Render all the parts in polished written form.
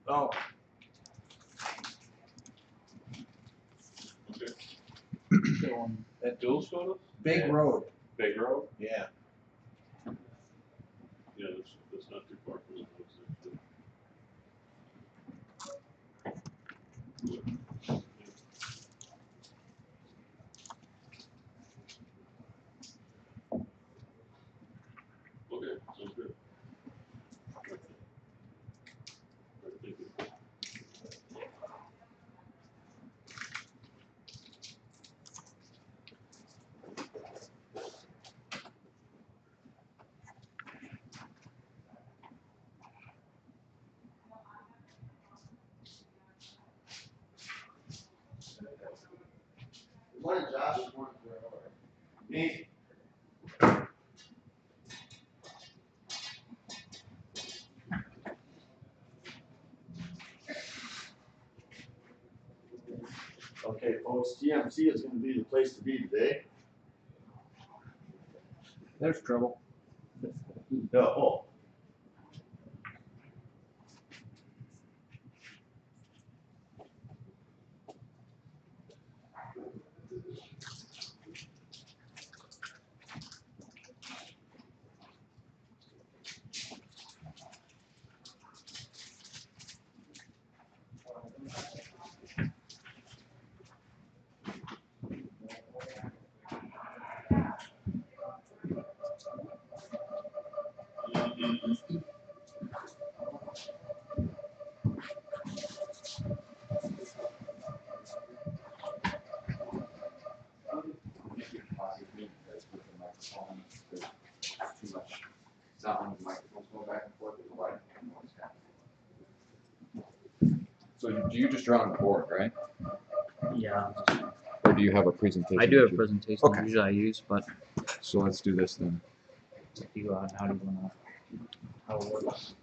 Oh. Okay. That dual photo? Big Yeah. road. Big road? Yeah. Yeah, that's not too far from the house, actually. Okay, sounds good. Right, thank you. Morning, Josh. Morning, me. Okay, folks, TMC is going to be the place to be today. There's trouble. No. So do you just draw on the board, right? Yeah, Or do you have a presentation? I do have that a you- presentation Okay. usually I use, but So let's do this then. you how do you wanna how it works?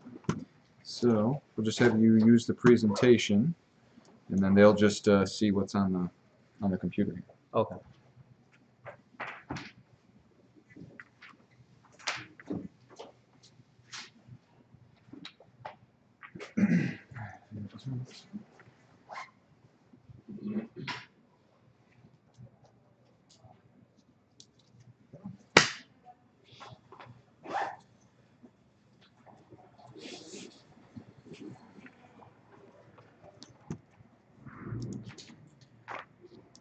So we'll just have you use the presentation, and then they'll just see what's on the computer. Okay.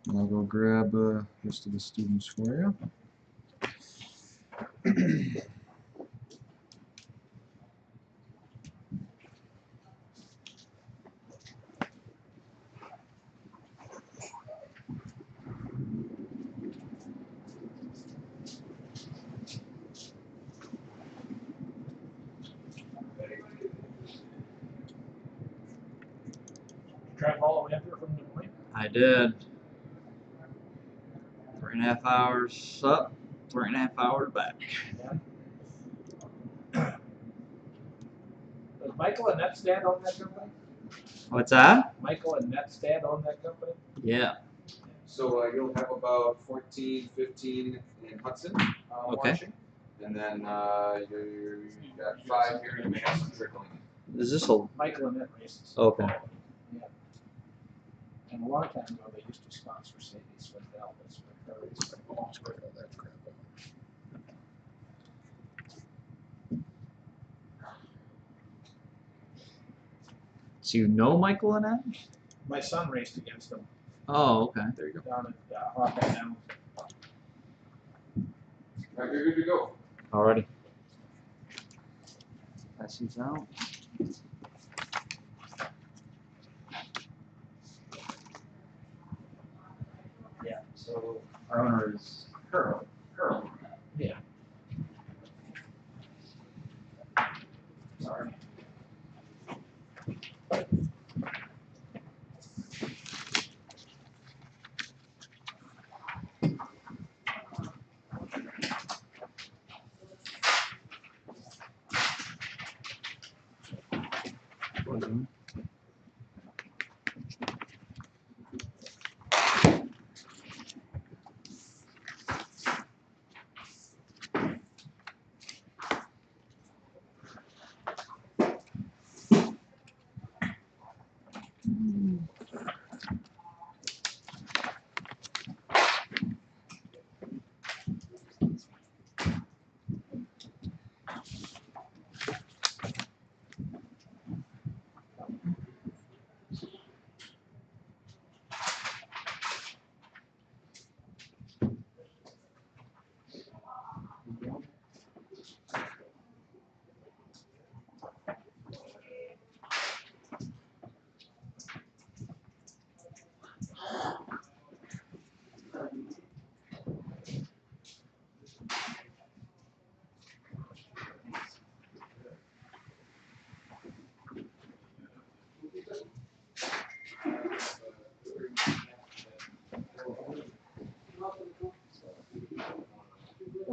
And I'll go grab the list of the students for you. Drive all the way up here from Des Moines? I did. 3.5 hours up, 3.5 hours back. Does Michael and Netstad own that company? What's that? Michael and Netstad own that company? Yeah. So you'll have about 14, 15 in Hudson Okay. watching, and then you got 5 here in Madison trickling in. Is this a Michael and Net races. okay? Yeah. And a long time ago, they used to sponsor cities with Elvis, with Curry's. So you know Michael and Ed? My son raced against them Oh, okay. There you go. down at Hawkeye Downs. Alright, you're good to go. Alrighty. Pass these out. Yeah. So our owner is Curl. Yeah. Sorry.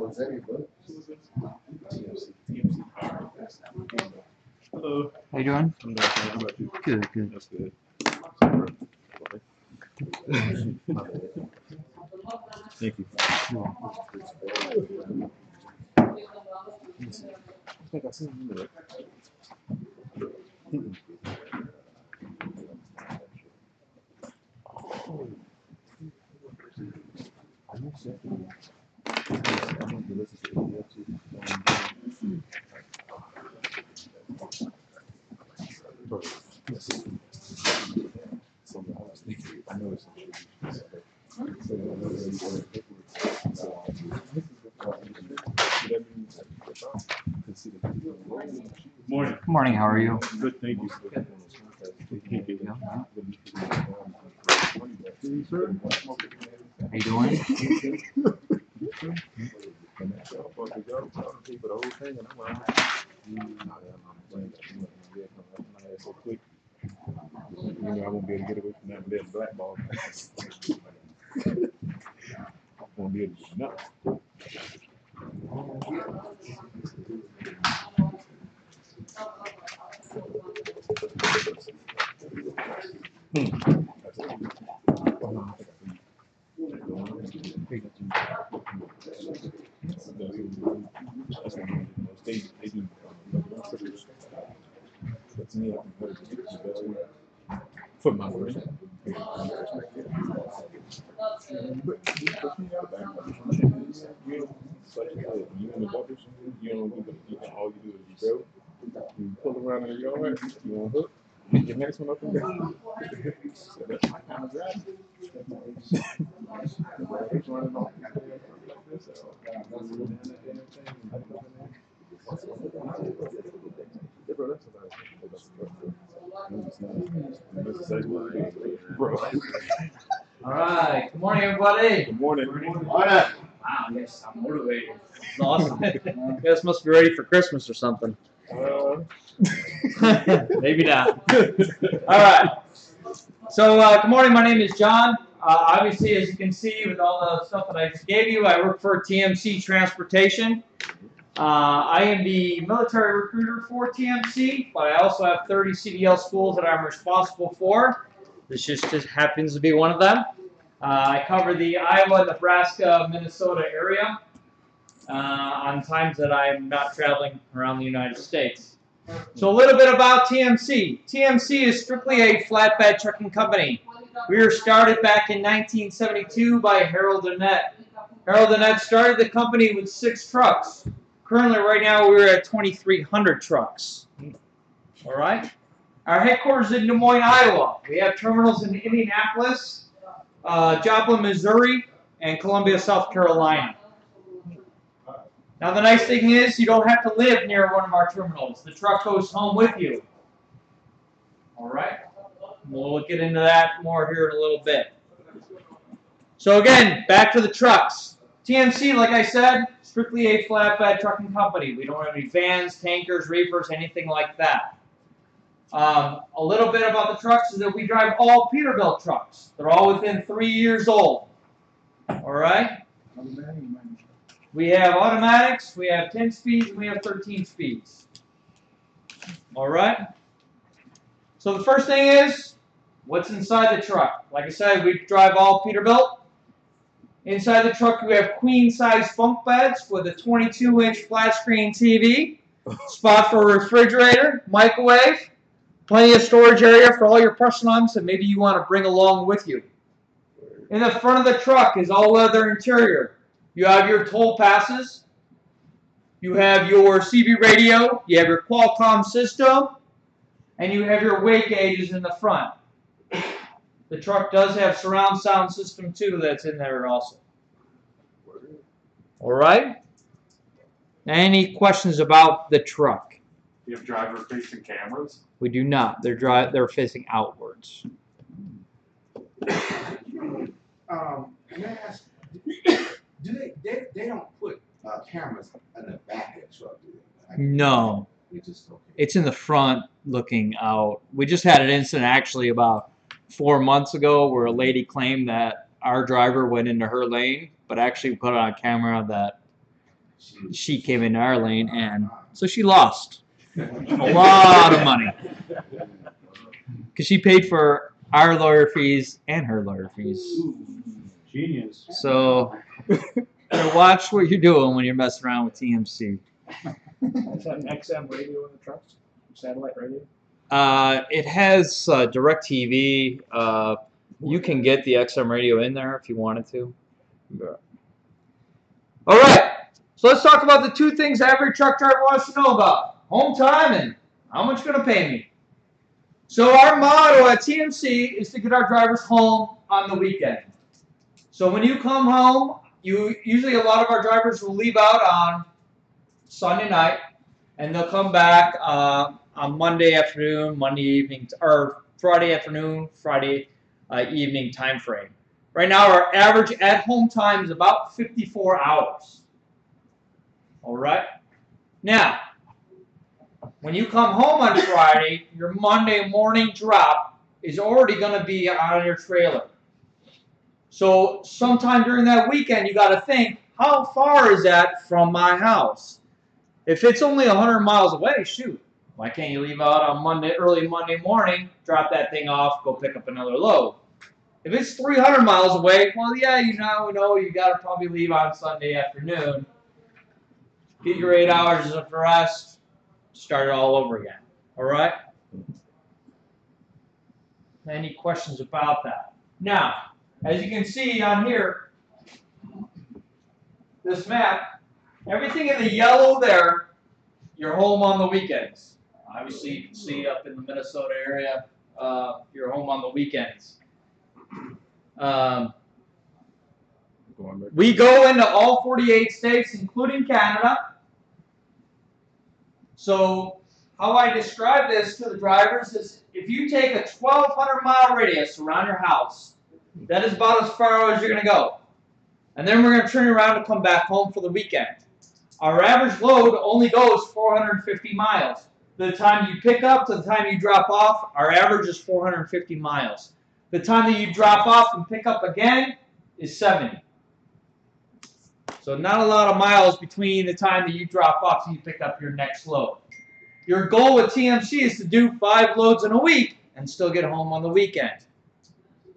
Was that your book? Hello. How you doing? I'm not sure. How about you? Good, good. That's good. Thank you. I think I seen you there. Morning. Good morning, how are you? Good, thank you. How you doing? You know, I won't be able to get away from that dead black ball. I won't be able to do nothing. They do that's me up and for my version. You in the bumpers, you don't do all you do is you go, you pull around in the yard, you on hook, pick your next one up and go. So that's my kind of driving. He's running off like this. Bro. All right. Good morning, everybody. Good morning. Wow, yes, I'm motivated. It's awesome. You guys must be ready for Christmas or something. Maybe not. All right. So, good morning. My name is John. Obviously, as you can see with all the stuff that I just gave you, I work for Tmc Transportation. I am the military recruiter for TMC, but I also have 30 CDL schools that I'm responsible for. This just happens to be one of them. I cover the Iowa, Nebraska, Minnesota area on times that I'm not traveling around the United States. So a little bit about TMC. TMC is strictly a flatbed trucking company. We were started back in 1972 by Harold Annette. Harold Annette started the company with 6 trucks. Currently, right now, we're at 2,300 trucks. All right. Our headquarters is in Des Moines, Iowa. We have terminals in Indianapolis, Joplin, Missouri, and Columbia, South Carolina. Now, the nice thing is you don't have to live near one of our terminals. The truck goes home with you. All right. We'll get into that more here in a little bit. So again, back to the trucks. TMC, like I said, strictly a flatbed trucking company. We don't have any vans, tankers, reefers, anything like that. A little bit about the trucks is that we drive all Peterbilt trucks. They're all within 3 years old. All right? We have automatics, we have 10 speeds, and we have 13 speeds. All right? So the first thing is, what's inside the truck? Like I said, we drive all Peterbilt. Inside the truck, we have queen-size bunk beds with a 22-inch flat-screen TV, spot for a refrigerator, microwave, plenty of storage area for all your personal items that maybe you want to bring along with you. In the front of the truck is all-leather interior. You have your toll passes, you have your CB radio, you have your Qualcomm system, and you have your weight gauges in the front. The truck does have surround sound system too that's in there also. All right? Any questions about the truck? You have driver-facing cameras? We do not. They're facing outwards. Can I ask, do they don't put cameras in the back of the truck, do they? No. Just, okay. It's in the front looking out. We just had an incident actually about 4 months ago where a lady claimed that our driver went into her lane, but actually put on camera that she came into our lane, and so she lost a lot of money because she paid for our lawyer fees and her lawyer fees. Genius. So watch what you're doing when you're messing around with TMC. Is that an XM radio in the trucks? Satellite radio? It has DirecTV. You can get the XM radio in there if you wanted to. All right, so let's talk about the two things every truck driver wants to know about: home time and how much you're going to pay me. So our motto at TMC is to get our drivers home on the weekend. So when you come home, usually a lot of our drivers will leave out on Sunday night, and they'll come back on Monday afternoon, Monday evening, or Friday afternoon, Friday evening time frame. Right now, our average at-home time is about 54 hours. All right? Now, when you come home on Friday, your Monday morning drop is already going to be on your trailer. So sometime during that weekend, you got to think, how far is that from my house? If it's only 100 miles away, shoot. Why can't you leave out on early Monday morning, drop that thing off, go pick up another load? If it's 300 miles away, well, yeah, we know you got to probably leave on Sunday afternoon. Get your 8 hours of rest, start it all over again. All right? Any questions about that? Now, as you can see on here, this map, everything in the yellow there, you're home on the weekends. Obviously, you can see up in the Minnesota area, you're home on the weekends. We go into all 48 states, including Canada. So how I describe this to the drivers is if you take a 1,200-mile radius around your house, that is about as far as you're going to go. And then we're going to turn around and come back home for the weekend. Our average load only goes 450 miles. The time you pick up to the time you drop off, our average is 450 miles. The time that you drop off and pick up again is 70. So not a lot of miles between the time that you drop off and you pick up your next load. Your goal with TMC is to do 5 loads in a week and still get home on the weekend.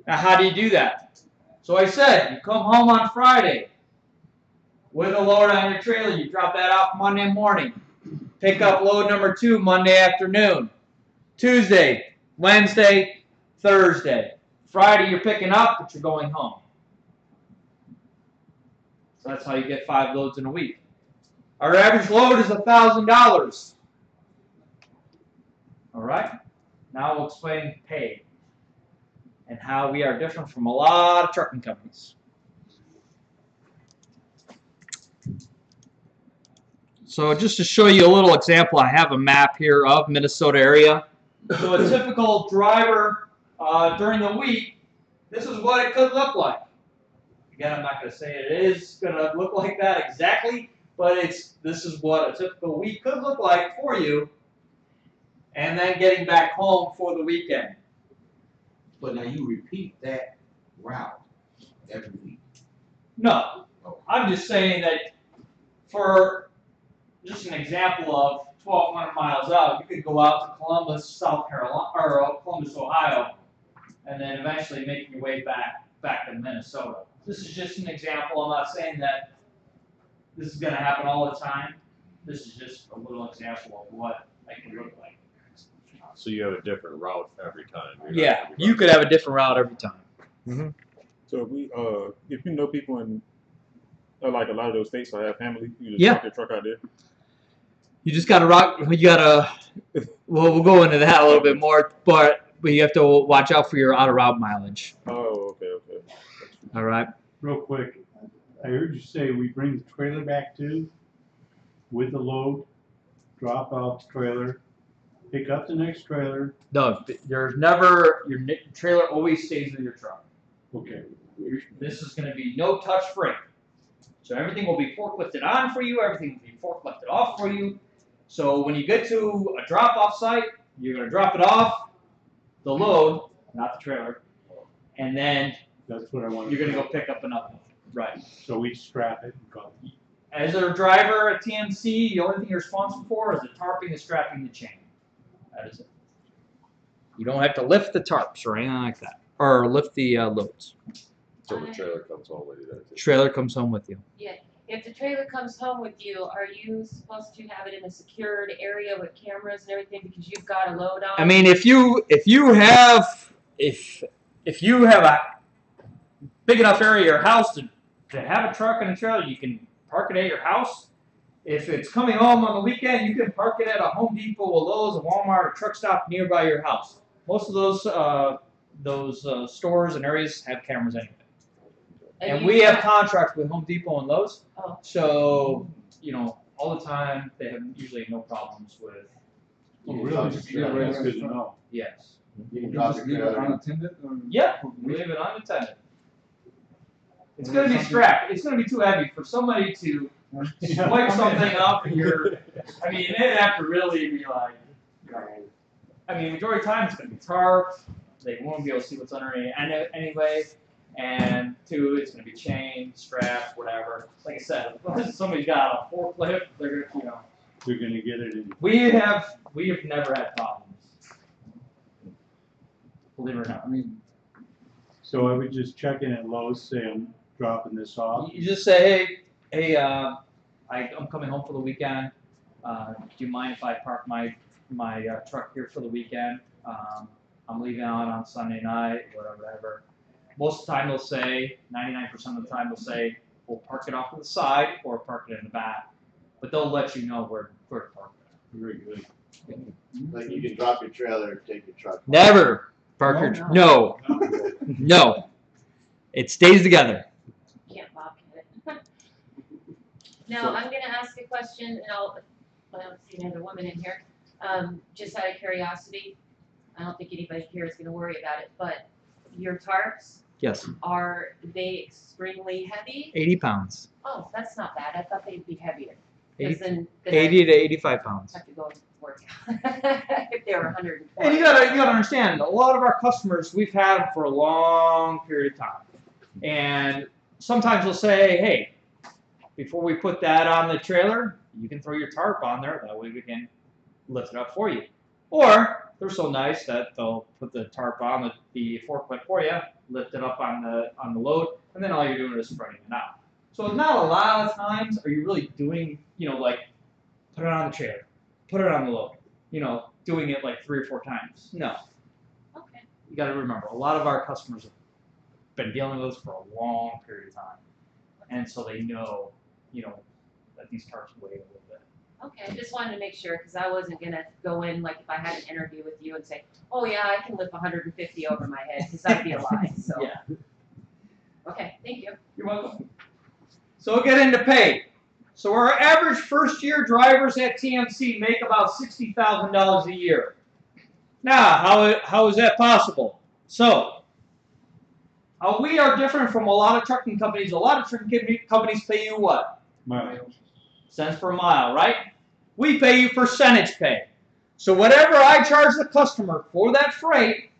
Now, how do you do that? So I said, you come home on Friday with a load on your trailer. You drop that off Monday morning. Pick up load number 2 Monday afternoon. Tuesday, Wednesday, Thursday. Friday you're picking up, but you're going home. So that's how you get 5 loads in a week. Our average load is $1,000. All right? Now we'll explain pay and how we are different from a lot of trucking companies. So just to show you a little example, I have a map here of Minnesota area. So a typical driver during the week, this is what it could look like. Again, I'm not going to say it is going to look like that exactly, but this is what a typical week could look like for you, and then getting back home for the weekend. But now you repeat that route every week. No, I'm just saying that for just an example of 1,200 miles out, you could go out to Columbus, South Carolina, or Columbus, Ohio, and then eventually make your way back to Minnesota. This is just an example. I'm not saying that this is going to happen all the time. This is just a little example of what it can look like. So you have a different route every time. Yeah, you could have a different route every time. Mm-hmm. So if you know people in like a lot of those states that have family, you just park your truck out there. You just got to rock. You got to. Well, we'll go into that a little bit more, but you have to watch out for your out of route mileage. Oh, okay. All right. Real quick, I heard you say we bring the trailer back too, with the load, drop off the trailer, pick up the next trailer. No, your trailer always stays with your truck. Okay. This is going to be no touch free. So everything will be forklifted on for you. Everything will be forklifted off for you. So when you get to a drop off site, you're going to drop it off, the load, not the trailer, and then that's what I want. You're going to go pick up another one. Right. So we strap it and go. As a driver at TMC, the only thing you're responsible for is the tarping and strapping the chain. That is it. You don't have to lift the tarps or anything like that, or lift the loads. So the trailer comes home with you there too. Trailer comes home with you. Yeah, if the trailer comes home with you, are you supposed to have it in a secured area with cameras and everything because you've got a load on? I mean, if you have a big enough area of your house to have a truck and a trailer, you can park it at your house. If it's coming home on the weekend, you can park it at a Home Depot, a Lowe's, a Walmart, a truck stop nearby your house. Most of those stores and areas have cameras anyway. And we have contracts with Home Depot and Lowe's, so all the time they have usually no problems with. Oh, really? That's good to know. Yes. You can drop your trailer. unattended? Yeah, we leave it unattended. It's going to be strapped. It's going to be too heavy for somebody to swipe something up, and I mean, they'd have to really be like, I mean, majority of the time it's going to be tarped. They won't be able to see what's under it anyway. And two, it's going to be chained, strapped, whatever. Like I said, if somebody's got a forklift, they're going to, They're going to get it in. We have never had problems. Believe it or not. I mean, So I would just check in at Lowe's, say I'm dropping this off. You just say, hey, I'm coming home for the weekend. Do you mind if I park my truck here for the weekend? I'm leaving out on Sunday night, whatever. Most of the time they'll say, 99% of the time they'll say, we'll park it off to the side or park it in the back. But they'll let you know where to park it. Very good. Like you can drop your trailer, take your truck. Never park your truck. No. No. It stays together. Can't bobcat it. Now, I'm going to ask a question, and I don't see another woman in here. Just out of curiosity, I don't think anybody here is going to worry about it, but your tarps, Yes. are they extremely heavy? 80 pounds. Oh, that's not bad. I thought they'd be heavier. 80, 'Cause then 80 to 85 pounds. I have to go and work if they were 120. And you gotta understand, a lot of our customers we've had for a long period of time, and sometimes they'll say, "Hey, before we put that on the trailer, you can throw your tarp on there. That way we can lift it up for you." Or they're so nice that they'll put the tarp on the forklift for you, lift it up on the load, and then all you're doing is spreading it out. So not a lot of times are you really doing, like put it on the trailer, put it on the load, doing it like 3 or 4 times. No. Okay. You got to remember, a lot of our customers have been dealing with us for a long period of time, and so they know, that these tarps weigh a little bit. Okay, I just wanted to make sure because I wasn't gonna go in like if I had an interview with you and say, "Oh yeah, I can lift 150 over my head," because that'd be a lie. So. Yeah. Okay, thank you. You're welcome. So we'll get into pay. So our average first-year drivers at TMC make about $60,000 a year. Now, how is that possible? So, we are different from a lot of trucking companies. A lot of trucking companies pay you what? Miles. Cents per mile, right? We pay you percentage pay. So whatever I charge the customer for that freight,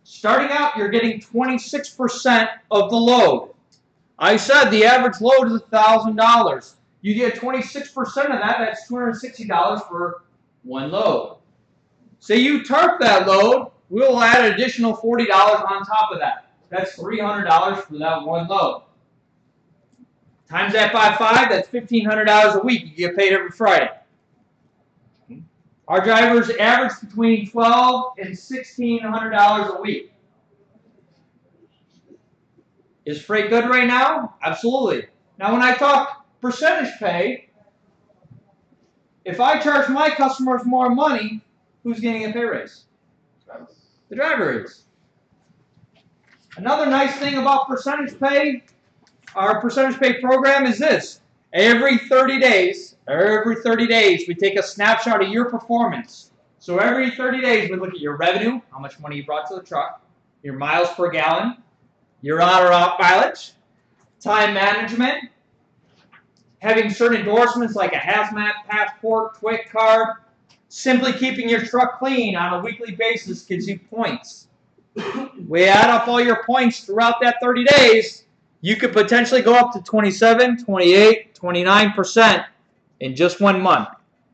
starting out, you're getting 26% of the load. I said the average load is $1,000. You get 26% of that, that's $260 for one load. Say you tarp that load, we'll add an additional $40 on top of that. That's $300 for that one load. Times that by 5, that's $1,500 a week. You get paid every Friday. Our drivers average between $1,200 and $1,600 a week. Is freight good right now? Absolutely. Now when I talk percentage pay, if I charge my customers more money, who's getting a pay raise? The driver is. Another nice thing about percentage pay, our percentage pay program is this. Every 30 days, we take a snapshot of your performance. So every 30 days, we look at your revenue, how much money you brought to the truck, your miles per gallon, your on or off mileage, time management, having certain endorsements like a hazmat passport, TWIC card, simply keeping your truck clean on a weekly basis gives you points. We add up all your points throughout that 30 days, you could potentially go up to 27, 28, 29% in just 1 month.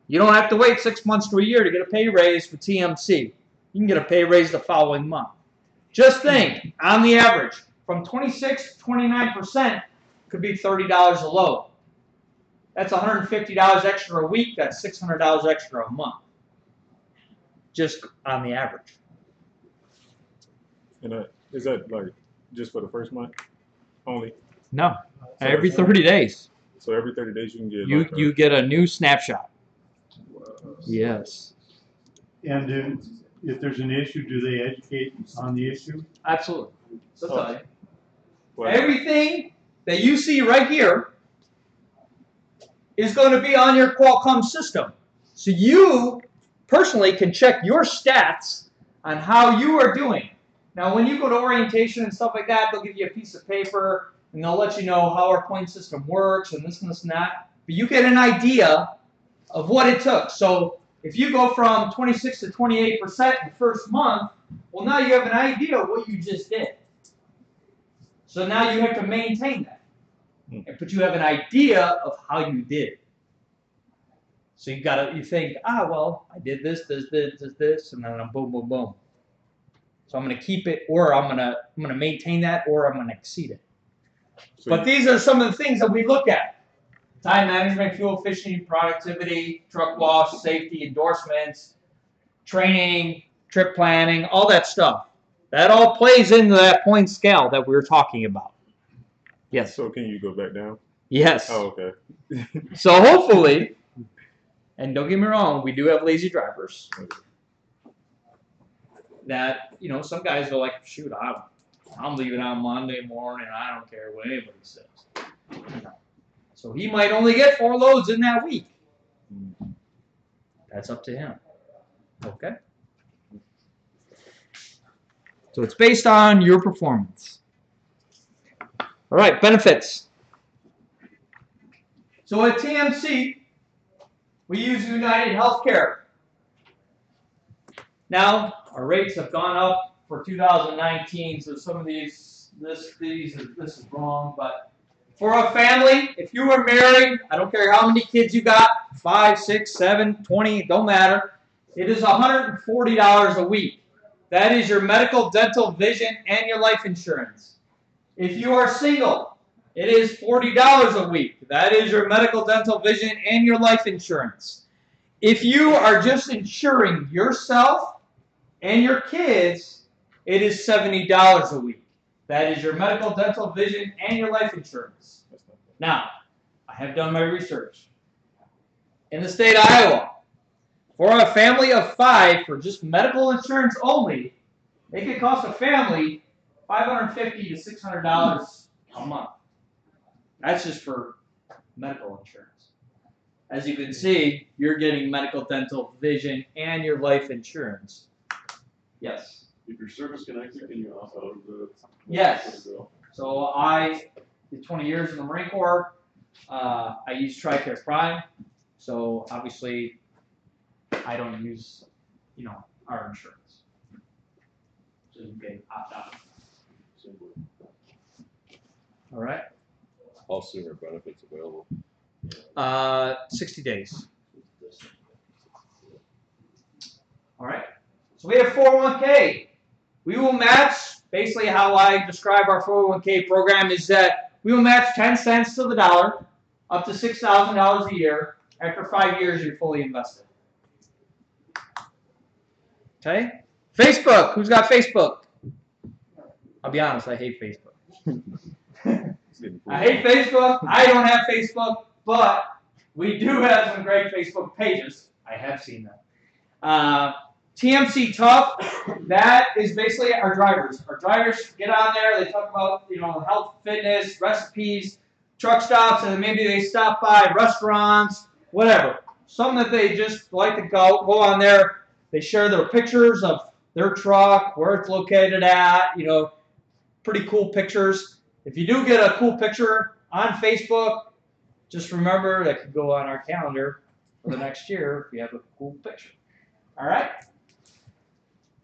You don't have to wait 6 months to a year to get a pay raise for TMC. You can get a pay raise the following month. Just think, on the average, from 26 to 29% could be $30 a load. That's $150 extra a week. That's $600 extra a month. Just on the average. And is that like just for the first month only? No, So every that's- 30 days. So every 30 days you can get You get a new snapshot. Yes. And if there's an issue, do they educate on the issue? Absolutely. So tell you. Well, Everything that you see right here is going to be on your Qualcomm system. So you personally can check your stats on how you are doing. Now, when you go to orientation and stuff like that, they'll give you a piece of paper and they'll let you know how our point system works and this and this and that. But you get an idea of what it took. So if you go from 26 to 28% in the first month, well, now you have an idea of what you just did. So now you have to maintain that. But you have an idea of how you did. So you think, well, I did this, and then boom, boom, boom. So I'm going to keep it, or I'm going to maintain that, or I'm going to exceed it. so But these are some of the things that we look at: time management, fuel efficiency, productivity, truck wash, safety, endorsements, training, trip planning, all that stuff. That all plays into that point scale that we were talking about. Yes. So can you go back down? Yes. Oh, okay. So hopefully, and don't get me wrong, we do have lazy drivers. That, some guys are like, shoot, I'm leaving on Monday morning. I don't care what anybody says. So he might only get 4 loads in that week. That's up to him. Okay? So it's based on your performance. All right, benefits. So at TMC, we use United Healthcare. Now, our rates have gone up for 2019, so some of this is wrong, but for a family, if you were married, I don't care how many kids you got, 5, 6, 7, 20, don't matter, it is $140 a week. That is your medical, dental, vision, and your life insurance. If you are single, it is $40 a week. That is your medical, dental, vision, and your life insurance. If you are just insuring yourself and your kids, it is $70 a week. That is your medical, dental, vision, and your life insurance. Now, I have done my research. In the state of Iowa, for a family of 5, for just medical insurance only, it could cost a family $550 to $600 a month. That's just for medical insurance. As you can see, you're getting medical, dental, vision, and your life insurance. Yes. If you're service connected, can you opt out of the? Yes. So I did 20 years in the Marine Corps. I use TRICARE Prime. So obviously, I don't use, our insurance. So you can opt out. All right. How soon are benefits available? 60 days. All right. So we have 401k. We will match, basically how I describe our 401k program is that we will match 10 cents to the dollar up to $6,000 a year. After 5 years, you're fully invested. Okay? Facebook. Who's got Facebook? I'll be honest, I hate Facebook. I hate Facebook. I don't have Facebook, but we do have some great Facebook pages. I have seen them. TMC Tough, that is basically our drivers. Our drivers get on there, they talk about, health, fitness, recipes, truck stops, and then maybe they stop by restaurants, whatever. Something that they just like to go on there. They share their pictures of their truck, where it's located at, pretty cool pictures. If you do get a cool picture on Facebook, just remember that could go on our calendar for the next year if you have a cool picture. All right?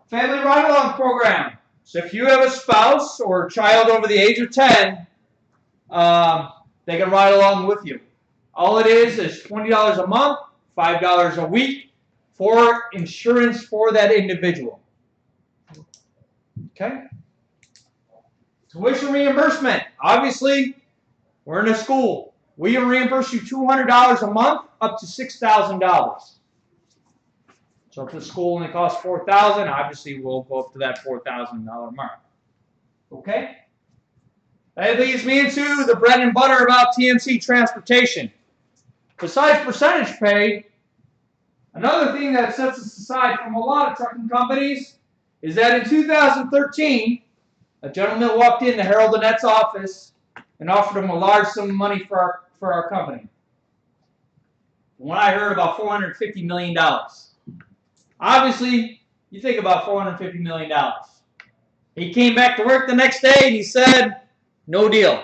Family ride-along program. So if you have a spouse or a child over the age of 10, they can ride along with you. All it is $20 a month, $5 a week for insurance for that individual. Okay? Tuition reimbursement. Obviously, we're in a school. We reimburse you $200 a month up to $6,000. So if the school only costs $4,000, obviously we'll go up to that $4,000 mark. Okay? That leads me into the bread and butter about TMC Transportation. Besides percentage pay, another thing that sets us aside from a lot of trucking companies is that in 2013, a gentleman walked in the Harold Annette's office and offered him a large sum of money for our company. When I heard about $450 million. Obviously, you think about $450 million. He came back to work the next day and he said, no deal.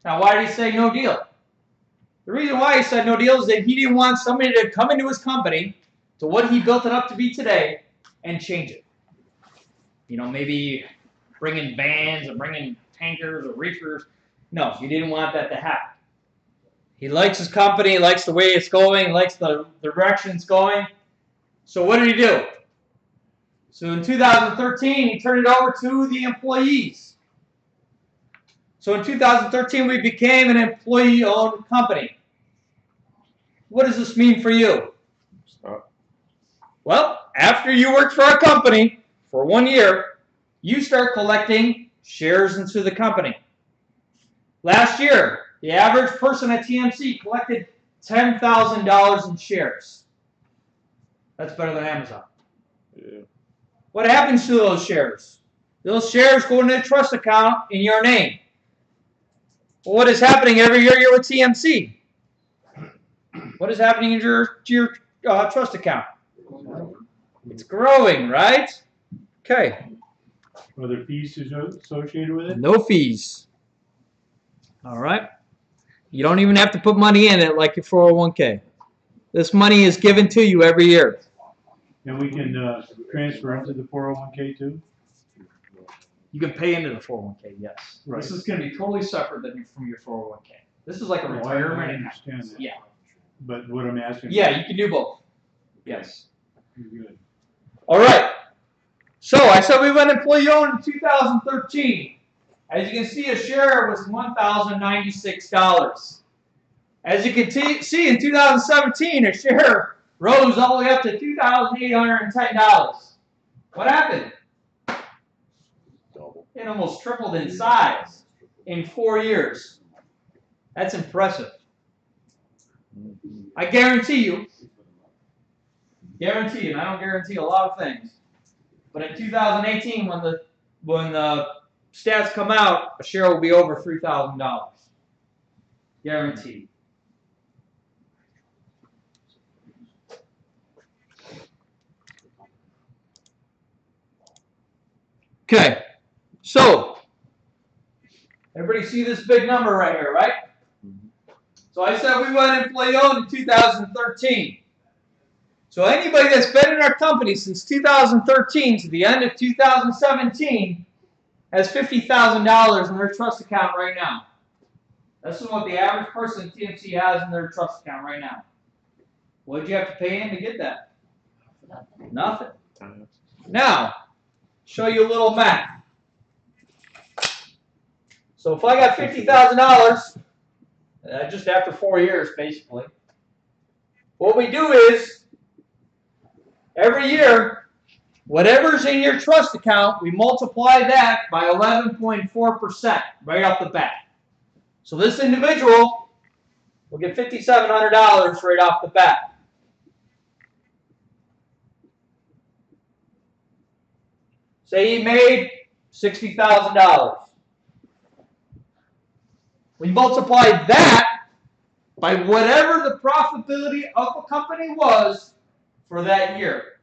Now, why did he say no deal? The reason why he said no deal is that he didn't want somebody to come into his company to what he built it up to be today and change it. You know, maybe bring in vans or bring in tankers or reefers. No, he didn't want that to happen. He likes his company, likes the way it's going, likes the direction it's going. So what did he do? So in 2013, he turned it over to the employees. So in 2013, we became an employee-owned company. What does this mean for you? Stop. Well, after you work for a company for 1 year, you start collecting shares into the company. Last year, the average person at TMC collected $10,000 in shares. That's better than Amazon. Yeah. What happens to those shares? Those shares go into a trust account in your name. Well, what is happening every year you're with TMC? What is happening in your trust account? It's growing, right? Okay. Are there fees associated with it? No fees. All right. You don't even have to put money in it like your 401k. This money is given to you every year. And we can transfer into the 401k too? You can pay into the 401k, yes. Right. This is going to be totally separate from your 401k. This is like a Oh, I retirement. understand that. Yeah. But what I'm asking. Yeah, you can do both. Yes. Good. All right. So I said we went employee-owned in 2013. As you can see, a share was $1,096. As you can see, in 2017, a share rose all the way up to $2,810. What happened? Double. It almost tripled in size in 4 years. That's impressive. I guarantee you, and I don't guarantee a lot of things, but in 2018, when the stats come out, a share will be over $3,000. Guaranteed. Okay, so everybody see this big number right here, right? So I said we went employee-owned in 2013. So anybody that's been in our company since 2013 to the end of 2017 has $50,000 in their trust account right now. This is what the average person at TMC has in their trust account right now. What did you have to pay in to get that? Nothing. Now, show you a little math. So if I got $50,000, just after 4 years, basically, what we do is, every year, whatever's in your trust account, we multiply that by 11.4% right off the bat. So this individual will get $5,700 right off the bat. Say he made $60,000. We multiply that by whatever the profitability of the company was for that year.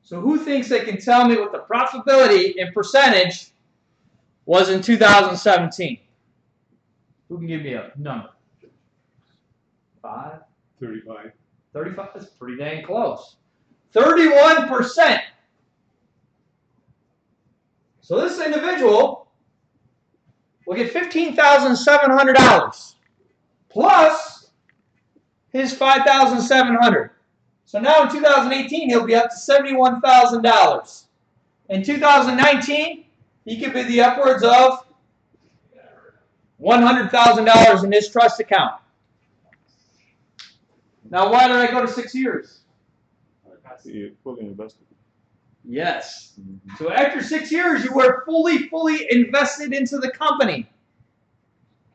So who thinks they can tell me what the profitability in percentage was in 2017? Who can give me a number? 5? 35. 35? That's pretty dang close. 31%. So this individual will get $15,700 plus his $5,700. So now in 2018, he'll be up to $71,000. In 2019, he could be the upwards of $100,000 in his trust account. Now, why did I go to 6 years? Yeah, fully invested. Yes. So after 6 years, you were fully invested into the company.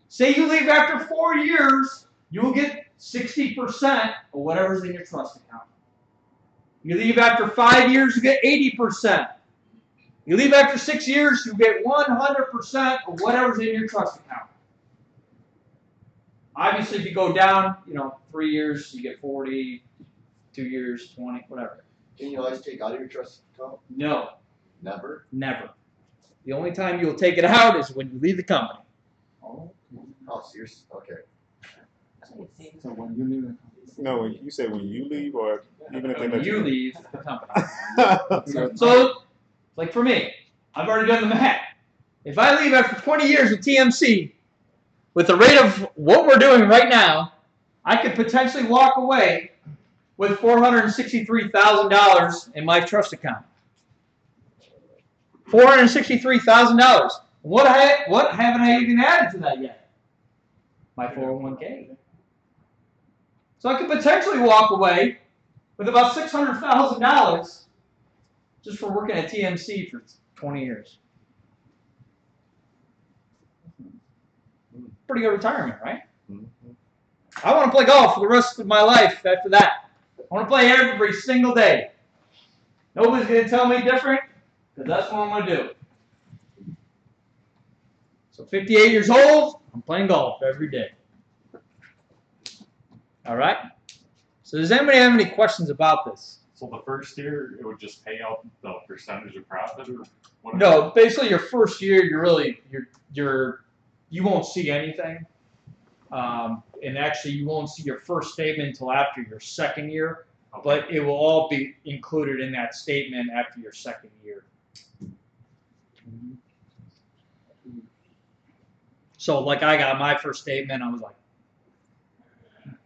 Say you leave after 4 years, you will get 60% of whatever's in your trust account. You leave after 5 years, you get 80%. You leave after 6 years, you get 100% of whatever's in your trust account. Obviously, if you go down, 3 years, you get 40, 2 years, 20, whatever. Can you always take out of your trust account? No. Never? Never. The only time you'll take it out is when you leave the company. Oh, seriously? Okay. So when you leave, no, you said when you leave, or even if they When let you leave the company. So, like for me, I've already done the math. If I leave after 20 years with TMC, with the rate of what we're doing right now, I could potentially walk away with $463,000 in my trust account. $463,000. What haven't I even added to that yet? My 401k. So I could potentially walk away with about $600,000 just for working at TMC for 20 years. Pretty good retirement, right? I want to play golf for the rest of my life after that. I want to play every single day. Nobody's going to tell me different, because that's what I'm going to do. So 58 years old, I'm playing golf every day. All right? So does anybody have any questions about this? So the first year, it would just pay out the percentage of profit, or what? No, basically your first year, you won't see anything. And actually, you won't see your first statement until after your second year. Okay. But it will all be included in that statement after your second year. So, like, I got my first statement, I was like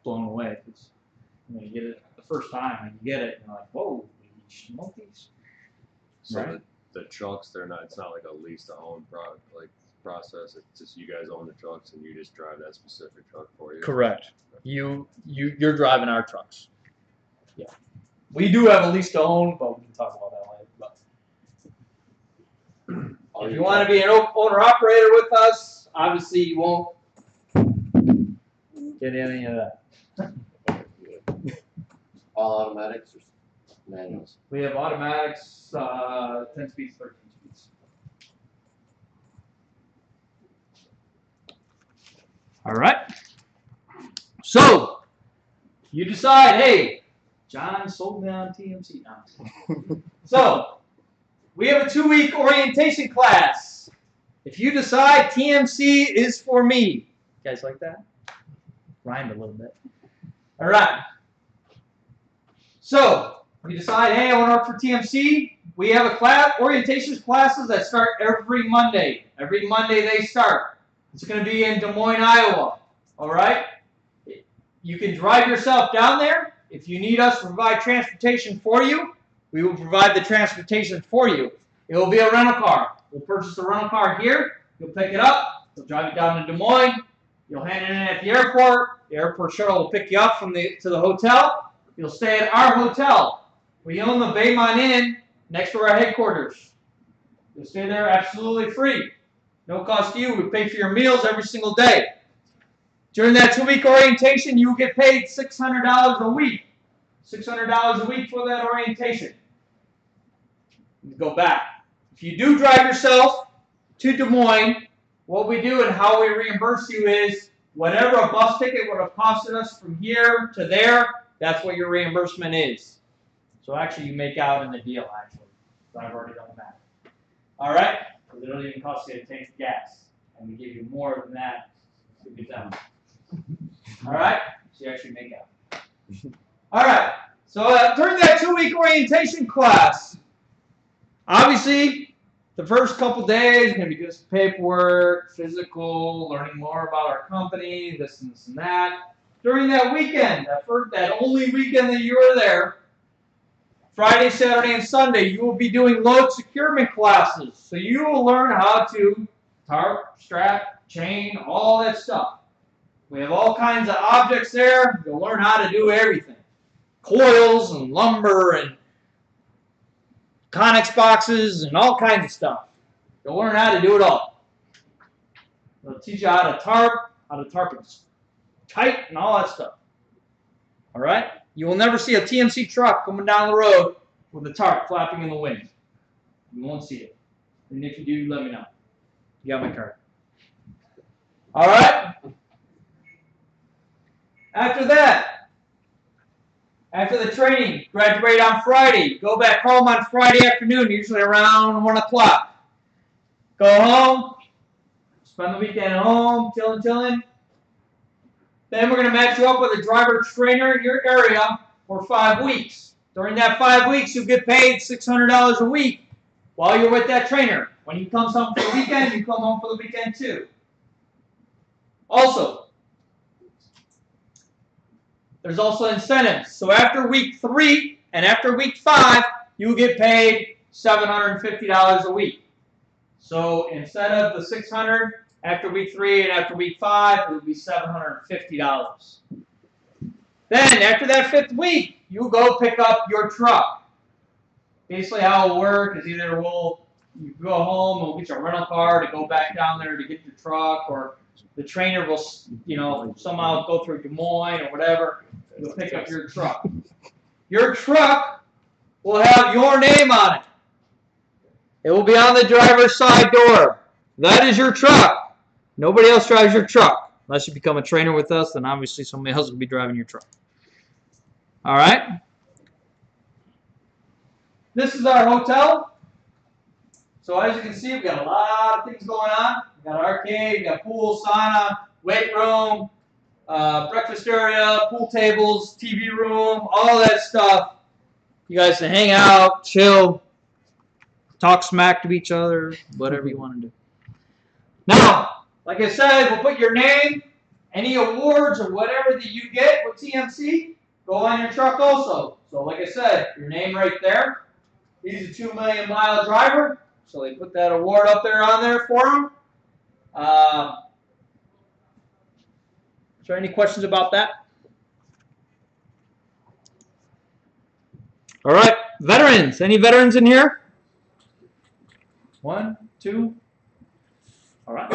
blown away. Because you get it the first time, and you get it, and you're like, whoa, smokies. So Right. the trucks, it's not like a lease to own process. It's just you guys own the trucks and you just drive that specific truck for you. Correct. You're driving our trucks. Yeah. We do have a lease to own, but we can talk about that later. But if you want to be an owner-operator with us, obviously you won't get any of that. All automatics or manuals? We have automatics, 10 speeds, 13 speeds. All right. So, you decide, hey, John sold me on TMC now. So, we have a 2-week orientation class. If you decide TMC is for me. You guys like that? Rhymed a little bit. All right. So, we decide, hey, I want to work for TMC. We have a class, orientation classes that start every Monday. Every Monday they start. It's going to be in Des Moines, Iowa. All right? You can drive yourself down there. If you need us to provide transportation for you, we will provide the transportation for you. It will be a rental car. We'll purchase a rental car here. You'll pick it up. We'll drive it down to Des Moines. You'll hand it in at the airport. The airport shuttle will pick you up to the hotel. You'll stay at our hotel. We own the Baymont Inn next to our headquarters. You'll stay there absolutely free. No cost to you. We pay for your meals every single day. During that 2-week orientation, you will get paid $600 a week. $600 a week for that orientation. You go back. If you do drive yourself to Des Moines, what we do and how we reimburse you is whatever a bus ticket would have costed us from here to there, that's what your reimbursement is. So actually, you make out in the deal, actually. So I've already done the math. All right? Because it doesn't even cost you a tank of gas. And we give you more than that to get down. All right? So you actually make out. All right. So during that 2-week orientation class, obviously, The first couple days, you're going to be doing some paperwork, physical, learning more about our company, this and this and that. During that weekend, that only weekend that you are there, Friday, Saturday, and Sunday, you will be doing load securement classes. So you will learn how to tarp, strap, chain, all that stuff. We have all kinds of objects there. You'll learn how to do everything. Coils and lumber and Connex boxes and all kinds of stuff. You'll learn how to do it all. They'll teach you how to tarp it tight and all that stuff. All right? You will never see a TMC truck coming down the road with a tarp flapping in the wind. You won't see it. And if you do, let me know. You got my card. All right? After that, after the training, graduate on Friday. Go back home on Friday afternoon, usually around 1 o'clock. Go home, spend the weekend at home, chilling. Then we're going to match you up with a driver trainer in your area for 5 weeks. During that 5 weeks, you'll get paid $600 a week while you're with that trainer. When he comes home for the weekend, you come home for the weekend too. Also, there's also incentives. So after week 3 and after week 5, you will get paid $750 a week. So instead of the $600, after week 3 and after week 5, it will be $750. Then after that 5th week, you go pick up your truck. Basically how it'll work is either you go home and we'll get you a rental car to go back down there to get your truck, or the trainer will, somehow go through Des Moines or whatever. You'll pick up your truck. Your truck will have your name on it. It will be on the driver's side door. That is your truck. Nobody else drives your truck. Unless you become a trainer with us, then obviously somebody else will be driving your truck. All right? This is our hotel. So as you can see, we've got a lot of things going on. We've got arcade, we've got pool, sauna, weight room, breakfast area, pool tables, TV room, all that stuff. You guys can hang out, chill, talk smack to each other, whatever you want to do. Now, like I said, we'll put your name, any awards or whatever that you get with TMC, go on your truck also. So like I said, your name right there. He's a 2 million mile driver, so they put that award up there on there for him. Is there any questions about that? All right, veterans. Any veterans in here? 1, 2. All right.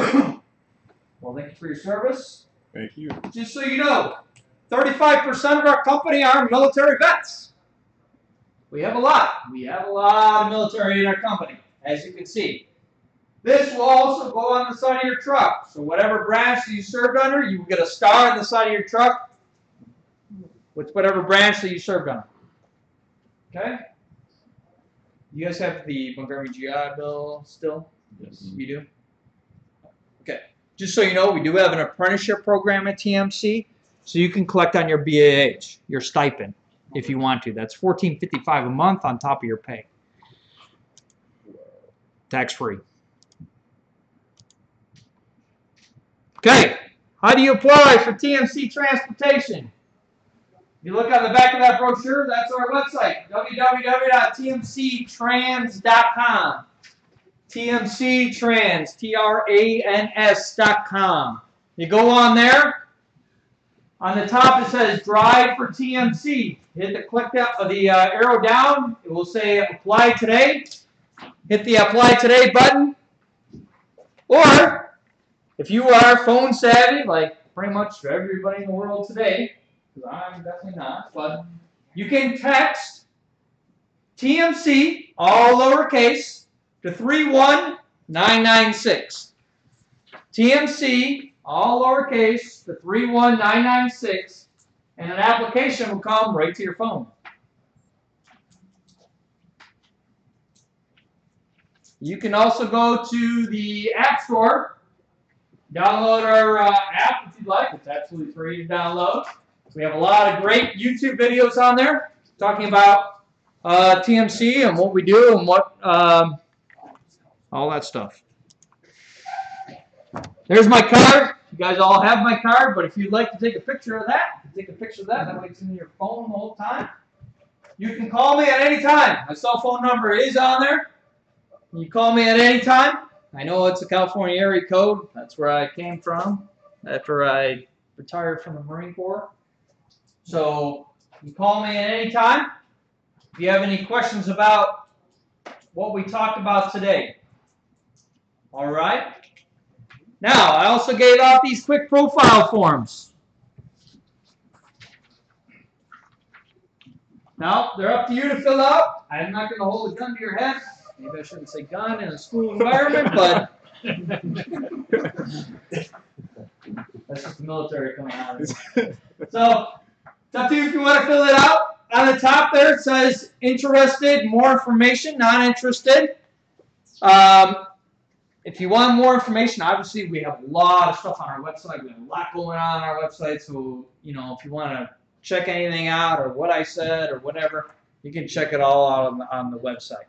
Well, thank you for your service. Thank you. Just so you know, 35% of our company are military vets. We have a lot. We have a lot of military in our company, as you can see. This will also go on the side of your truck. So whatever branch that you served under, you will get a star on the side of your truck with whatever branch that you served under. Okay? You guys have the Bunk Area GI Bill still? Yes. You do? Okay. Just so you know, we do have an apprenticeship program at TMC, so you can collect on your BAH, your stipend, if you want to. That's $14.55 a month on top of your pay. Tax-free. Okay, how do you apply for TMC Transportation? You look on the back of that brochure, that's our website, www.tmctrans.com. TMCtrans, Trans.com. You go on there. On the top it says Drive for TMC. Hit the the arrow down. It will say Apply Today. Hit the Apply Today button. Or if you are phone savvy, like pretty much everybody in the world today, because I'm definitely not, but you can text TMC, all lowercase, to 31996. TMC, all lowercase, to 31996, and an application will come right to your phone. You can also go to the App Store, download our app if you'd like. It's absolutely free to download. We have a lot of great YouTube videos on there talking about TMC and what we do and what all that stuff. There's my card. You guys all have my card, but if you'd like to take a picture of that, take a picture of that. That way it's in your phone the whole time. You can call me at any time. My cell phone number is on there. You call me at any time. I know it's a California area code. That's where I came from after I retired from the Marine Corps. So you call me at any time. If you have any questions about what we talked about today. All right. Now, I also gave out these quick profile forms. Now, they're up to you to fill out. I'm not going to hold a gun to your head. Maybe I shouldn't say gun in a school environment, but that's just the military coming out. So, it's up to you if you want to fill it out. On the top there, it says interested, more information, not interested. If you want more information, obviously we have a lot of stuff on our website. We have a lot going on our website. So, you know, if you want to check anything out or what I said or whatever, you can check it all out on the website.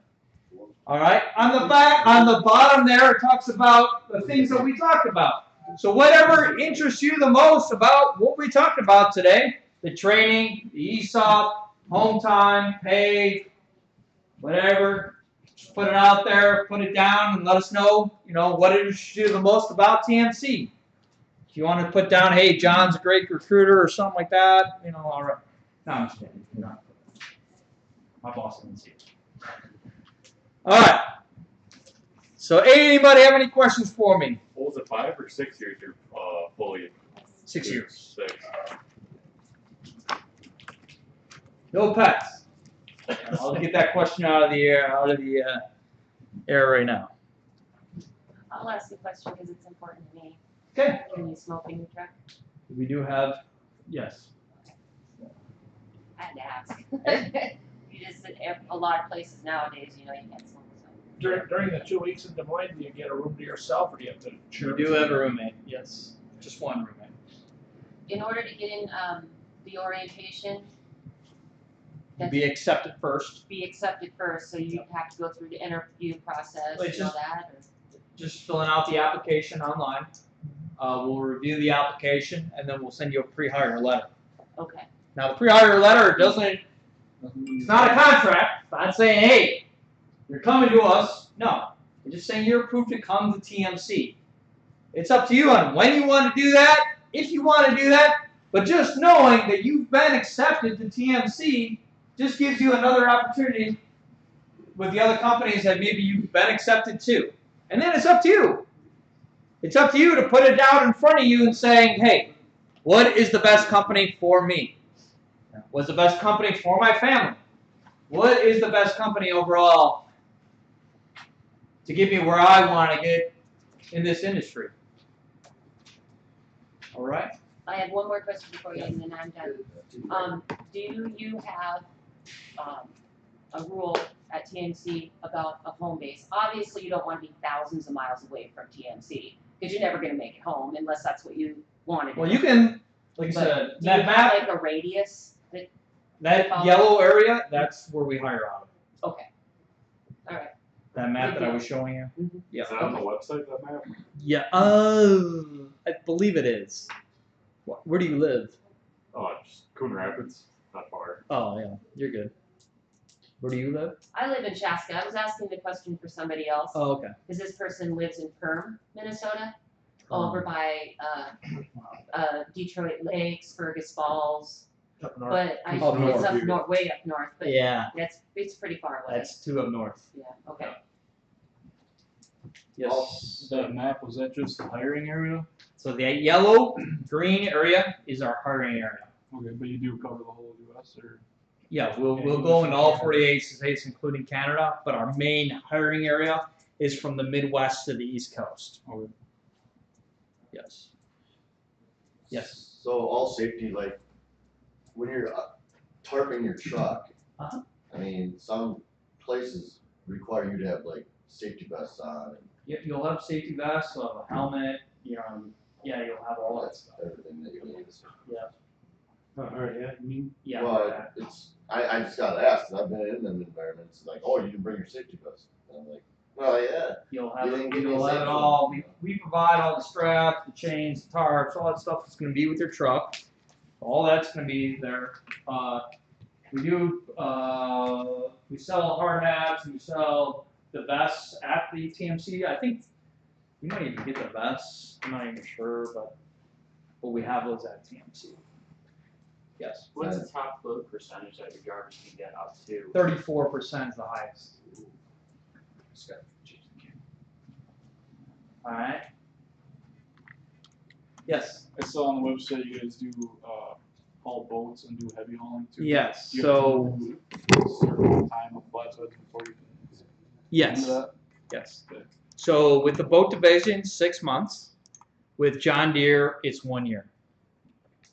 All right. On the back, on the bottom there, it talks about the things that we talked about. So whatever interests you the most about what we talked about today, the training, the ESOP, home time, pay, whatever, just put it out there, put it down, and let us know, you know, what interests you the most about TMC. If you want to put down, hey, John's a great recruiter or something like that, you know, all right. No, I'm just kidding. You're not. My boss didn't see it. All right. So, anybody have any questions for me? What was it, 5 or 6 years you're fully? 6 years. 6. No pets. I'll get that question out of the air right now. I'll ask a question because it's important to me. Okay. Can you smoke in your truck? We do have, yes. I had to ask. You just, a lot of places nowadays, you know, you can't smoke. So. During the 2 weeks in Des Moines, do you get a room to yourself, or do you have to share? We do have a roommate, yes. Just one roommate. In order to get in the orientation, Be accepted first. Be accepted first, so you have to go through the interview process Wait, and all that? Or? Just filling out the application online. We'll review the application, and then we'll send you a pre-hire letter. Okay. Now, the pre-hire letter doesn't, it's not a contract. It's not saying, hey, you're coming to us. No. It's just saying you're approved to come to TMC. It's up to you on when you want to do that, if you want to do that, but just knowing that you've been accepted to TMC just gives you another opportunity with the other companies that maybe you've been accepted to. And then it's up to you. It's up to you to put it out in front of you and saying, hey, what is the best company for me? What's the best company for my family? What is the best company overall to get me where I want to get in this industry? All right. I have one more question for you, and then I'm done. Do you have a rule at TMC about a home base? Obviously, you don't want to be thousands of miles away from TMC because you're never going to make it home unless that's what you wanted. Well, you can, like I said, that map, like a radius. that yellow area, that's where we hire out of. Okay. All right. That map that I was showing you. Mm-hmm. Yeah. Is that on the website, that map? Yeah. I believe it is. Where do you live? Oh, just Coon Rapids, not far. Oh, yeah. You're good. Where do you live? I live in Chaska. I was asking the question for somebody else. Oh, okay. Because this person lives in Perm, Minnesota, over by Detroit Lakes, Fergus Falls. Up north. But Up it's north. up north, way up north. But Yeah. it's pretty far away. That's 2 up north. Yeah. Okay. Yes. That map, was that just the hiring area? So the yellow, green area is our hiring area. Okay, but you do cover the whole US, or? Yeah, we'll go into all 48 states, including Canada, but our main hiring area is from the Midwest to the East Coast. Okay. Yes. Yes. So all safety, like when you're tarping your truck, Uh-huh. I mean, some places require you to have like safety vests on. And You'll have safety vests, you'll have a helmet, you'll have all that stuff. everything that you need. Yeah. All right, yeah, I mean, Yeah. But it's, I just gotta ask, 'cause I've been in them environments, like, oh, you didn't bring your safety vest. And I'm like, Oh, yeah. You'll have You it, didn't give me you'll a have it sample. all. We provide all the straps, the chains, the tarps, all that stuff that's going to be with your truck. All that's going to be there. We do, we sell hard hats, we sell the vests at the TMC. I think you might even get the vests. I'm not even sure, but we have those at TMC. Yes. What's the top load percentage that your drivers can get up to? 34% is the highest. All right. Yes. I saw on the website you guys do haul boats and do heavy hauling too. Yes. You So. have to do a certain time of flatbed before you can Yes. do that? Yes. So with the boat division, 6 months. With John Deere, it's 1 year.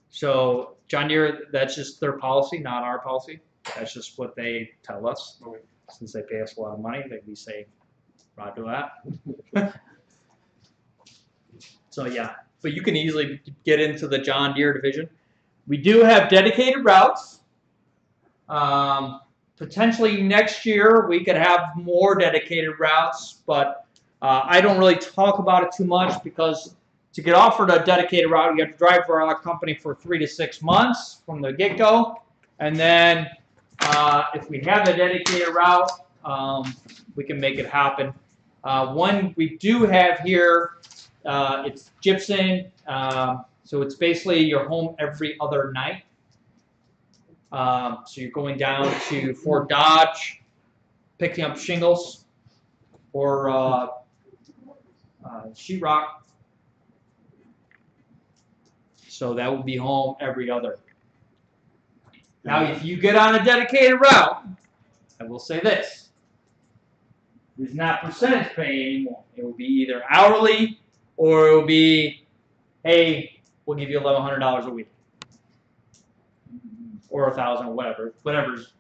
So John Deere, that's just their policy, not our policy. That's just what they tell us. Okay. Since they pay us a lot of money, we say, roger that. So yeah, but you can easily get into the John Deere division. We do have dedicated routes. Potentially next year we could have more dedicated routes, but I don't really talk about it too much because to get offered a dedicated route, you have to drive for our company for 3 to 6 months from the get-go. And then if we have the dedicated route, we can make it happen. One we do have here, it's gypsum. So it's basically you're home every other night. So you're going down to Fort Dodge, picking up shingles or sheetrock. So that would be home every other. Now, if you get on a dedicated route, I will say this. It's not percentage pay anymore. It will be either hourly or it will be, hey, we'll give you $1,100 a week. Or $1,000 or whatever's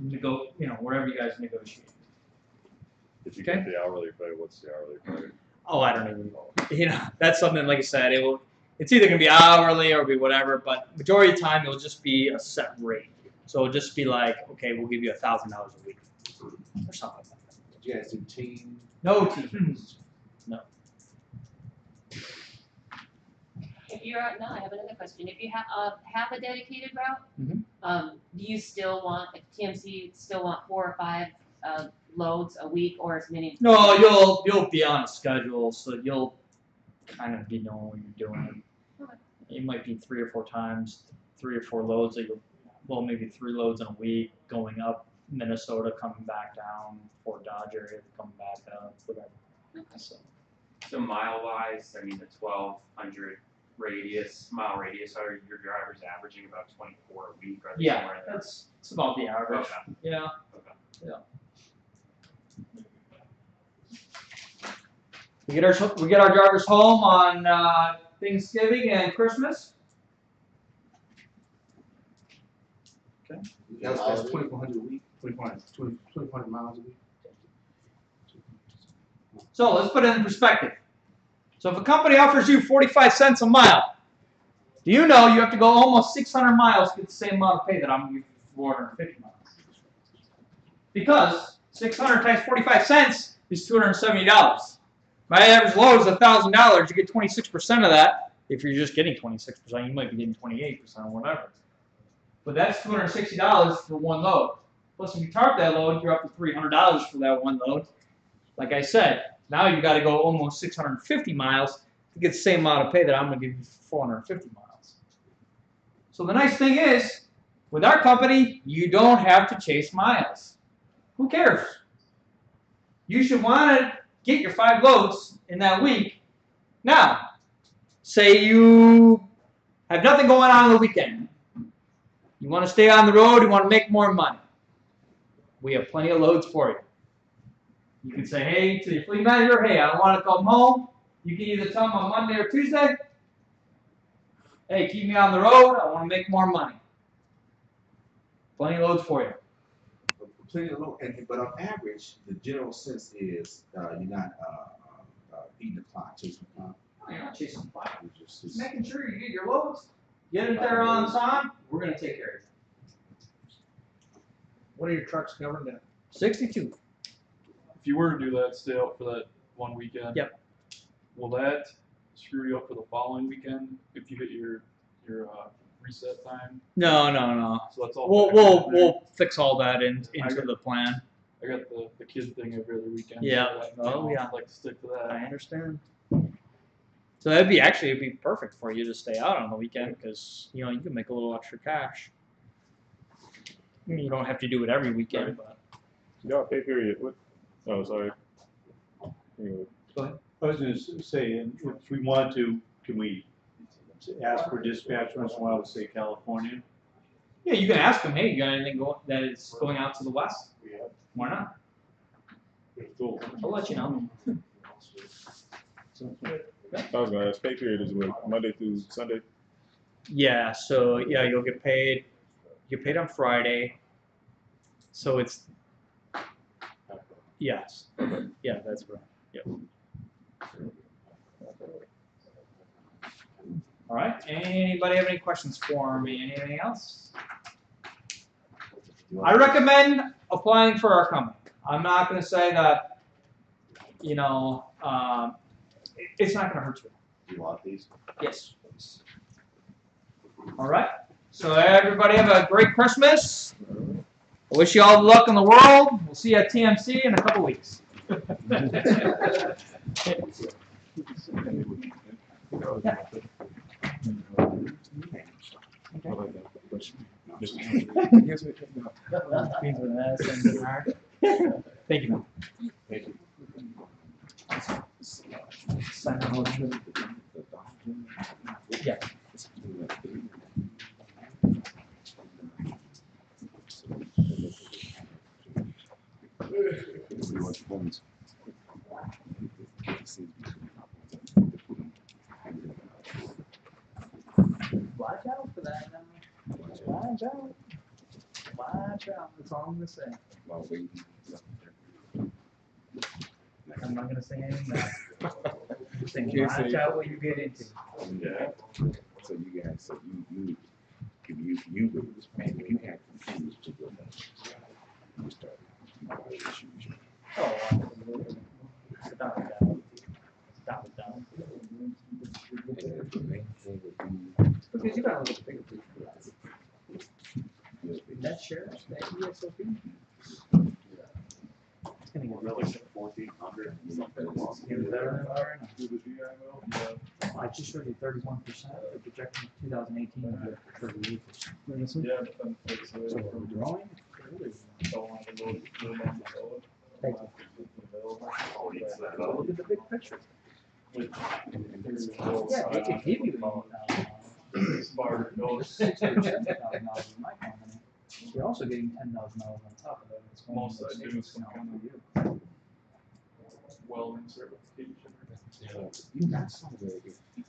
wherever you guys negotiate. If you get the hourly pay, what's the hourly pay? Oh, I don't even know. That's something, like I said, it's either going to be hourly or be whatever, but majority of the time it'll just be a set rate. So it'll just be like, okay, we'll give you $1,000 a week or something like that. Do you guys do team? No teams. No. If you're no, I have another question. If you have a dedicated route, do you still want TMC still want 4 or 5 loads a week or as many? No, you'll be on a schedule, so you'll kind of be knowing what you're doing. Okay. It might be 3 or 4 times, 3 or 4 loads that maybe 3 loads in a week going up Minnesota, coming back down Fort Dodge area, coming back up, whatever. Okay. So mile-wise, I mean the 1,200 mile radius, are your drivers averaging about 24 a week? Or Yeah, that's about the average. Okay. Yeah. Okay. Yeah. We get our drivers home on Thanksgiving and Christmas. Okay. That's 2,400 a week. 2,400 miles a week. So let's put it in perspective. So if a company offers you 45 cents a mile, do you know you have to go almost 600 miles to get the same amount of pay that I'm giving for 450 miles? Because 600 times 45 cents is $270. My average load is $1,000. You get 26% of that. If you're just getting 26%, you might be getting 28% or whatever. But that's $260 for one load. Plus, if you tarp that load, you're up to $300 for that one load. Like I said, now you got to go almost 650 miles to get the same amount of pay that I'm going to give you for 450 miles. So the nice thing is, with our company, you don't have to chase miles. Who cares? You should want to get your 5 loads in that week. Now, say you have nothing going on the weekend. You want to stay on the road, you want to make more money. We have plenty of loads for you. You can say, hey, to your fleet manager, hey, I don't want to come home. You can either tell them on Monday or Tuesday, hey, keep me on the road, I want to make more money. Plenty of loads for you. Plenty of load, but on average, the general sense is you're not beating the clock, chasing the clock. No, you're not chasing the clock. You're just Making sure you get your loads, get it there on time, we're going to take care of it. What are your trucks governed at? 62. if you were to do that, stay out for that one weekend. Yep. Will that screw you up for the following weekend if you hit your reset time? No, no, no. So that's all. We'll fix all that into the plan. I got the kid thing every other weekend. Yeah. So Yeah. I'd like to stick to that. I understand. So it'd be perfect for you to stay out on the weekend because you can make a little extra cash. You don't have to do it every weekend, but. Y'all pay period. What? Oh, sorry. Anyway. Go ahead. I was gonna say, if we want to, can we ask for dispatch once in a while to say California? Yeah, you can ask them. Hey, you got anything that is going out to the west? Why not? Cool. I'll let you know. I was gonna ask, pay period is what, Monday through Sunday? Yeah. So yeah, you'll get paid. You get paid on Friday. So it's. Yes. Yeah, that's right. Yep. All right. Anybody have any questions for me? Anything else? I recommend applying for our company. I'm not going to say that, it's not going to hurt you. Do you want these? Yes. All right. So everybody have a great Christmas. I wish you all the luck in the world. We'll see you at TMC in a couple weeks. Thank you, man. Thank you. Yeah. Watch out for that now. Watch out. Watch out. That's all I'm going to say. I'm not going to say anything else. I'm just saying, watch out what you get into. Yeah. So you guys, so you lose, man. If you have continues to go down, you start issues. Oh, absolutely. Without a doubt. Without a doubt. Because you got a little bigger picture. That sheriff's, that ESOP. It's going to get Really, 1,400. I just showed you 31%. The projection of 2018 is 38%. Yeah, but then it's So we're growing. Thank you. Look at the big picture. Yeah, they could give you $60,000 in my company. You're also getting $10,000 on top of that. It's Most I do is some kind of welding certification. You got somewhere,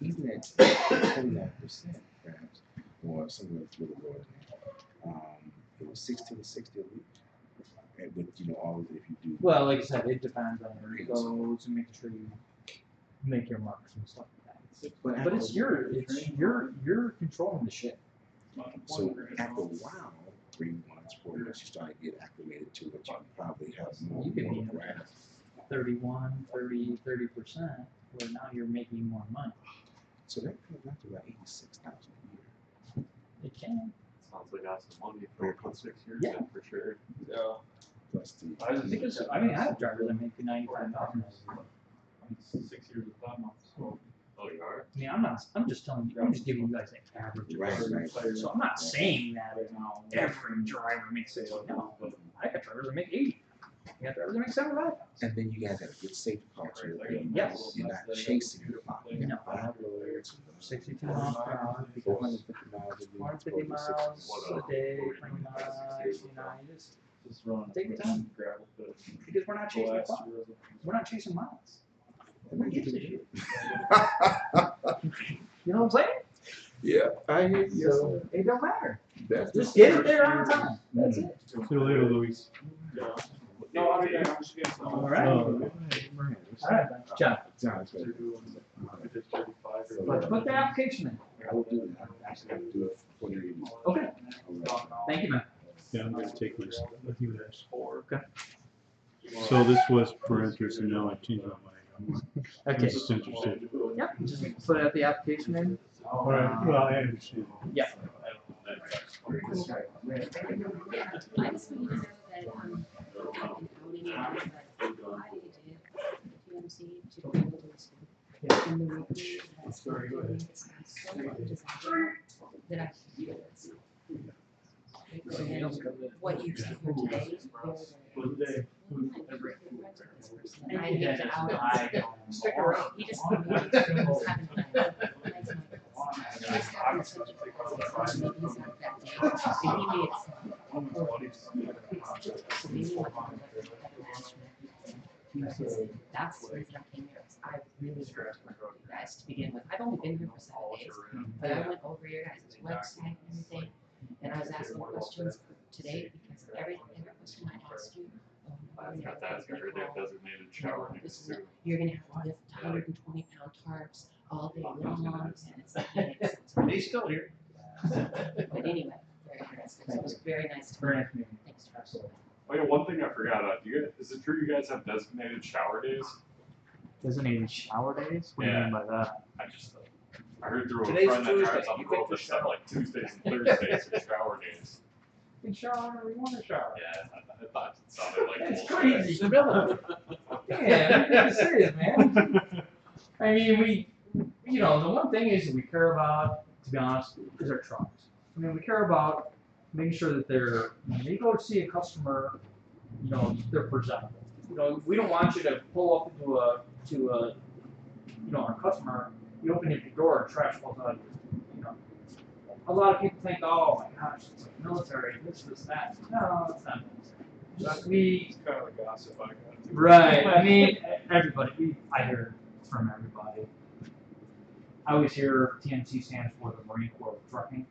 even at 29%, perhaps, or somewhere a little lower than that. It was 1660 a week. But always if you do. Well, like I said, it depends on where it goes and making sure you make your marks and stuff like that. But it's you're controlling the shit. So after a while, 3 months, 4 months, you start to get acclimated to it. You probably have more grasp. 31, 30%, where now you're making more money. So that comes out to about 86,000 a year. It can. Sounds like that's the money for 6 years. Yeah. For sure. Yeah. Plus the. Because I have drivers that make 95,000. 6 years of time off. So. Oh, you are? I mean, I'm just telling you. I'm just giving you guys an average. Right. So I'm not saying that every driver makes 60. No, I got drivers that make 80. You got drivers that make 75. And then you guys have a good safety culture. Yes. You're not chasing the clock. No. 62 miles per hour. 450 miles a day, 20 miles. You just take your time. Because we're not chasing the clock. We're not chasing miles. Who gives a shit? You know what I'm saying? Yeah, I hear you. So it don't matter. That's Just get it there on time. That's it. See you later, Luis. No, I'm just getting some. All right. All right, John. Let's put the application in. I will do that. I actually have to do it for you. Okay. Thank you, man. Yeah, I'm gonna take this with you guys. Okay. So this was for interest, and now I changed my mind. I'm Okay. just interested. Yep, just put it at the application in. All right, well, I understand. Yeah. What you see here today, and I hate to out it. Stick around. He just put me that's the reason I came here. I really wanted to work with you guys to begin with. I've only been here for 7 days, but I went over your guys' website and everything, and I was asking questions today because every question I asked you, Got that, every day designated shower needs to. you're gonna have to lift 120-pound tarps all day long, and it's like, makes sense. He's still here. But anyway, very interesting. So it was very nice to meet you. Thanks, Charles. Oh yeah, one thing I forgot about. Do you guys, is it true you guys have designated shower days? Designated shower days? What do you mean by that? I heard through a Today's friend that Tuesday. drives on the You get road to that said shower. like Tuesdays and Thursdays are shower days. You can shower whenever you want to shower. Yeah, I thought it sounded like That's bullshit. crazy. Civility. Yeah, we're pretty serious, man. I mean, the one thing is that we care about, to be honest, is our trucks. I mean, we care about making sure that when they go to see a customer, they're presentable. We don't want you to pull up to our customer, you open your door and trash falls out of you. A lot of people think, oh my gosh, it's like military, this, that. No, it's not military. It's kind of the gossip I got too. Right. I mean, everybody. I hear it from everybody. I always hear TMC stands for the Marine Corps of Trucking,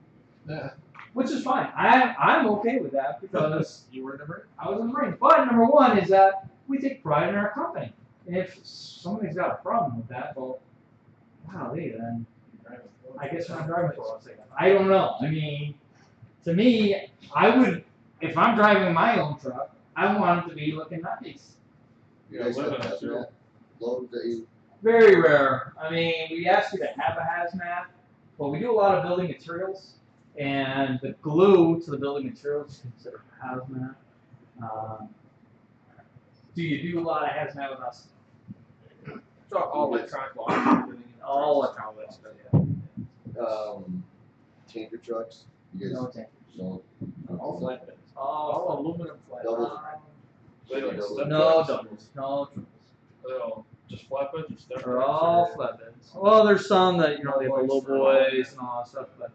which is fine. I'm okay with that because You were in the Marine? I was a Marine. But number one is that we take pride in our company. And if somebody's got a problem with that, well, golly, then I guess when I'm driving for us, I don't know. I mean, to me, if I'm driving my own truck, I want it to be looking nice. You guys have hazmat load that you, Very rare. I mean, we ask you to have a hazmat, but we do a lot of building materials, and the glue to the building materials is considered hazmat. Do you do a lot of hazmat with us? So all electronic launch. All electronic stuff, yeah. tanker trucks, you guys, No tankers. no. All flatbeds. All aluminum flatbeds. Double. No doubles. No triples. Oh, just flatbeds or stuff? They're all flatbeds. Well, there's some that, they have the low boys and all that stuff, but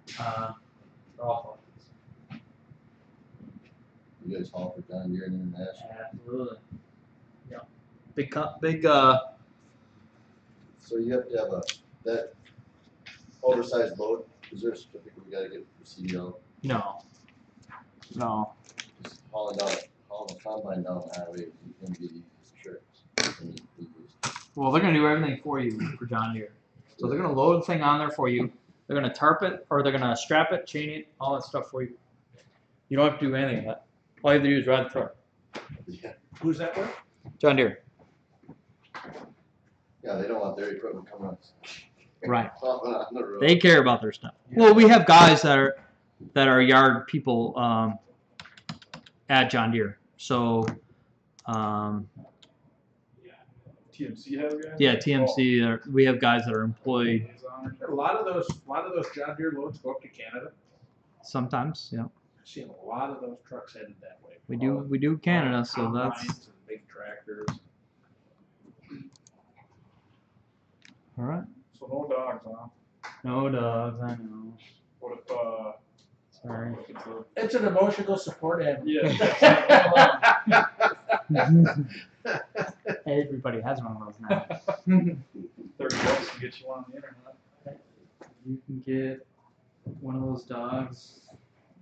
they're all flatbeds. You guys haul for John Deere and International. Absolutely. Yeah. Big. So you have to have that oversized load. Is there a certificate we gotta get for CDL? No. Just hauling the combine down the highway, you can get these shirts. Well, they're gonna do everything for you for John Deere. So they're gonna load the thing on there for you. They're gonna tarp it, or they're gonna strap it, chain it, all that stuff for you. You don't have to do anything of that. All you have to do is ride the truck. Yeah. Who's that with? John Deere. Yeah, they don't want their equipment coming up. Right. On the road. They care about their stuff. Well, we have guys that are yard people at John Deere. So TMC have guys? yeah, TMC. We have guys that are employed. A lot of those John Deere loads go up to Canada. Sometimes, yeah. I've seen a lot of those trucks headed that way. We do Canada, so that's Combines and big tractors. all right. So no dogs, huh? No dogs, I know. What if, Sorry. It's an emotional support animal. Yeah. Everybody has one of those now. $30 to get you one on the internet. You can get one of those dogs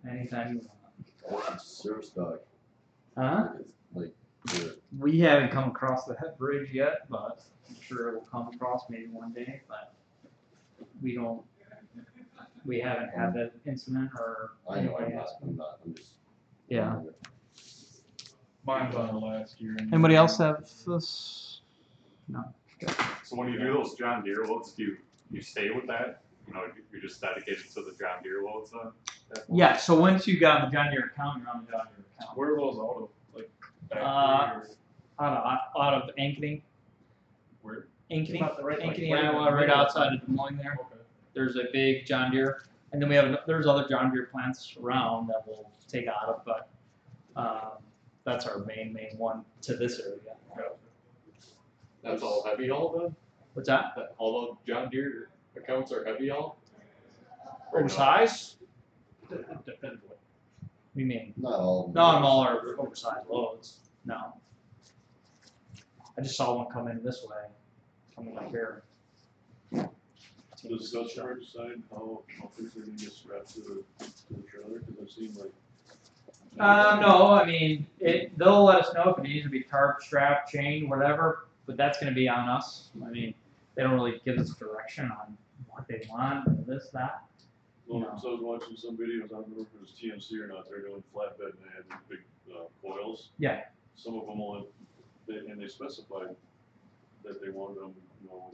anytime you want. It's a service dog. Huh? Like, the- We haven't come across the head bridge yet, but I'm sure it will come across maybe one day. But we haven't had that incident or I know anybody I'm else. not, I'm just. Yeah. Mine's on the last year. Anybody else have this? No. So when you do those John Deere loads, do you stay with that? You know, you're just dedicated to the John Deere loads then? Yeah, so once you got the John Deere account, you're on the John Deere account. Where are those out of? Like, factory Out of Ankeny. Where? Ankeny, About the right, like, Ankeny, right in the Iowa, right middle. outside of Des Moines there. Okay. There's a big John Deere, and then we have there's other John Deere plants around that we'll take out of, but that's our main one to this area. That's all heavy haul then? What's that? All the John Deere accounts are heavy haul? Oversized? It depends what. What do you mean? Not all. Not all are oversized loads. No. I just saw one come in this way, coming up here. Does the customer decide how things are gonna get strapped to the trailer? Cause I've seen like. No, I mean, they'll let us know if it needs to be tarp, strap, chain, whatever, but that's gonna be on us. I mean, they don't really give us direction on what they want, or this, that. Well, No. so I was watching some videos, I don't know if it was TMC or not, they're doing flatbed and they had these big coils. Yeah. Some of them only, and they specified that they wanted them, you know,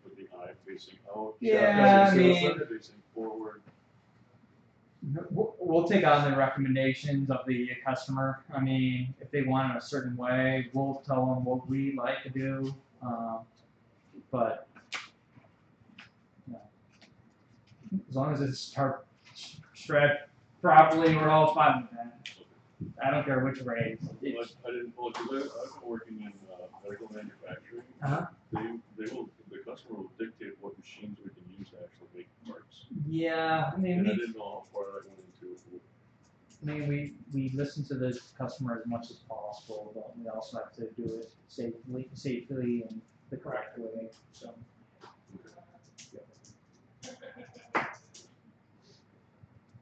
with the eye facing out. Yeah, I mean. Facing forward. We'll take on the recommendations of the customer. I mean, if they want it a certain way, we'll tell them what we like to do. But yeah. As long as it's strapped properly, we're all fine with that. I don't care which way. Like, I didn't, well, cause I've been working in medical manufacturing. Uh-huh. The customer will dictate what machines we can use to actually make parts. Yeah, I mean, And I didn't know how far that went into. I mean, we listen to the customer as much as possible, but we also have to do it safely and the correct way. So.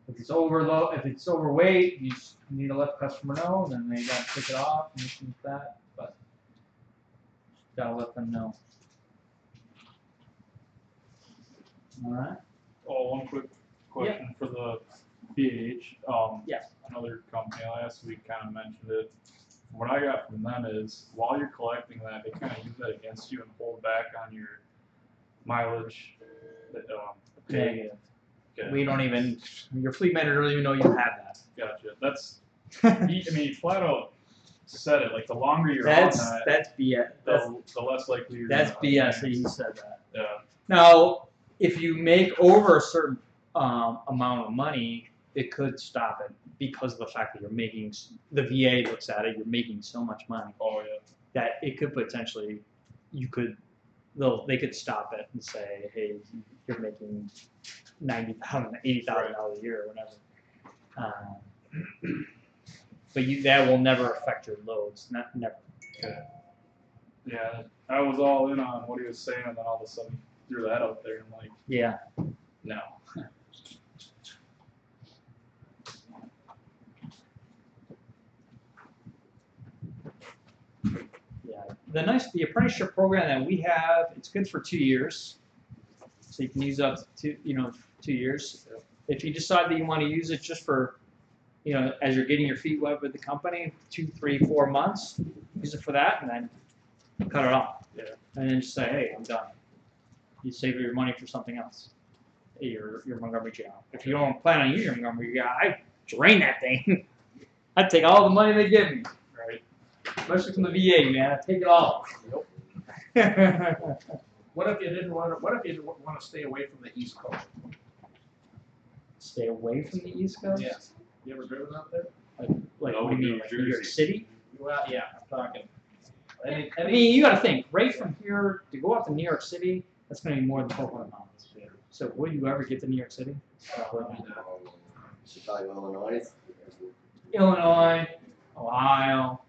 If it's if it's overweight, you just need to let the customer know, then they gotta take it off and things like that. But gotta let them know. All right. Oh, one quick question for the BH. Yes. Another company last week kind of mentioned it. What I got from them is while you're collecting that, they kind of use that against you and hold back on your mileage. Negative. Okay. We don't even, your fleet manager doesn't even know you have that. Gotcha. That's, I mean, flat out said it. Like the longer you're That's on that, BS. the less likely you're. That's gonna BS that you said that. Yeah. Now, if you make over a certain amount of money, it could stop it because of the fact that you're making, the VA looks at it, you're making so much money. Oh yeah. That it could potentially, they could stop it and say, hey, you're making $90,000, $80,000 a year or whatever. But that will never affect your loads, never. Yeah, I was all in on what he was saying, and then all of a sudden he threw that out there, and like, Yeah. no. Yeah. The apprenticeship program that we have, it's good for 2 years. So you can use up to 2 years. If you decide that you want to use it just for, as you're getting your feet wet with the company, 2, 3, 4 months, use it for that, and then cut it off. Yeah. And then just say, hey, I'm done. You save your money for something else. Your Montgomery job. If you don't plan on using your Montgomery job, I drain that thing. I'd take all the money they give me. Right. Especially from the VA, man. I'd take it all. Yep. What if you didn't want to stay away from the East Coast? Stay away from the East Coast? Yeah. You ever driven out there? Like No, what do you mean, New like New York Jersey. City? Well, yeah, I'm talking. I mean, you got to think, right from here to go out to New York City, that's going to be more than 1,200 miles. So will you ever get to New York City? Chicago, Illinois. Illinois, Ohio,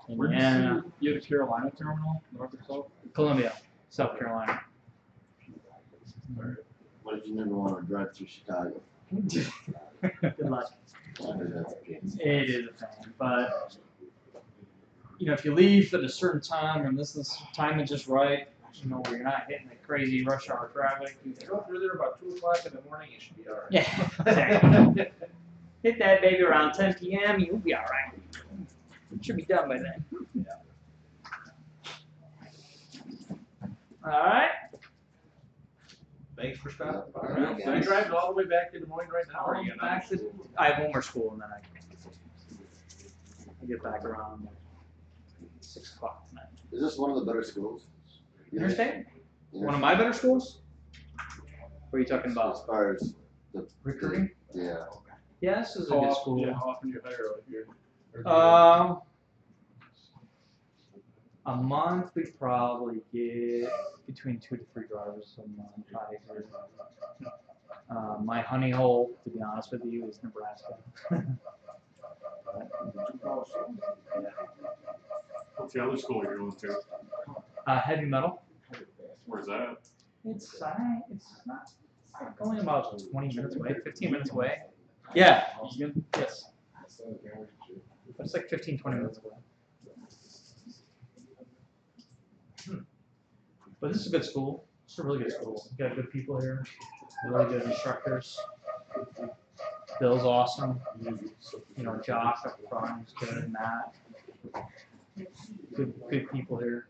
Where did Indiana, you had a Carolina terminal, north or south? Columbia, South Carolina. What if you never want to drive through Chicago? Good luck. I heard that's a pain. It is a pain, but if you leave at a certain time and this is time is just right, where you're not hitting the crazy rush hour traffic. If you go through there about 2 o'clock in the morning, you should be all right. Yeah, exactly. Hit that baby around 10 p.m. You'll be all right. Should be done by then. All right. Thanks for stopping by. All right, So you're guys. driving all the way back to Des Moines right now, or are you in Back to, I have one more school and then I get back around 6 o'clock tonight. Is this one of the better schools? Interstate? One of my better schools? What are you talking As about? far as the Recruiting? Yeah. Yeah, this is a How good often- school. Yeah, how often do you hire like here? Or do you- A month we probably get between 2 to 3 drivers a month. My honey hole, to be honest with you, is Nebraska. What's the other school you're going to? Heavy metal. Where's that? It's not only about 20 minutes away, 15 minutes away. Yeah. Yes. It's like 15, 20 minutes away. But this is a good school. It's a really good school. You got good people here, really good instructors. Bill's awesome. You know, Josh up front is good, Matt. Good people here.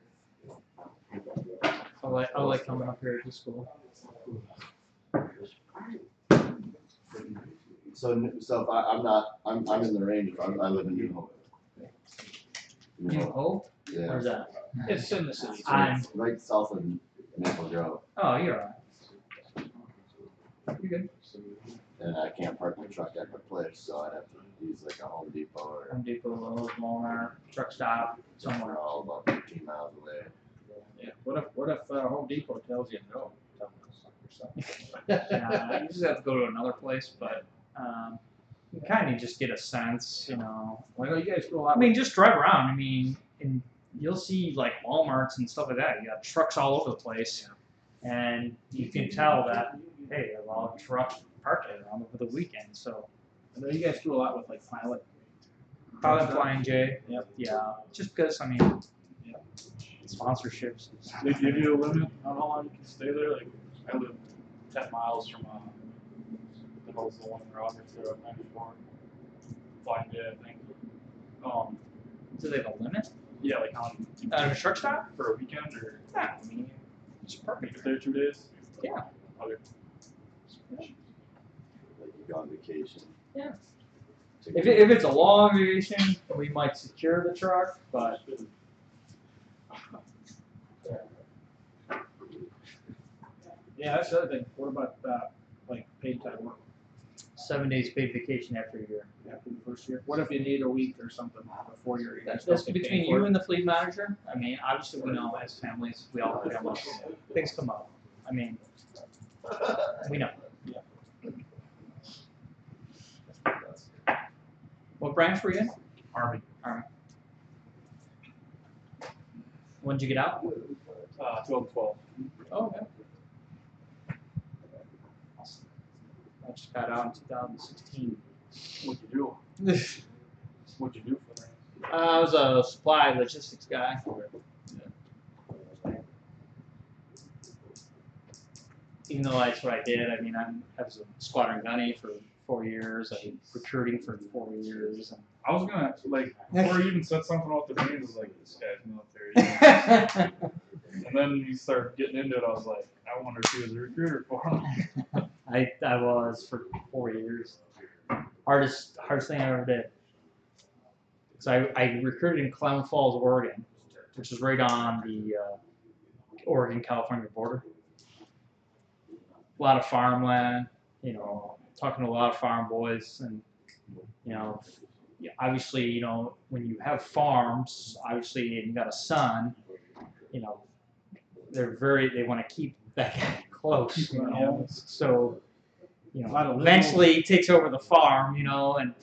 I like coming up here to school. So if I'm in the range. I live in New Hope. New Hope? Yeah. Where's that? It's in the city. It's right south of Maple Grove. Oh, you're alright. You're good. And I can't park my truck at my place, so I'd have to use like a Home Depot or Home Depot, Walmart, truck stop, somewhere. all about 15 miles away. Yeah. What if Home Depot tells you no? Tell them Yeah, you just have to go to another place, but you kind of just get a sense, you know. Well, I know you guys do a lot. I mean, just drive around. I mean, and you'll see like Walmarts and stuff like that. You got trucks all over the place, and you can tell that hey, a lot of trucks parked there on over the weekend. So I know you guys do a lot with like Pilot. Flying J. Yep. Yeah. Just because I mean, sponsorships. They give you a limit on how long you can stay there. Like I live 10 miles from the hell's the one in Roberts there at 94. Flying J, I think. Do they have a limit? Yeah, like how A truck stop? for a weekend or Yeah, I mean, just park if they're 2 days. Yeah. Okay. Like you go on vacation. Yeah. If it's a long vacation, we might secure the truck, but Yeah, that's the other thing. What about like paid time work 7 days paid vacation after a year. after the first year? What if you need a week or something before you're? That's between you and the fleet manager. I mean, obviously we know as families, we all have families. Things come up. I mean, we know. What branch were you in? Army. Army. When did you get out? 12. Oh, okay. I just got out in 2016. What'd you do? What'd you do for them? I was a supply logistics guy. Even though that's what I did, I mean, I was a squadron gunny for 4 years. I did recruiting for 4 years. And I was gonna like before you even said something about the names, I was like, this guy's military. And then you start getting into it, I was like, I wonder if he was a recruiter for him. I was for 4 years. Hardest thing I ever did. So I recruited in Klamath Falls, Oregon, which is right on the Oregon-California border. A lot of farmland, you know, talking to a lot of farm boys, and you know, obviously, you know, when you have farms, obviously, and you got a son, you know, they want to keep that guy close, you know, so, you know, eventually he takes over the farm, you know, and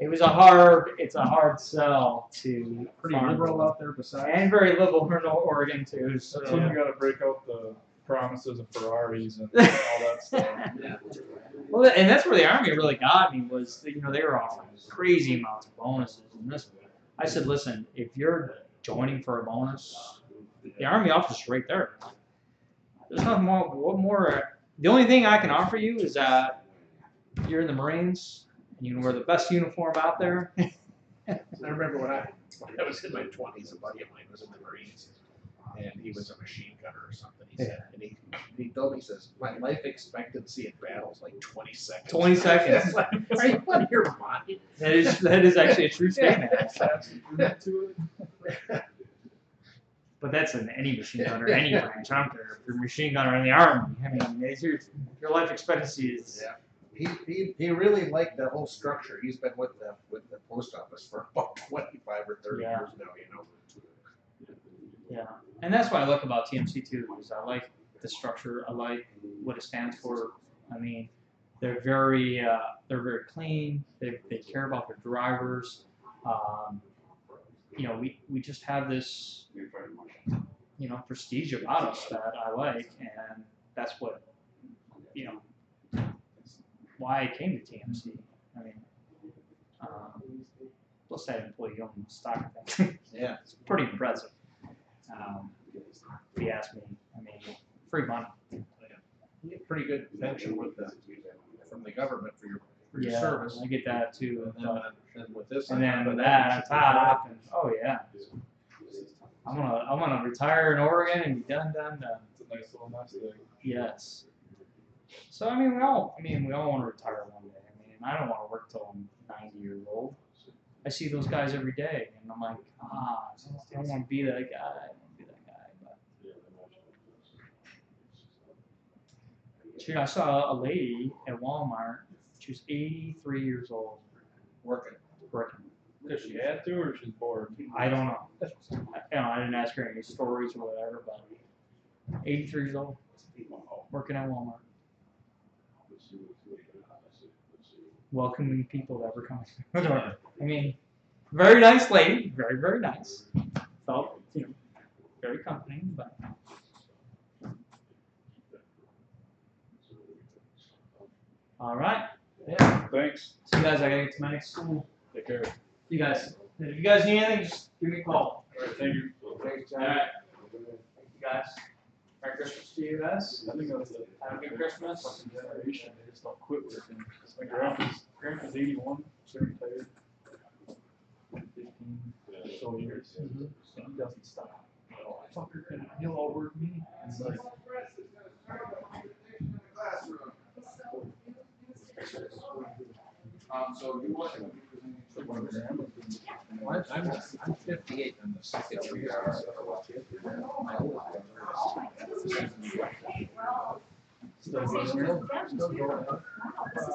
it's a hard sell to Pretty liberal out there besides. and very liberal in Oregon too, so. That's when you gotta break out the promises of Ferraris and all that stuff. Yeah. Well, and that's where the Army really got me was, you know, they were offering crazy amounts of bonuses. And this, I said, listen, if you're joining for a bonus, the Army office is right there. There's nothing more. What more? The only thing I can offer you is that you're in the Marines and you can wear the best uniform out there. I remember when I was in my 20s, a buddy of mine was in the Marines, and he was a machine gunner or something. He said, and he told me, he says, my life expectancy in battle is like 20 seconds. 20 seconds. Like, are you out of your mind? That is actually a true statement. But that's in any machine gunner, any branch. I don't care if you're a machine gunner in the army. I mean, your life expectancy is. Yeah. He really liked the whole structure. He's been with the post office for about 25 or 30 years now, you know. Yeah, and that's what I like about TMC too, is I like the structure. I like what it stands for. I mean, they're very clean. They care about their drivers. You know, we just have this, you know, prestige about us that I like, and that's what, you know, why I came to TMC. I mean, plus that employee-owned stock thing. Yeah, it's pretty impressive. If you ask me, I mean, free money. You get pretty good pension with from the government for your service. I get that too. And with this, and then with that on top, and oh yeah, I'm gonna retire in Oregon and be done. It's a nice little nest egg. Yes. So I mean, we all want to retire one day. I mean, I don't want to work till I'm 90 years old. I see those guys every day, and I'm like, I don't want to be that guy. But shoot, I saw a lady at Walmart. She was 83 years old, working. Because she had to, or she's bored? I don't know. I didn't ask her any stories or whatever, but 83 years old, working at Walmart. Welcoming people that were coming to the door. I mean, very nice lady, very, very nice. Felt, you know, very comforting, but. All right. Yeah. Thanks. See you guys. I gotta get to my next school. Take care. You guys. If you guys need anything, just give me a call. All right. Thank you. Thanks, All right. Thank you guys. Merry Christmas to you guys. I think that's a Have a good Christmas. fucking generation. They just don't quit working. My grandpa's 81, so retired. 15 so years. And he doesn't stop. Oh, fucker, he'll outwork me. It's like, So you want to I'm 58 on the second year. My oldest still going. still going.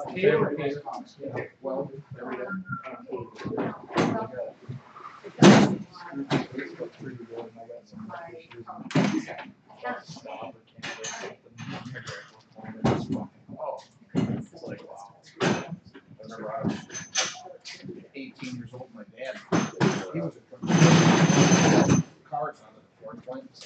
Well, every day. Oh, it's like, wow. I remember I was 18 years old, my dad, he was a cars on the Ford Plains.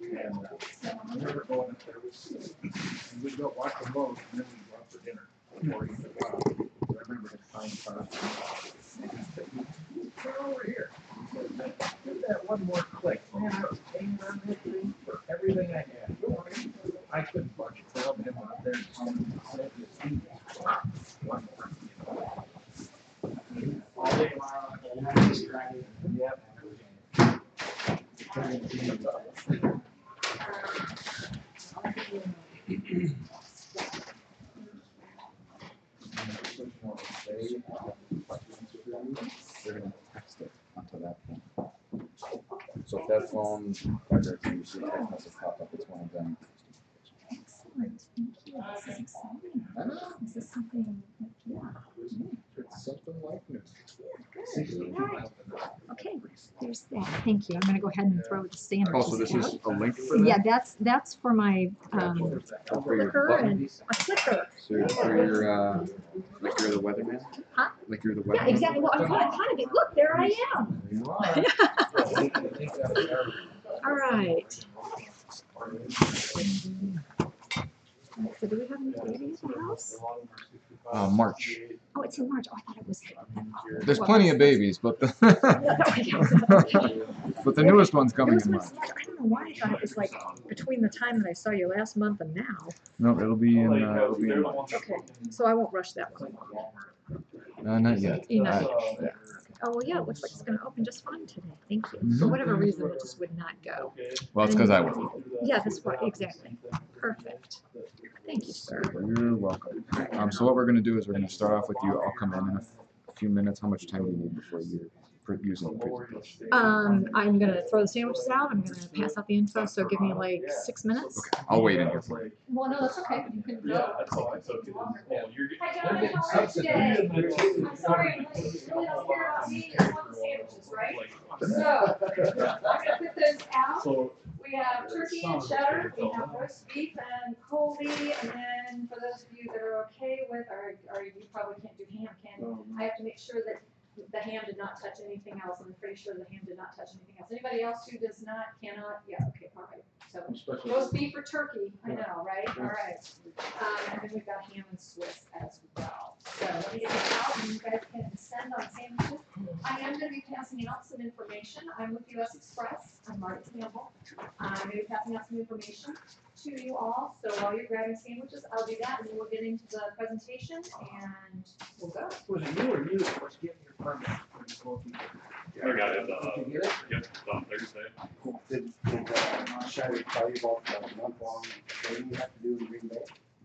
And I remember going up there, and we'd go watch the boat, and then we'd go out for dinner. Before he took off. I remember him buying cars. And he said, "Come over here." He said, "Do that one more click." Man, I was hanging on that thing for everything I had. I couldn't budge it. Tell him out there and said his feet. One more, you know. All day long. Yep. They're gonna text it onto that phone. So if that phone vibrates, you see a text message pop up. It's one of them. Excellent, thank you. This is exciting. I know. This is something, yeah. It's something like new. Good, good. All right. Okay, there's that. Thank you. I'm gonna go ahead and throw the sandwiches Oh, so this is a link for that? Yeah, that's for my For your clicker button? and a clicker. So for your, like you're the weatherman? Huh? Like you're the weatherman? Yeah, exactly. Well, I'm kind of it. Look, there I am. You are. All right. So do we have any babies in the house? March. Oh, it's in March. Oh, I thought it was. There's plenty of babies, but the but the newest one's coming in March. I don't know why I thought it was like between the time that I saw you last month and now. No, it'll be in March. Okay, so I won't rush that one. Not yet. Enough. Yeah. oh, well, yeah, it looks like it's gonna open just fine today, thank you. For whatever reason, it just would not go. Well, it's because I was. Yeah, that's why, exactly. Perfect. Thank you, sir. You're welcome. So what we're gonna do is we're gonna start off with you. I'll come in a few minutes. How much time do you need before you're using the presentation? I'm gonna throw the sandwiches out, I'm gonna pass out the info, so give me like 6 minutes. Okay, I'll wait in here for you. Well, no, that's okay, you can go. That's all I took. You're Hi, John, how are you today? I'm sorry, I'm really don't care about me, I want the sandwiches, right? So, I'm gonna put those out. So, We have turkey and cheddar, we have roast beef and Colby, and then for those of you that are okay with, or you probably can't do ham, can you? I have to make sure that the ham did not touch anything else. I'm pretty sure the ham did not touch anything else. Anybody else who does not, cannot? Yeah, okay, all right. So roast beef or turkey, I know, right? All right. And then we've got ham and Swiss as well. So let me get this out and you guys can send on sandwiches. I am going to be passing out some information. I'm with US Express. I'm Marty Campbell. I'm going to be passing out some information to you all. So while you're grabbing sandwiches, I'll do that and then we'll get into the presentation and we'll go. Was it you or you that was getting your permit? I got it, Did you get it? yep, on Thursday. Did Shady tell you about the month-long training you have to do in Green Bay?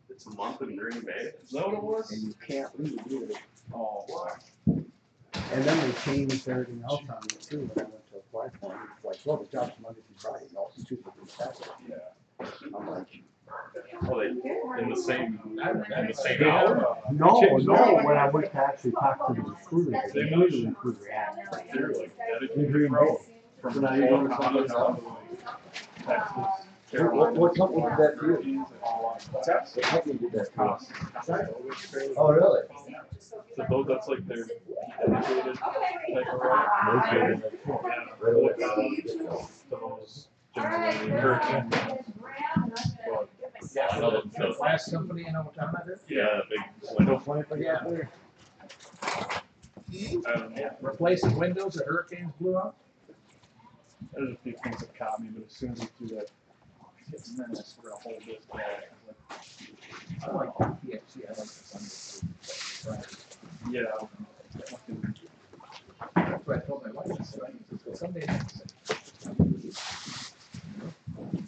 It's a month in Green Bay. Is that what it was? And you can't leave either. Oh, wow. And then they changed everything else on me too when I went to apply for it. It's like, well, the job's Monday through Friday, no, it's Tuesday through Saturday. Yeah. I'm like, Oh, they, in the same hour? no, when I went to actually talk to the recruiter, they knew the recruiter asked. You're like In Green Bay. from So now you're going to Texas. What company did that for you? What's that? What company did that for you? Oh, really? So those, that's like their dedicated type of route. Okay. The Last company in Owatonna did? yeah, the big window. Yeah. Replacing windows that hurricanes blew out? there's a few things that caught me, but as soon as we do that, it's menace for a whole bit. I like PXC, I like the Sunday. Yeah. That's what I told my wife, I said, Sunday nights.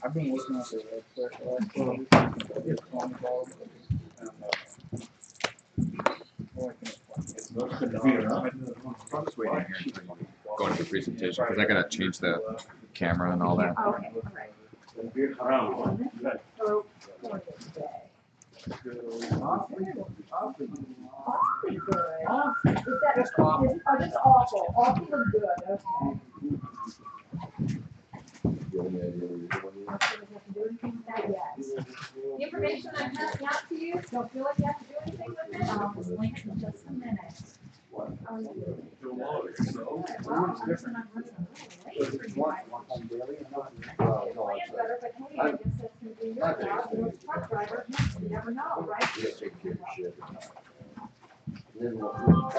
I've been working on the website for the last 2 weeks. I get a phone call. I'm just waiting here until you go into the presentation because I gotta change the camera and all that. Okay, all right. Awfully good. Awfully good. Is that just awful? Oh, just awful, awfully good, okay. Do anything with that yet. The information I'm passing out to you, don't feel like you have to do anything with it, I'll explain it in just a minute. How are you doing? Well, the reason I'm running a little late for you guys. Plan better, but hey, I guess that's gonna be your job, you're a truck driver, you never know, right? Yeah, take care of shit. And then, I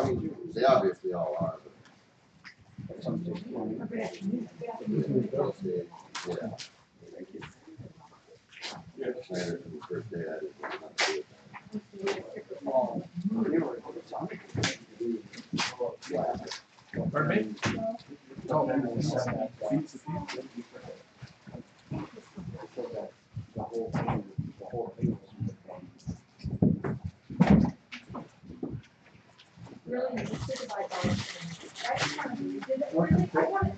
mean, they obviously all are, but. Some just. Yeah. Yeah. Later from the first day, I didn't want to do it. Pardon me? Oh, the whole thing Really, you just did it by both. Right? You did it really, I want it,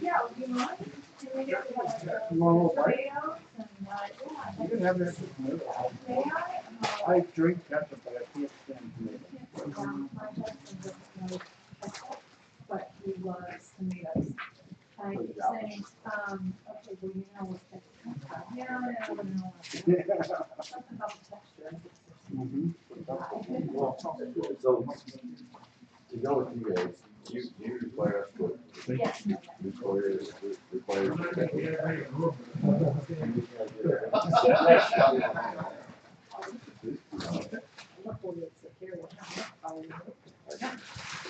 yeah, do you mind? Can we get tomatoes and, yeah. You can have that. May I? I drink ketchup, but I can't stand tomatoes. But he was tomatoes. I keep saying, okay, well, you know what, yeah, I know. Something about texture. So, to go with you guys, you require us to. Yes.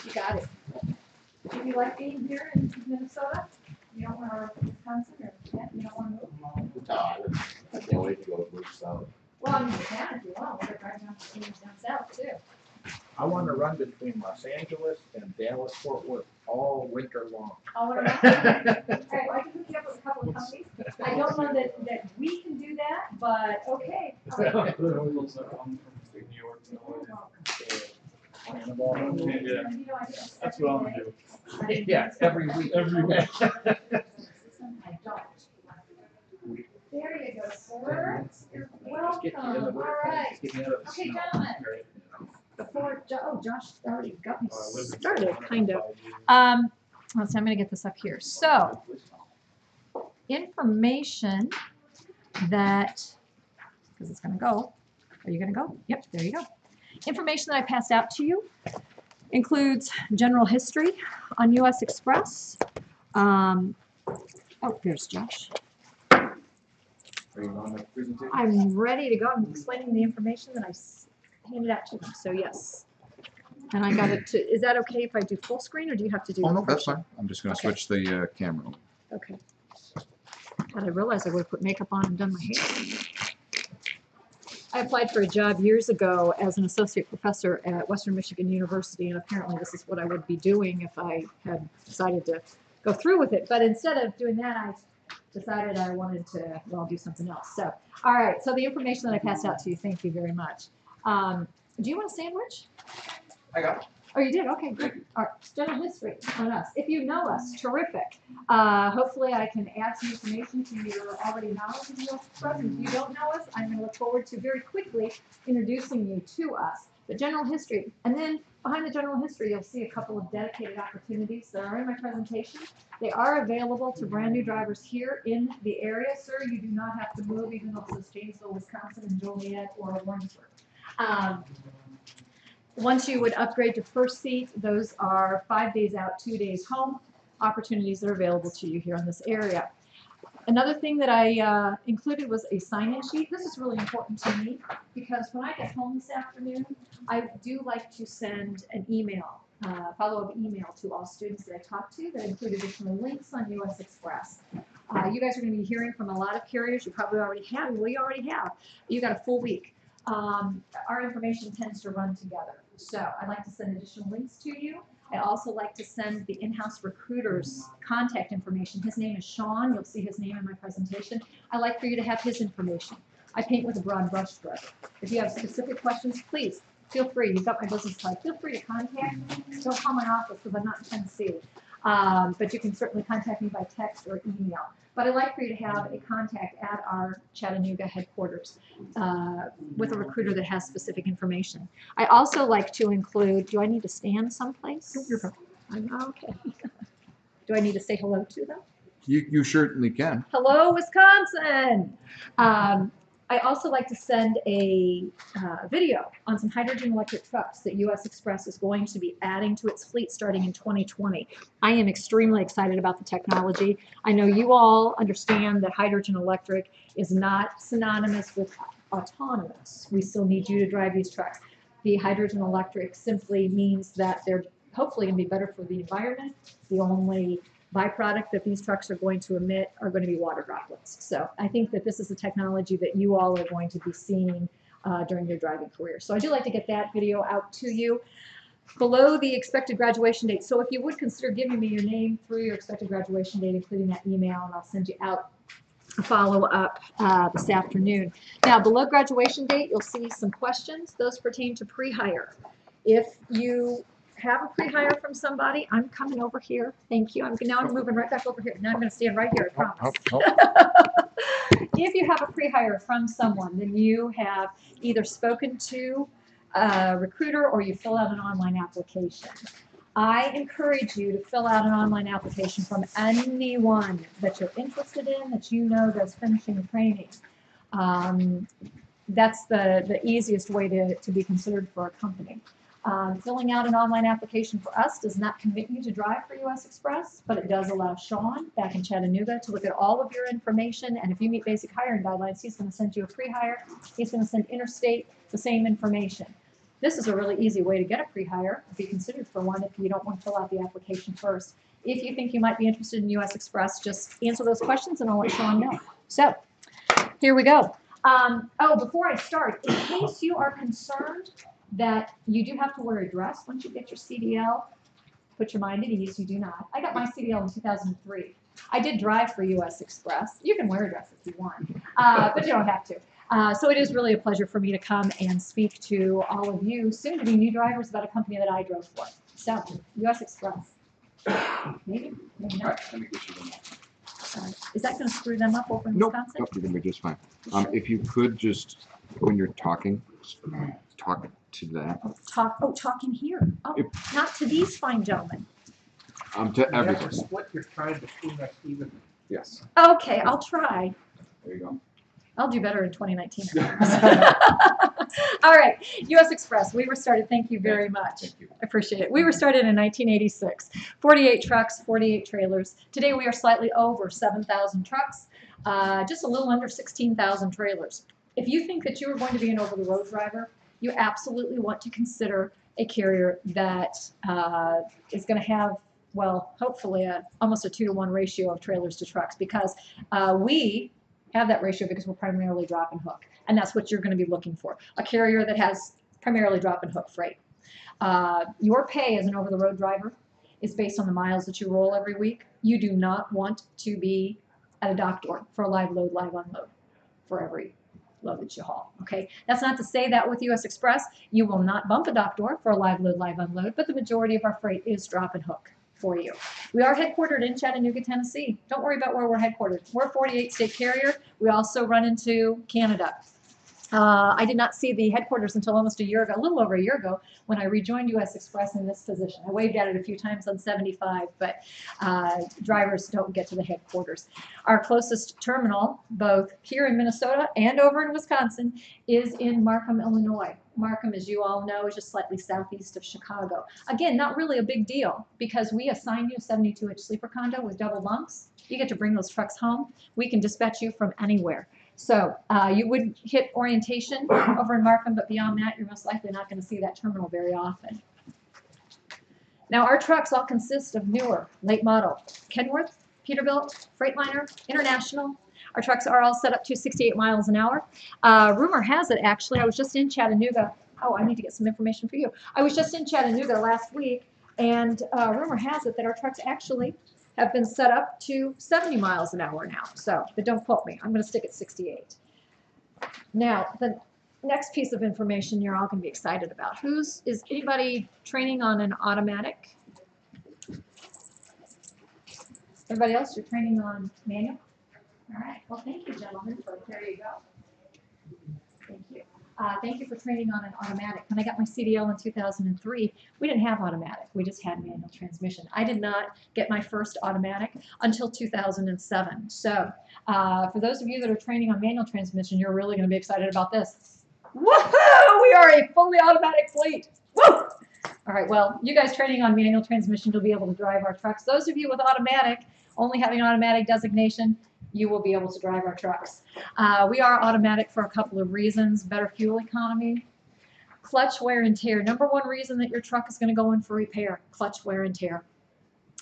You got it. Do you like being here in Minnesota? You don't want to, Wisconsin, or you don't want to move? No, I can't wait to go to Bruce South. Well, I mean, you can if you want, we're right down, down south too. I want to run between Los Angeles and Dallas Fort Worth all winter long. All right, all right, well, I can hook you up with a couple of companies. I don't know that we can do that, but okay. All right. Those that come from New York, You know, I do this that's every what I'm day. gonna do. Yeah, every week. Every week. I don't. There you go, sir. You're Just get you in the welcome. All winter time, right. just get me out of the Okay, snow. gentlemen. Right. Before, Josh already got me I lived in started, Savannah kind for of. 5 years. Let's see, I'm gonna get this up here. So, information that, because it's gonna go. Are you gonna go? Yep, there you go. Information that I passed out to you includes general history on US Express. Oh, there's Josh. Are you on the presentation? I'm ready to go. I'm explaining the information that I handed out to them. So yes. And I got it to, is that okay if I do full screen or do you have to do? Oh, no, full that's screen? fine. I'm just gonna Okay. switch the camera. Okay. God, I realized I would have put makeup on and done my hair. I applied for a job years ago as an associate professor at Western Michigan University, and apparently this is what I would be doing if I had decided to go through with it. But instead of doing that, I decided I wanted to, well, do something else. So, all right, so the information that I passed out to you, thank you very much. Do you want a sandwich? I got it. Oh, you did? Okay, good. All right, general history on us. If you know us, terrific. Hopefully I can add some information to your already knowledge of US Express. And if you don't know us, I'm going to look forward to very quickly introducing you to us. The general history. And then behind the general history, you'll see a couple of dedicated opportunities that are in my presentation. They are available to brand new drivers here in the area. Sir, you do not have to move, even though it says Janesville, Wisconsin, and Joliet, or Warrensburg. Once you would upgrade to first seat, those are 5 days out, 2 days home opportunities that are available to you here in this area. Another thing that I included was a sign-in sheet. This is really important to me because when I get home this afternoon, I do like to send an email, follow-up email to all students that I talk to that include additional links on US Express. You guys are going to be hearing from a lot of carriers. You probably already have. Well, you already have. You got a full week. Our information tends to run together. So I like to send additional links to you. I also like to send the in-house recruiter's contact information. His name is Sean. You'll see his name in my presentation. I like for you to have his information. I paint with a broad brush stroke. If you have specific questions, please feel free. You've got my business card. Feel free to contact me. Don't call my office because I'm not in Tennessee. But you can certainly contact me by text or email. But I'd like for you to have a contact at our Chattanooga headquarters with a recruiter that has specific information. I also like to include, do I need to stand someplace? Okay. Do I need to say hello to them? You certainly can. Hello, Wisconsin. I also like to send a video on some hydrogen electric trucks that US Express is going to be adding to its fleet starting in 2020. I am extremely excited about the technology. I know you all understand that hydrogen electric is not synonymous with autonomous. We still need you to drive these trucks. The hydrogen electric simply means that they're hopefully going to be better for the environment. The only byproduct that these trucks are going to emit are going to be water droplets. So I think that this is a technology that you all are going to be seeing during your driving career. So I do like to get that video out to you. Below the expected graduation date. So if you would consider giving me your name through your expected graduation date, including that email, and I'll send you out a follow-up this afternoon. Now, below graduation date, you'll see some questions. Those pertain to pre-hire. If you have a pre-hire from somebody, I'm coming over here. Thank you. Now I'm moving right back over here. Now I'm going to stand right here, I promise. If you have a pre-hire from someone, then you have either spoken to a recruiter or you fill out an online application. I encourage you to fill out an online application from anyone that you're interested in, that you know that's finishing training. That's the easiest way to be considered for a company. Filling out an online application for us does not commit you to drive for US Express, but it does allow Sean back in Chattanooga to look at all of your information, and if you meet basic hiring guidelines, he's going to send you a pre-hire. He's going to send Interstate the same information. This is a really easy way to get a pre-hire, be considered for one if you don't want to fill out the application first. If you think you might be interested in US Express, just answer those questions and I'll let Sean know. So, here we go. Oh, before I start, in case you are concerned that you do have to wear a dress once you get your CDL. Put your mind at ease, you do not. I got my CDL in 2003. I did drive for US Express. You can wear a dress if you want, but you don't have to. So it is really a pleasure for me to come and speak to all of you, soon to be new drivers, about a company that I drove for. So, US Express. Maybe, maybe not. Let me get you one. Is that going to screw them up over in Nope, Wisconsin? nope, you're gonna be just fine. If you could just, when you're talking, talk to that. Talking here. Oh, not to these fine gentlemen. To You have to everyone. split your time between us even. Yes. Okay, I'll try. There you go. I'll do better in 2019. All right, US Express, we were started, thank you very much. Thank you. I appreciate it. We were started in 1986, 48 trucks, 48 trailers. Today we are slightly over 7,000 trucks, just a little under 16,000 trailers. If you think that you are going to be an over-the-road driver, you absolutely want to consider a carrier that is going to have, well, hopefully almost a 2-to-1 ratio of trailers to trucks, because we have that ratio because we're primarily drop and hook. And that's what you're going to be looking for. A carrier that has primarily drop and hook freight. Your pay as an over-the-road driver is based on the miles that you roll every week. You do not want to be at a dock door for a live load, live unload for every load that you haul. Okay, that's not to say that with US Express you will not bump a dock door for a live load, live unload, but the majority of our freight is drop and hook for you. We are headquartered in Chattanooga, Tennessee. Don't worry about where we're headquartered. We're a 48-state carrier. We also run into Canada. I did not see the headquarters until almost a year ago, a little over a year ago, when I rejoined US Express in this position. I waved at it a few times on 75, but drivers don't get to the headquarters. Our closest terminal, both here in Minnesota and over in Wisconsin, is in Markham, Illinois. Markham, as you all know, is just slightly southeast of Chicago. Again, not really a big deal, because we assign you a 72-inch sleeper condo with double bunks. You get to bring those trucks home. We can dispatch you from anywhere. So you would hit orientation over in Markham, but beyond that, you're most likely not going to see that terminal very often. Now, our trucks all consist of newer, late model, Kenworth, Peterbilt, Freightliner, International. Our trucks are all set up to 68 miles an hour. Rumor has it, actually, I was just in Chattanooga. Oh, I need to get some information for you. I was just in Chattanooga last week, and rumor has it that our trucks actually have been set up to 70 miles an hour now. So, but don't quote me. I'm going to stick at 68. Now, the next piece of information you're all going to be excited about. Is anybody training on an automatic? Everybody else, you're training on manual? All right. Well, thank you, gentlemen. There you go. Thank you. Thank you for training on an automatic. When I got my CDL in 2003, we didn't have automatic. We just had manual transmission. I did not get my first automatic until 2007. So for those of you that are training on manual transmission, you're really going to be excited about this. Woohoo! We are a fully automatic fleet. Woo! All right, well, you guys training on manual transmission, you'll be able to drive our trucks. Those of you with automatic, only having automatic designation, you will be able to drive our trucks. We are automatic for a couple of reasons. Better fuel economy, clutch wear and tear. Number one reason that your truck is going to go in for repair, clutch wear and tear.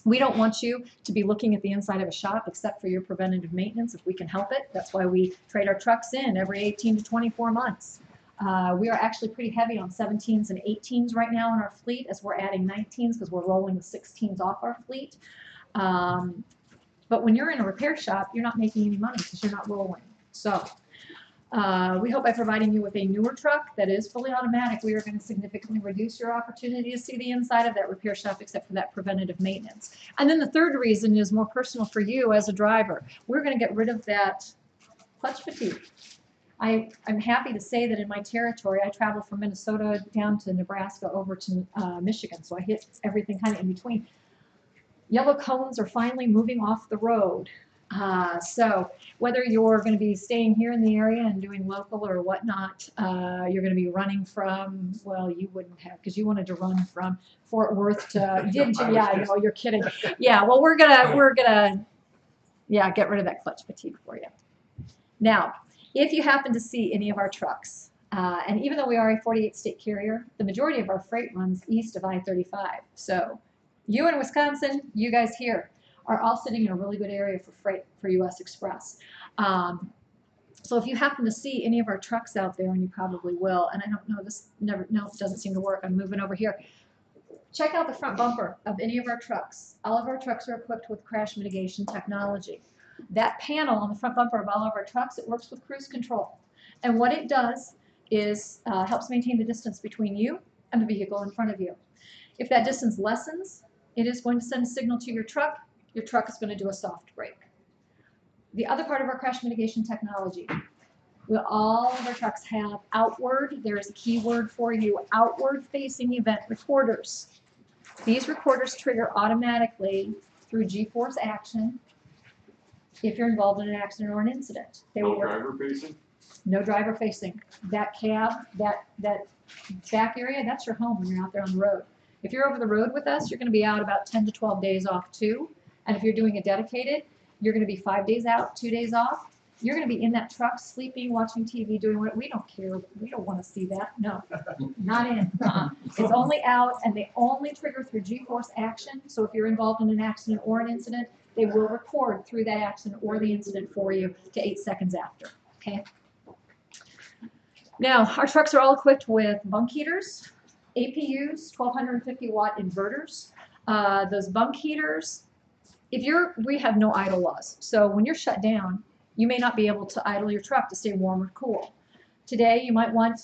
We don't want you to be looking at the inside of a shop except for your preventative maintenance if we can help it. That's why we trade our trucks in every 18 to 24 months. We are actually pretty heavy on 17s and 18s right now in our fleet, as we're adding 19s because we're rolling the 16s off our fleet. But when you're in a repair shop, you're not making any money because you're not rolling. So we hope by providing you with a newer truck that is fully automatic, we are going to significantly reduce your opportunity to see the inside of that repair shop except for that preventative maintenance. And then the third reason is more personal for you as a driver. We're going to get rid of that clutch fatigue. I'm happy to say that in my territory, I travel from Minnesota down to Nebraska over to Michigan, so I hit everything kind of in between. Yellow cones are finally moving off the road. So whether you're going to be staying here in the area and doing local or whatnot, you're going to be running from, well, you wouldn't have, because you wanted to run from Fort Worth to, did you? Yeah, I know, you're kidding. Yeah, well, we're gonna, yeah, get rid of that clutch fatigue for you. Now, if you happen to see any of our trucks, and even though we are a 48-state carrier, the majority of our freight runs east of I-35. So you in Wisconsin, you guys here, are all sitting in a really good area for freight for US Express. So if you happen to see any of our trucks out there, and you probably will, and I don't know, this never, no, it doesn't seem to work. I'm moving over here. Check out the front bumper of any of our trucks. All of our trucks are equipped with crash mitigation technology. That panel on the front bumper of all of our trucks, it works with cruise control. And what it does is helps maintain the distance between you and the vehicle in front of you. If that distance lessens, it is going to send a signal to your truck. Your truck is going to do a soft brake. The other part of our crash mitigation technology, all of our trucks have outward, there's a key word for you, outward facing event recorders. These recorders trigger automatically through G-force action if you're involved in an accident or an incident. They will No driver facing? No driver facing. That cab, that back area, that's your home when you're out there on the road. If you're over the road with us, you're going to be out about 10 to 12 days off too. And if you're doing a dedicated, you're going to be 5 days out, 2 days off. You're going to be in that truck, sleeping, watching TV, doing what, we don't care. We don't want to see that. No, not in. It's only out, and they only trigger through G-force action. So if you're involved in an accident or an incident, they will record through that accident or the incident for you to 8 seconds after. Okay. Now, our trucks are all equipped with bunk heaters, APUs, 1250 watt inverters. Those bunk heaters, we have no idle laws. So when you're shut down, you may not be able to idle your truck to stay warm or cool. Today, you might want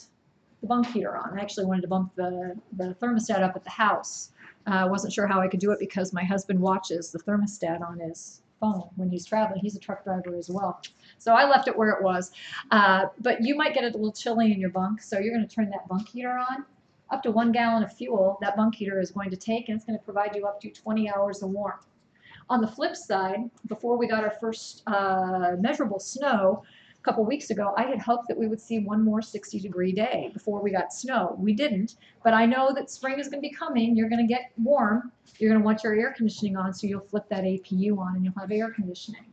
the bunk heater on. I actually wanted to bump the thermostat up at the house. I wasn't sure how I could do it because my husband watches the thermostat on his phone when he's traveling. He's a truck driver as well. So I left it where it was. But you might get it a little chilly in your bunk, so you're going to turn that bunk heater on. Up to 1 gallon of fuel that bunk heater is going to take, and it's going to provide you up to 20 hours of warmth. On the flip side, before we got our first measurable snow a couple weeks ago, I had hoped that we would see one more 60-degree day before we got snow. We didn't, but I know that spring is going to be coming. You're going to get warm. You're going to want your air conditioning on, so you'll flip that APU on and you'll have air conditioning.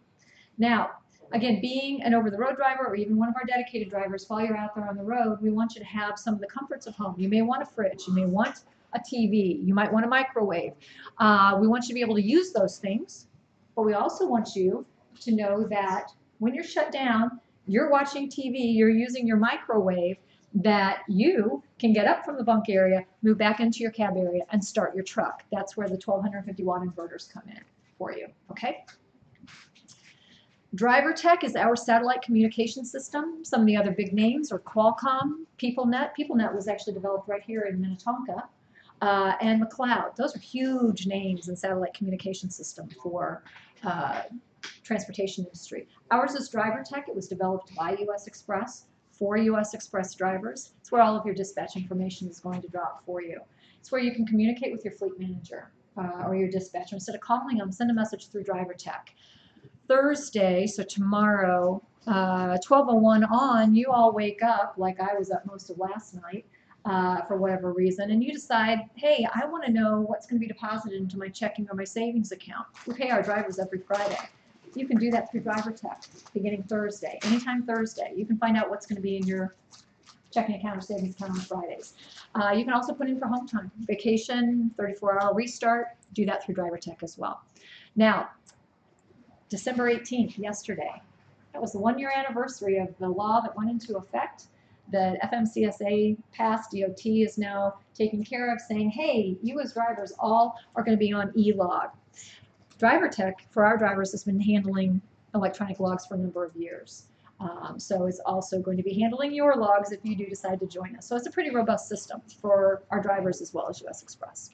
Now, again, being an over-the-road driver or even one of our dedicated drivers, while you're out there on the road, we want you to have some of the comforts of home. You may want a fridge. You may want a TV. You might want a microwave. We want you to be able to use those things, but we also want you to know that when you're shut down, you're watching TV, you're using your microwave, that you can get up from the bunk area, move back into your cab area, and start your truck. That's where the 1250 watt inverters come in for you, okay? Driver Tech is our satellite communication system. Some of the other big names are Qualcomm, PeopleNet. PeopleNet was actually developed right here in Minnetonka. And McLeod. Those are huge names in satellite communication system for transportation industry. Ours is Driver Tech. It was developed by US Express for US Express drivers. It's where all of your dispatch information is going to drop for you. It's where you can communicate with your fleet manager or your dispatcher. Instead of calling them, send a message through Driver Tech. Thursday, so tomorrow, 12:01 on, you all wake up like I was up most of last night. For whatever reason, and you decide, hey, I want to know what's going to be deposited into my checking or my savings account. We pay our drivers every Friday. You can do that through Driver Tech beginning Thursday, anytime Thursday. You can find out what's going to be in your checking account or savings account on Fridays. You can also put in for home time, vacation, 34-hour restart, do that through Driver Tech as well. Now, December 18th, yesterday, that was the 1-year anniversary of the law that went into effect. The FMCSA passed, DOT is now taking care of, saying, hey, you as drivers all are going to be on e-log. Driver Tech, for our drivers, has been handling electronic logs for a number of years. So it's also going to be handling your logs if you do decide to join us. So it's a pretty robust system for our drivers as well as US Express.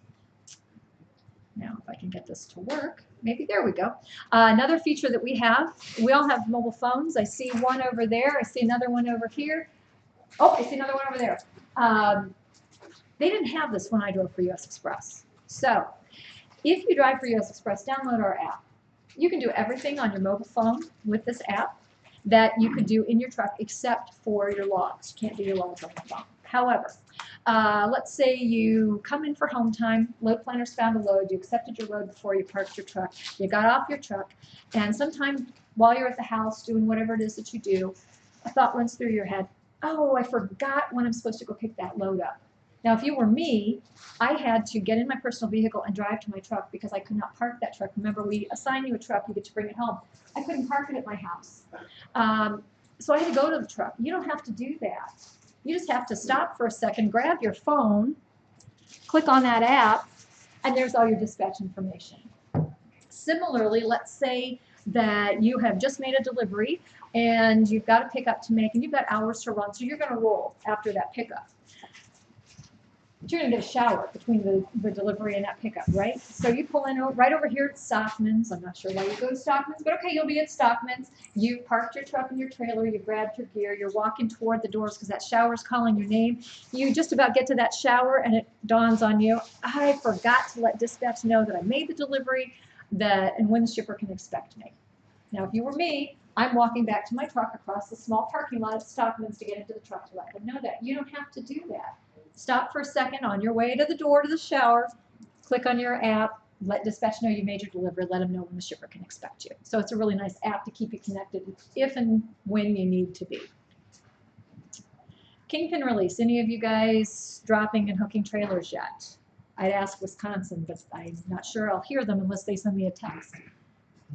Now, if I can get this to work, maybe there we go. Another feature that we all have mobile phones. I see one over there. I see another one over here. Oh, I see another one over there. They didn't have this when I drove for US Express. So if you drive for US Express, download our app. You can do everything on your mobile phone with this app that you could do in your truck except for your logs. You can't do your logs on the phone. However, let's say you come in for home time, load planner's found a load, you accepted your load before you parked your truck, you got off your truck, and sometime while you're at the house doing whatever it is that you do, a thought runs through your head, oh, I forgot when I'm supposed to go pick that load up. Now, if you were me, I had to get in my personal vehicle and drive to my truck because I could not park that truck. Remember, we assign you a truck, you get to bring it home. I couldn't park it at my house. So I had to go to the truck. You don't have to do that. You just have to stop for a second, grab your phone, click on that app, and there's all your dispatch information. Similarly, let's say that you have just made a delivery and you've got a pickup to make and you've got hours to run, so you're going to roll after that pickup. You're going to get a shower between the delivery and that pickup, right? So you pull in right over here at Stockman's. I'm not sure why you go to Stockman's, but okay, you'll be at Stockman's. You parked your truck and your trailer, you grabbed your gear, you're walking toward the doors because that shower's calling your name. You just about get to that shower and it dawns on you, I forgot to let dispatch know that I made the delivery and when the shipper can expect me. Now, if you were me, I'm walking back to my truck across the small parking lot at Stockman's to get into the truck to let them know that. You don't have to do that. Stop for a second on your way to the door to the shower, click on your app, let dispatch know you made your delivery, let them know when the shipper can expect you. So it's a really nice app to keep you connected if and when you need to be. Kingpin Release, any of you guys dropping and hooking trailers yet? I'd ask Wisconsin, but I'm not sure I'll hear them unless they send me a text.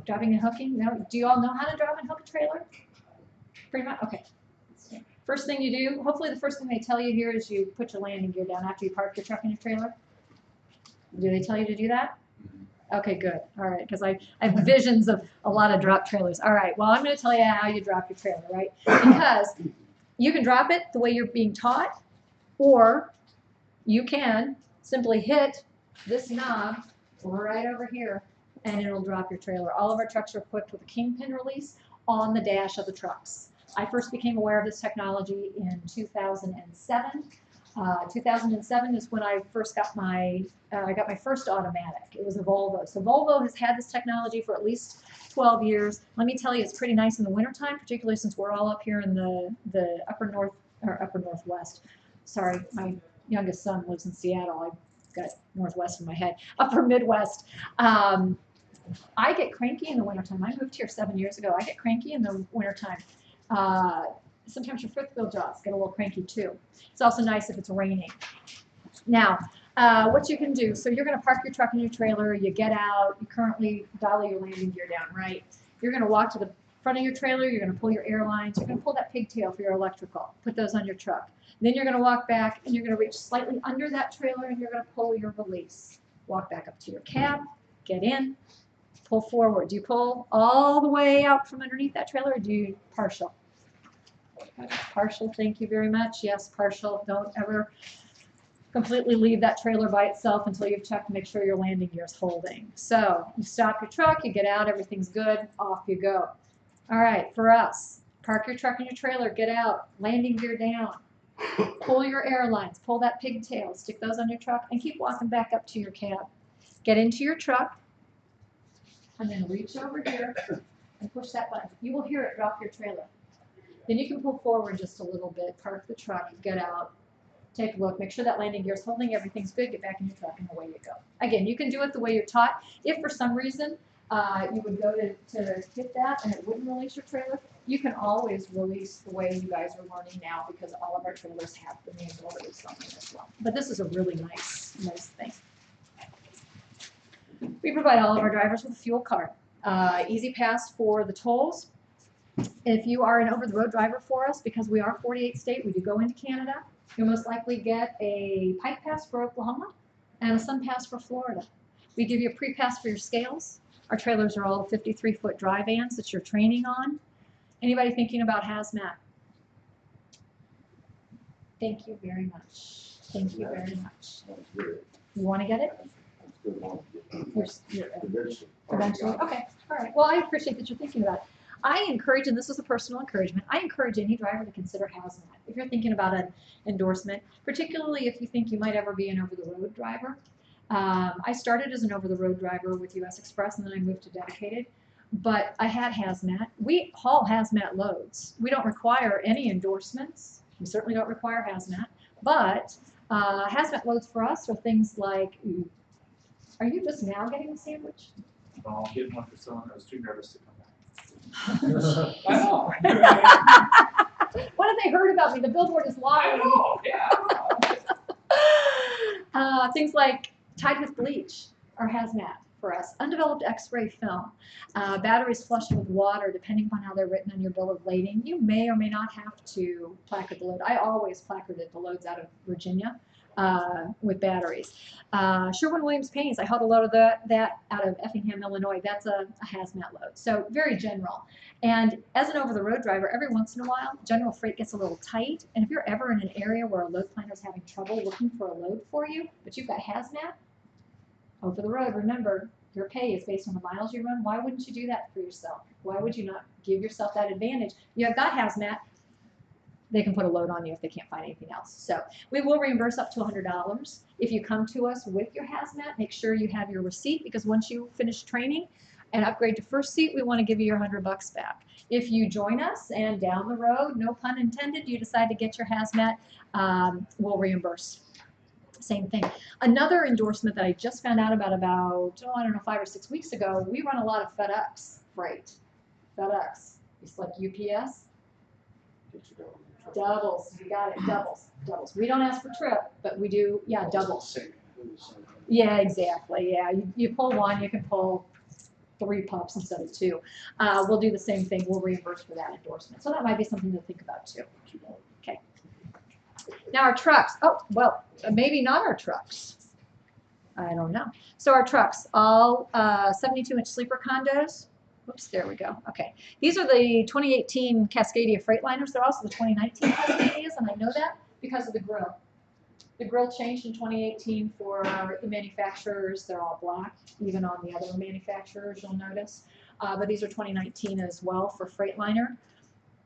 Dropping and hooking? No? Do you all know how to drop and hook a trailer? Pretty much? Okay. First thing you do, hopefully the first thing they tell you here is you put your landing gear down after you park your truck and your trailer. Do they tell you to do that? Okay, good. All right, because I have visions of a lot of drop trailers. All right, well, I'm going to tell you how you drop your trailer, right? Because you can drop it the way you're being taught, or you can simply hit this knob right over here, and it'll drop your trailer. All of our trucks are equipped with a Kingpin Release on the dash of the trucks. I first became aware of this technology in 2007. 2007 is when I first got my first automatic. It was a Volvo. So Volvo has had this technology for at least 12 years. Let me tell you, it's pretty nice in the wintertime, particularly since we're all up here in the upper northwest. Sorry, my youngest son lives in Seattle. I've got northwest in my head. Upper Midwest. I get cranky in the wintertime. I moved here 7 years ago. I get cranky in the wintertime. Sometimes your fifth wheel jaws get a little cranky too. It's also nice if it's raining. Now, what you can do, so you're going to park your truck and your trailer, you get out, you currently dolly your landing gear down, right? You're going to walk to the front of your trailer, you're going to pull your air lines, you're going to pull that pigtail for your electrical, put those on your truck. Then you're going to walk back and you're going to reach slightly under that trailer and you're going to pull your release. Walk back up to your cab, get in, pull forward. Do you pull all the way out from underneath that trailer or do you partial? Partial, thank you very much. Yes, partial. Don't ever completely leave that trailer by itself until you've checked to make sure your landing gear is holding. So you stop your truck, you get out, everything's good, off you go. All right, for us, park your truck and your trailer, get out, landing gear down, pull your air lines, pull that pigtail, stick those on your truck, and keep walking back up to your cab. Get into your truck, and then reach over here and push that button. You will hear it drop your trailer. Then you can pull forward just a little bit, park the truck, get out, take a look, make sure that landing gear is holding, everything's good, get back in your truck, and away you go. Again, you can do it the way you're taught. If for some reason you would go to hit that and it wouldn't release your trailer, you can always release the way you guys are learning now because all of our trailers have the manual release on them as well. But this is a really nice thing. We provide all of our drivers with a fuel card. Easy pass for the tolls. If you are an over-the-road driver for us, because we are 48 state, we do go into Canada, you'll most likely get a pike pass for Oklahoma and a sun pass for Florida. We give you a pre-pass for your scales. Our trailers are all 53-foot dry vans that you're training on. Anybody thinking about hazmat? Thank you very much. Thank you very much. You want to get it? Eventually. Okay. All right. Well, I appreciate that you're thinking about it. I encourage, and this is a personal encouragement, I encourage any driver to consider hazmat. If you're thinking about an endorsement, particularly if you think you might ever be an over-the-road driver. I started as an over-the-road driver with US Express, and then I moved to dedicated. But I had hazmat. We haul hazmat loads. We don't require any endorsements. We certainly don't require hazmat. But hazmat loads for us are things like, are you just now getting a sandwich? Well, I'll get one for someone that was too nervous to come back. I know. What have they heard about me? The billboard is live. I know, yeah. Things like tied with bleach are hazmat for us. Undeveloped X-ray film, batteries flushed with water, depending upon how they're written on your bill of lading. You may or may not have to placard the load. I always placarded the loads out of Virginia with batteries. Sherwin-Williams paints, I hauled a load of that out of Effingham, Illinois. That's a hazmat load. So very general. And as an over-the-road driver, every once in a while, general freight gets a little tight. And if you're ever in an area where a load planner is having trouble looking for a load for you, but you've got hazmat, over the road, remember, your pay is based on the miles you run. Why wouldn't you do that for yourself? Why would you not give yourself that advantage? You have got hazmat. They can put a load on you if they can't find anything else. So we will reimburse up to $100. If you come to us with your hazmat, make sure you have your receipt, because once you finish training and upgrade to first seat, we want to give you your $100 back. If you join us and down the road, no pun intended, you decide to get your hazmat, we'll reimburse. Same thing. Another endorsement that I just found out about, I don't know, 5 or 6 weeks ago, we run a lot of FedEx freight. FedEx. It's like UPS. Doubles. You got it. Doubles. Doubles. We don't ask for trip, but we do, yeah, doubles. Yeah, exactly. Yeah, you pull one, you can pull 3 pups instead of 2. We'll do the same thing. We'll reimburse for that endorsement. So that might be something to think about too. Okay. Now our trucks. Oh, well, maybe not our trucks. I don't know. So our trucks, all 72-inch sleeper condos. Oops, there we go. Okay. These are the 2018 Cascadia Freightliners. They're also the 2019 Cascadias, and I know that because of the grill. The grill changed in 2018 for the manufacturers. They're all black, even on the other manufacturers, you'll notice. But these are 2019 as well for Freightliner.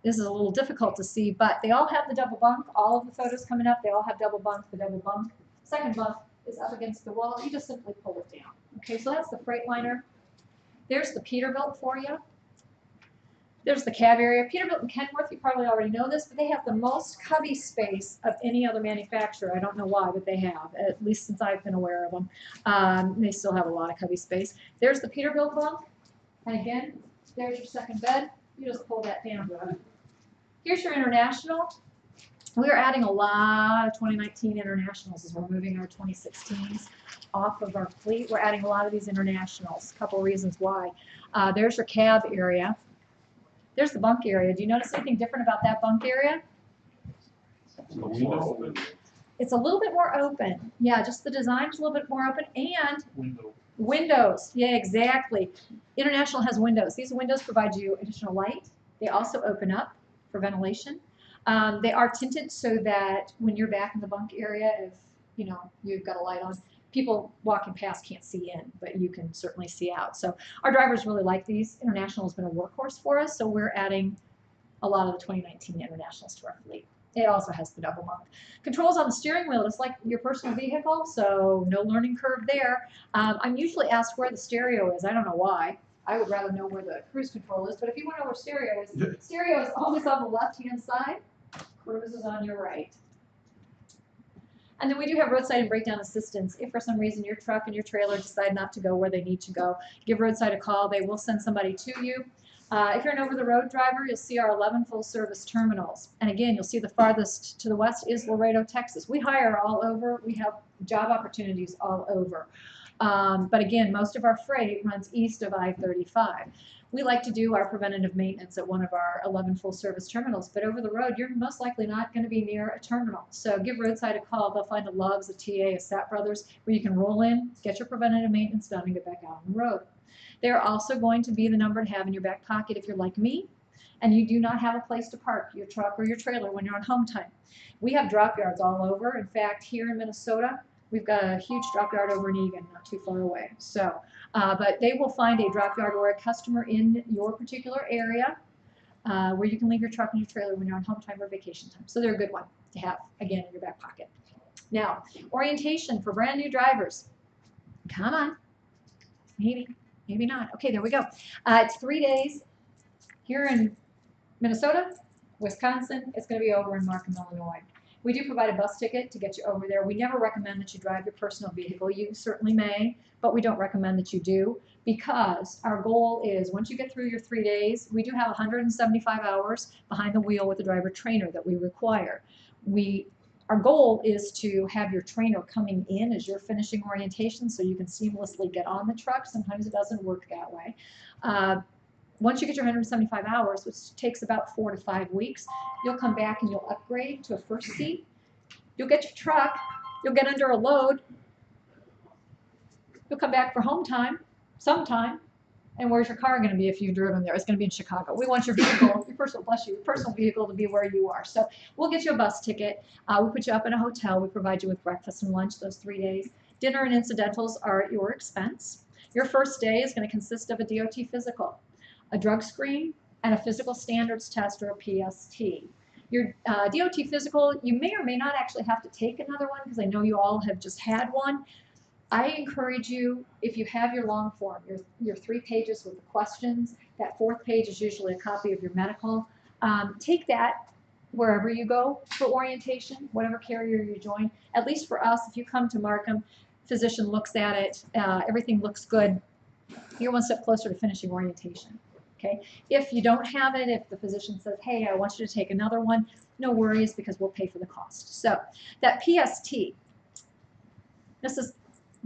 This is a little difficult to see, but they all have the double bunk. All of the photos coming up, they all have double bunk. The double bunk, second bunk is up against the wall. You just simply pull it down. Okay, so that's the Freightliner. There's the Peterbilt for you. There's the cab area. Peterbilt and Kenworth, you probably already know this, but they have the most cubby space of any other manufacturer. I don't know why, but they have, at least since I've been aware of them. They still have a lot of cubby space. There's the Peterbilt bunk. And again, there's your second bed. You just pull that down. Here's your international. We're adding a lot of 2019 internationals as we're moving our 2016s off of our fleet. We're adding a lot of these internationals. A couple reasons why. There's your cab area. There's the bunk area. Do you notice anything different about that bunk area? It's a little bit more open. Yeah, just the design's a little bit more open, and windows. Yeah, exactly. International has windows. These windows provide you additional light. They also open up for ventilation. They are tinted so that when you're back in the bunk area, if you've got a light on, people walking past can't see in, but you can certainly see out. So our drivers really like these. International has been a workhorse for us, so we're adding a lot of the 2019 Internationals to our fleet. It also has the double bunk. Controls on the steering wheel, just like your personal vehicle, so no learning curve there. I'm usually asked where the stereo is. I don't know why. I would rather know where the cruise control is, but if you want to know where stereo is always on the left-hand side. Cruise is on your right. And then we do have roadside and breakdown assistance. If for some reason your truck and your trailer decide not to go where they need to go, give roadside a call. They will send somebody to you. If you're an over-the-road driver, you'll see our 11 full-service terminals. And again, you'll see the farthest to the west is Laredo, Texas. We hire all over. We have job opportunities all over. But again, most of our freight runs east of I-35. We like to do our preventative maintenance at one of our 11 full-service terminals, but over the road, you're most likely not going to be near a terminal. So give roadside a call. They'll find a Love's, a TA, a Sat Brothers, where you can roll in, get your preventative maintenance done, and get back out on the road. They're also going to be the number to have in your back pocket if you're like me, and you do not have a place to park your truck or your trailer when you're on home time. We have drop yards all over. In fact, here in Minnesota, we've got a huge drop yard over in Egan, not too far away. So, but they will find a drop yard or a customer in your particular area where you can leave your truck and your trailer when you're on home time or vacation time. So they're a good one to have, again, in your back pocket. Now, orientation for brand new drivers. Come on. Maybe not. Okay, there we go. It's 3 days here in Minnesota, Wisconsin. It's going to be over in Markham, Illinois. We do provide a bus ticket to get you over there. We never recommend that you drive your personal vehicle. You certainly may, but we don't recommend that you do, because our goal is once you get through your 3 days, we do have 175 hours behind the wheel with the driver trainer that we require. We Our goal is to have your trainer coming in as you're finishing orientation so you can seamlessly get on the truck. Sometimes it doesn't work that way. Once you get your 175 hours, which takes about 4 to 5 weeks, you'll come back and you'll upgrade to a first seat. You'll get your truck, you'll get under a load, you'll come back for home time sometime. And where's your car going to be if you've driven there? It's going to be in Chicago. We want your vehicle, your personal, bless you, your personal vehicle to be where you are. So we'll get you a bus ticket. We put you up in a hotel. We provide you with breakfast and lunch those 3 days. Dinner and incidentals are at your expense. Your first day is going to consist of a DOT physical, a drug screen, and a physical standards test or a PST. Your DOT physical, you may or may not actually have to take another one because I know you all have just had one. I encourage you, if you have your long form, your 3 pages with the questions, that 4th page is usually a copy of your medical. Take that wherever you go for orientation, whatever carrier you join. At least for us, if you come to Markham, physician looks at it, everything looks good, you're one step closer to finishing orientation. Okay? If you don't have it, if the physician says, hey, I want you to take another one, no worries because we'll pay for the cost. So that PST, this is,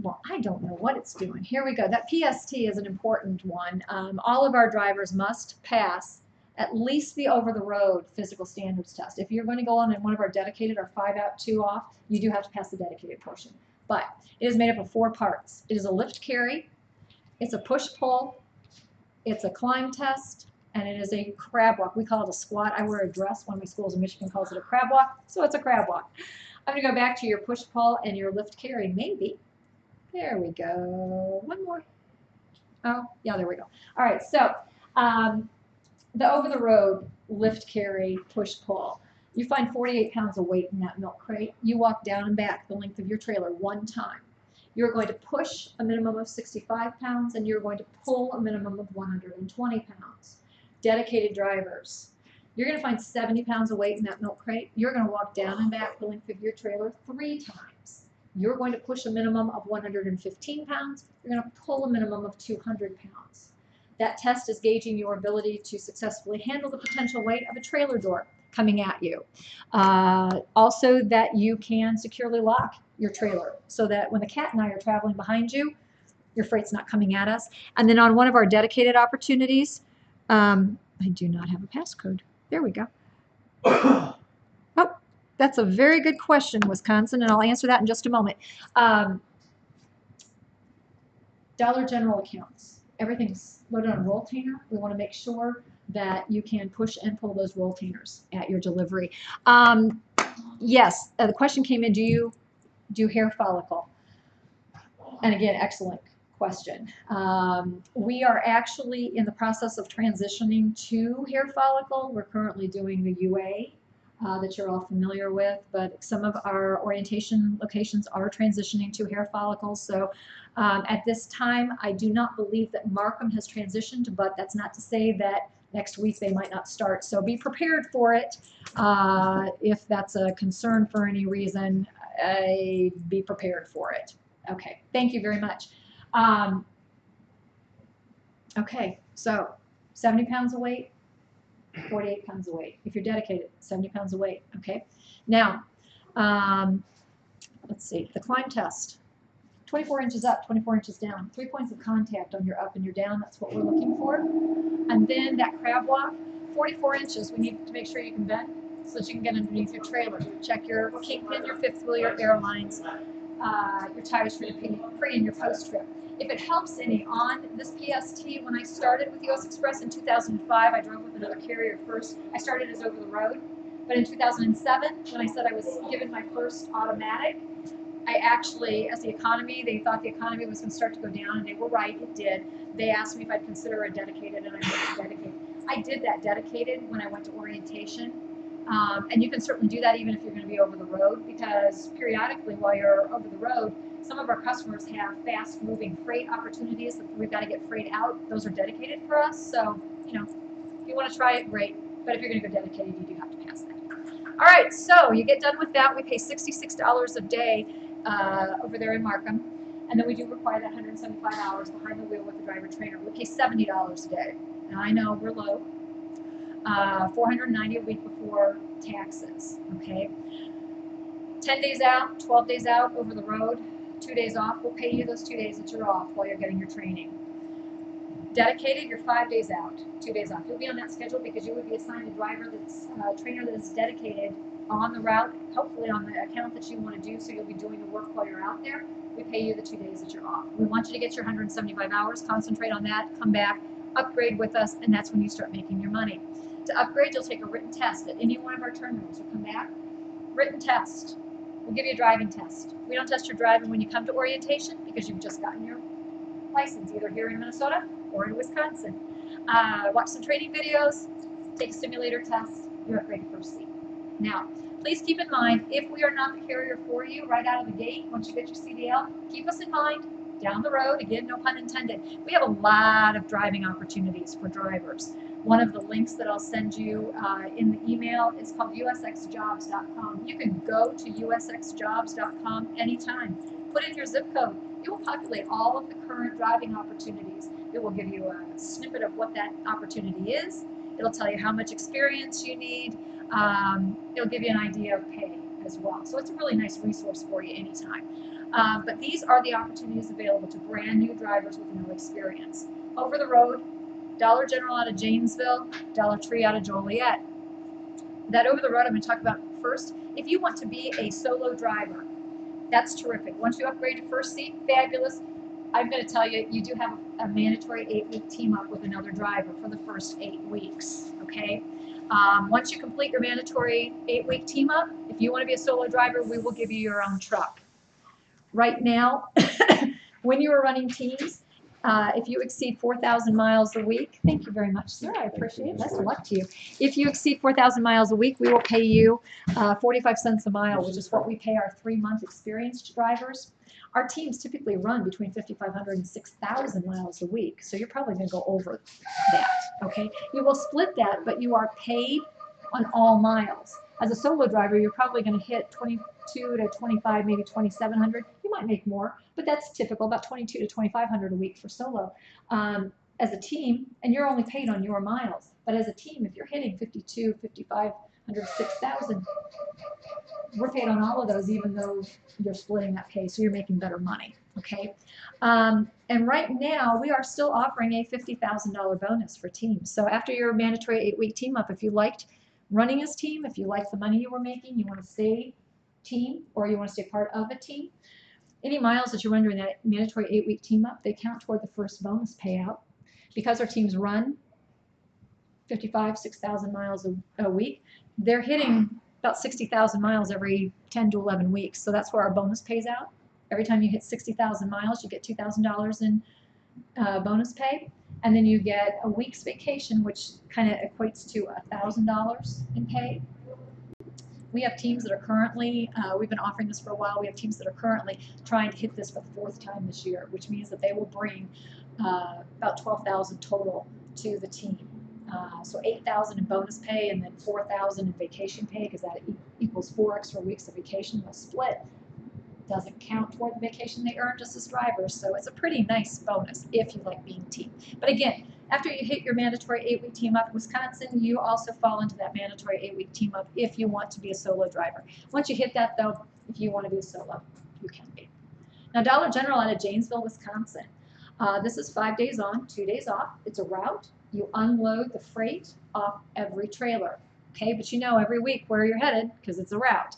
well, I don't know what it's doing. Here we go. That PST is an important one. All of our drivers must pass at least the over-the-road physical standards test. If you're going to go on in one of our dedicated or 5 out, 2 off, you do have to pass the dedicated portion. But it is made up of 4 parts. It is a lift carry, it's a push-pull, it's a climb test, and it is a crab walk. We call it a squat. I wear a dress. One of my schools in Michigan calls it a crab walk, so it's a crab walk. I'm going to go back to your push-pull and your lift carry, maybe. There we go. One more. Oh, yeah, there we go. All right, so the over-the-road lift, carry, push-pull. You find 48 pounds of weight in that milk crate. You walk down and back the length of your trailer 1 time. You're going to push a minimum of 65 pounds, and you're going to pull a minimum of 120 pounds. Dedicated drivers. You're going to find 70 pounds of weight in that milk crate. You're going to walk down and back the length of your trailer 3 times. You're going to push a minimum of 115 pounds. You're going to pull a minimum of 200 pounds. That test is gauging your ability to successfully handle the potential weight of a trailer door coming at you. Also that you can securely lock your trailer so that when the cat and I are traveling behind you, your freight's not coming at us. And then on one of our dedicated opportunities, I do not have a passcode. There we go. Oh, that's a very good question, Wisconsin, and I'll answer that in just a moment. Dollar General accounts. Everything's loaded on a rolltainer. We want to make sure that you can push and pull those rolltainers at your delivery. Yes, the question came in, do you do hair follicle? And again, excellent question. We are actually in the process of transitioning to hair follicle. We're currently doing the UA that you're all familiar with, but some of our orientation locations are transitioning to hair follicles. So at this time, I do not believe that Markham has transitioned, but that's not to say that next week they might not start. So be prepared for it. If that's a concern for any reason, be prepared for it. Okay, thank you very much. Okay, so 70 pounds of weight, 48 pounds of weight. If you're dedicated, 70 pounds of weight, okay? Now, let's see, the climb test. 24 inches up, 24 inches down. 3 points of contact on your up and your down, that's what we're looking for. And then that crab walk, 44 inches, we need to make sure you can bend so that you can get underneath your trailer. Check your Kingpin, your fifth wheel, your airlines, your tires for your pre and your post trip. If it helps any, on this PST, when I started with US Express in 2005, I drove with another carrier first. I started as over the road, but in 2007, when I said I was given my first automatic, I actually, as the economy, they thought the economy was going to start to go down, and they were right, it did. They asked me if I'd consider a dedicated, and I went to dedicated. I did that dedicated when I went to orientation, and you can certainly do that even if you're going to be over the road, because periodically while you're over the road, some of our customers have fast-moving freight opportunities that we've got to get freight out. Those are dedicated for us, so, you know, if you want to try it, great. But if you're going to go dedicated, you do have to pass that. All right, so you get done with that. We pay $66 a day over there in Markham, and then we do require that 175 hours behind the wheel with the driver trainer. We pay $70 a day. Now I know we're low, $490 a week before taxes. Okay. 10 days out, 12 days out over the road, 2 days off. We'll pay you those 2 days that you're off while you're getting your training. Dedicated, you're 5 days out, 2 days off. You'll be on that schedule because you would be assigned a driver that's a trainer that is dedicated on the route, hopefully on the account that you want to do, so you'll be doing the work while you're out there. We pay you the 2 days that you're off. We want you to get your 175 hours, concentrate on that, come back, upgrade with us, and that's when you start making your money. To upgrade, you'll take a written test at any one of our terminals. You'll come back, written test. We'll give you a driving test. We don't test your driving when you come to orientation because you've just gotten your license, either here in Minnesota or in Wisconsin. Watch some training videos, take a simulator test, you're upgraded first seat. Now, please keep in mind, if we are not the carrier for you right out of the gate, once you get your CDL, keep us in mind down the road, again, no pun intended. We have a lot of driving opportunities for drivers. One of the links that I'll send you in the email is called usxjobs.com. You can go to usxjobs.com anytime. Put in your zip code. It will populate all of the current driving opportunities. It will give you a snippet of what that opportunity is. It'll tell you how much experience you need. It'll give you an idea of pay as well. So it's a really nice resource for you anytime. But these are the opportunities available to brand new drivers with no experience. Over the road, Dollar General out of Janesville, Dollar Tree out of Joliet. That over the road I'm going to talk about first. If you want to be a solo driver, that's terrific. Once you upgrade to first seat, fabulous. I'm going to tell you, you do have a mandatory 8-week team up with another driver for the first 8 weeks, okay? Once you complete your mandatory 8-week team up, if you want to be a solo driver, we will give you your own truck. Right now, when you are running teams, if you exceed 4,000 miles a week, thank you very much, sir. I appreciate it. Best of luck to you. If you exceed 4,000 miles a week, we will pay you 45 cents a mile, which is what we pay our 3-month experienced drivers. Our teams typically run between 5,500 and 6,000 miles a week, so you're probably going to go over that, okay? You will split that, but you are paid on all miles. As a solo driver, you're probably going to hit 22 to 25, maybe 2,700. You might make more, but that's typical, about 22 to 2,500 a week for solo. As a team, and you're only paid on your miles, but as a team, if you're hitting 52, 5,500, 6,000, we're paid on all of those, even though you're splitting that pay, so you're making better money, okay? And right now, we are still offering a $50,000 bonus for teams. So after your mandatory 8-week team up, if you liked running as team, if you like the money you were making, you want to stay team, or you want to stay part of a team, any miles that you run during that mandatory 8-week team up, they count toward the first bonus payout. Because our teams run 55, 6,000 miles a week, they're hitting about 60,000 miles every 10 to 11 weeks. So that's where our bonus pays out. Every time you hit 60,000 miles, you get $2,000 in bonus pay. And then you get a week's vacation, which kind of equates to $1,000 in pay. We have teams that are currently, we've been offering this for a while, we have teams that are currently trying to hit this for the 4th time this year, which means that they will bring about $12,000 total to the team. So $8,000 in bonus pay and then $4,000 in vacation pay, because that equals 4 extra weeks of vacation. They'll split. Doesn't count toward the vacation they earned just as drivers, so it's a pretty nice bonus if you like being team. But again, after you hit your mandatory 8-week team up in Wisconsin, you also fall into that mandatory 8-week team up if you want to be a solo driver. Once you hit that, though, if you want to be a solo, you can be. Now, Dollar General out of Janesville, Wisconsin. This is 5 days on, 2 days off. It's a route. You unload the freight off every trailer. Okay, but you know every week where you're headed because it's a route.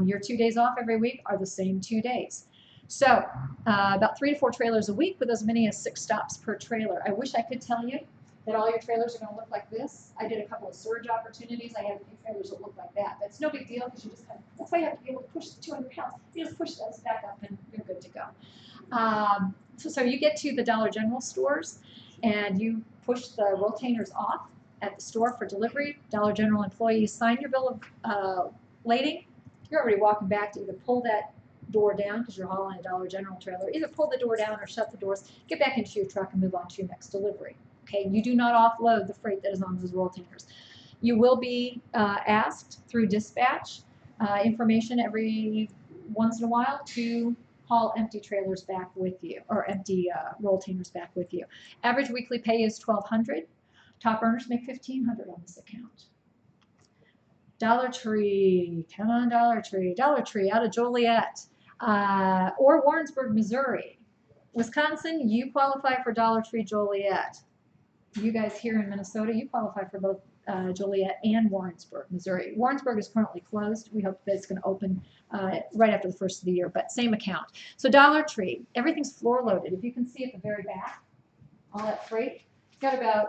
Your 2 days off every week are the same 2 days. So about 3 to 4 trailers a week with as many as 6 stops per trailer. I wish I could tell you that all your trailers are going to look like this. I did a couple of surge opportunities. I had a few trailers that look like that. But it's no big deal because you just kind of, that's why you have to be able to push the 200 pounds. You just push those back up and you're good to go. So you get to the Dollar General stores and you push the rotainers off at the store for delivery. Dollar General employees sign your bill of lading. You're already walking back to either pull that door down because you're hauling a Dollar General trailer, either pull the door down or shut the doors, get back into your truck and move on to your next delivery. Okay, you do not offload the freight that is on those rotainers. You will be asked through dispatch information every once in a while to haul empty trailers back with you, or empty rotainers back with you. Average weekly pay is $1,200. Top earners make $1,500 on this account. Dollar Tree, come on, Dollar Tree out of Joliet, or Warrensburg, Missouri. Wisconsin, you qualify for Dollar Tree Joliet. You guys here in Minnesota, you qualify for both Joliet and Warrensburg, Missouri. Warrensburg is currently closed. We hope that it's going to open right after the first of the year, but same account. So Dollar Tree, everything's floor loaded. If you can see at the very back, all that freight, it's got about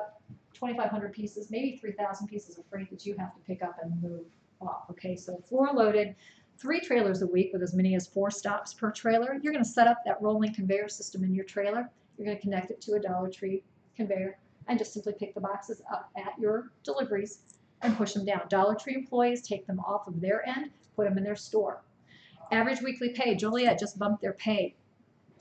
2,500 pieces, maybe 3,000 pieces of freight that you have to pick up and move off. Okay, so floor loaded, 3 trailers a week with as many as 4 stops per trailer. You're going to set up that rolling conveyor system in your trailer. You're going to connect it to a Dollar Tree conveyor and just simply pick the boxes up at your deliveries and push them down. Dollar Tree employees take them off of their end, put them in their store. Average weekly pay, Joliet just bumped their pay.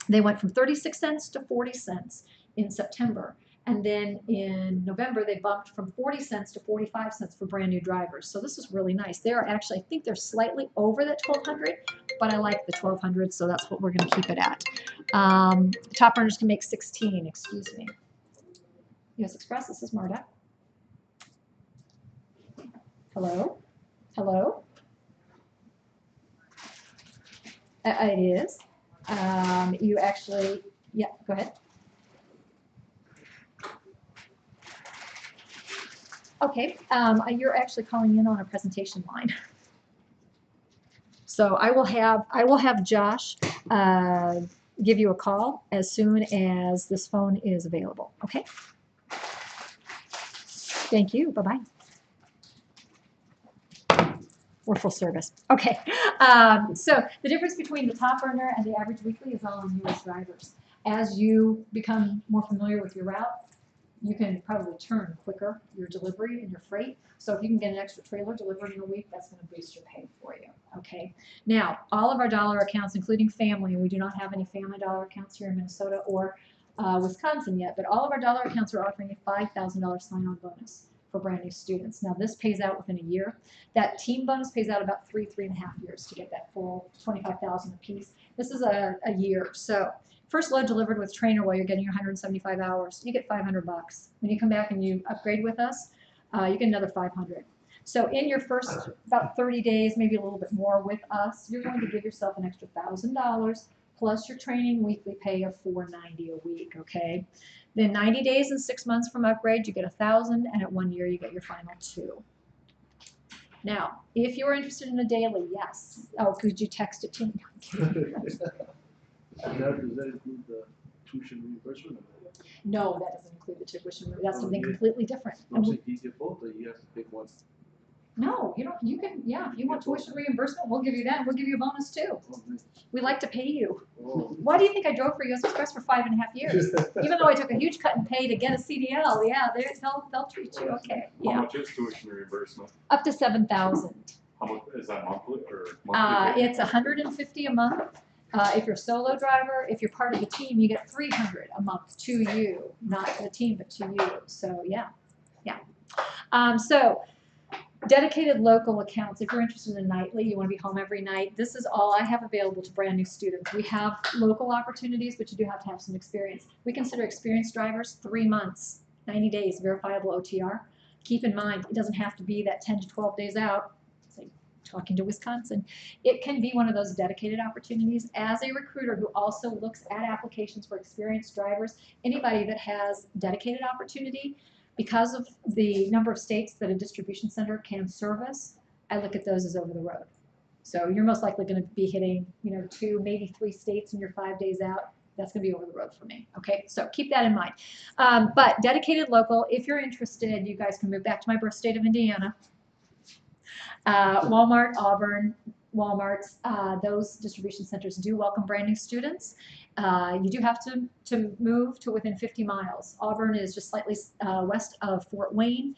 They went from 36 cents to 40 cents in September. And then in November, they bumped from 40 cents to 45 cents for brand new drivers. So this is really nice. They are actually, I think they're slightly over that 1,200, but I like the 1,200, so that's what we're going to keep it at. Top earners can make 16, excuse me. U.S. Express, this is Marta. Hello? Hello? It is. You actually, yeah, go ahead. Okay, you're actually calling in on a presentation line. So I will have Josh give you a call as soon as this phone is available. Okay. Thank you. Bye-bye. We're full service. Okay. So the difference between the top earner and the average weekly is all on U.S. drivers. As you become more familiar with your route, you can probably turn quicker your delivery and your freight. So if you can get an extra trailer delivered in a week, that's going to boost your pay for you. Okay. Now, all of our dollar accounts, including family, and we do not have any family dollar accounts here in Minnesota or Wisconsin yet, but all of our dollar accounts are offering a $5,000 sign-on bonus for brand new students. Now, this pays out within a year. That team bonus pays out about 3.5 years to get that full $25,000 a piece. This is a year. So first load delivered with trainer while you're getting your 175 hours, you get $500. When you come back and you upgrade with us, you get another $500. So in your first about 30 days, maybe a little bit more with us, you're going to give yourself an extra $1,000 plus your training weekly pay of $490 a week, okay? Then 90 days and 6 months from upgrade, you get $1,000, and at 1 year, you get your final $2,000. Now, if you're interested in a daily, yes. Oh, could you text it to me? Now, does that include the tuition reimbursement? No, that doesn't include the tuition. That's something completely different. I'm saying he get both, or you have to pick one. No, you don't. You can, yeah. If you want tuition reimbursement, we'll give you that. We'll give you a bonus too. We like to pay you. Why do you think I drove for U.S. Express for 5.5 years? Even though I took a huge cut in pay to get a CDL, yeah, they'll treat you okay. Yeah. How much is tuition reimbursement? Up to $7,000. How much is that monthly or monthly? It's $150 a month. If you're a solo driver, if you're part of the team, you get $300 a month to you, not to the team, but to you. So yeah, yeah. So dedicated local accounts. If you're interested in nightly, you want to be home every night. This is all I have available to brand new students. We have local opportunities, but you do have to have some experience. We consider experienced drivers 3 months, 90 days, verifiable OTR. Keep in mind, it doesn't have to be that 10 to 12 days out. Talking to Wisconsin, it can be one of those dedicated opportunities. As a recruiter who also looks at applications for experienced drivers, anybody that has dedicated opportunity, because of the number of states that a distribution center can service, I look at those as over the road. So you're most likely going to be hitting, 2, maybe 3 states in your 5 days out. That's going to be over the road for me. Okay, so keep that in mind. But dedicated local, if you're interested, you guys can move back to my birth state of Indiana. Walmart, Auburn, Walmarts, those distribution centers do welcome brand new students. You do have to move to within 50 miles. Auburn is just slightly west of Fort Wayne.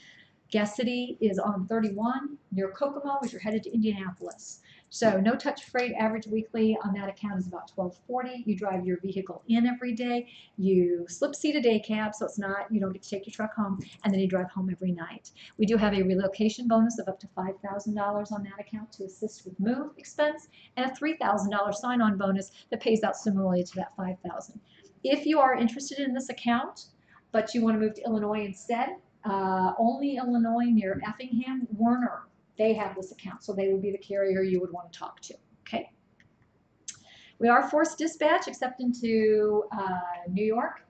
Gas City is on 31 near Kokomo as you're headed to Indianapolis. So no touch freight average weekly on that account is about $12.40. You drive your vehicle in every day. You slip seat a day cab, so it's not, you don't get to take your truck home, and then you drive home every night. We do have a relocation bonus of up to $5,000 on that account to assist with move expense, and a $3,000 sign-on bonus that pays out similarly to that $5,000. If you are interested in this account, but you want to move to Illinois instead, only Illinois near Effingham, Werner, They have this account, so they would be the carrier you would want to talk to, okay? We are forced dispatch except into New York,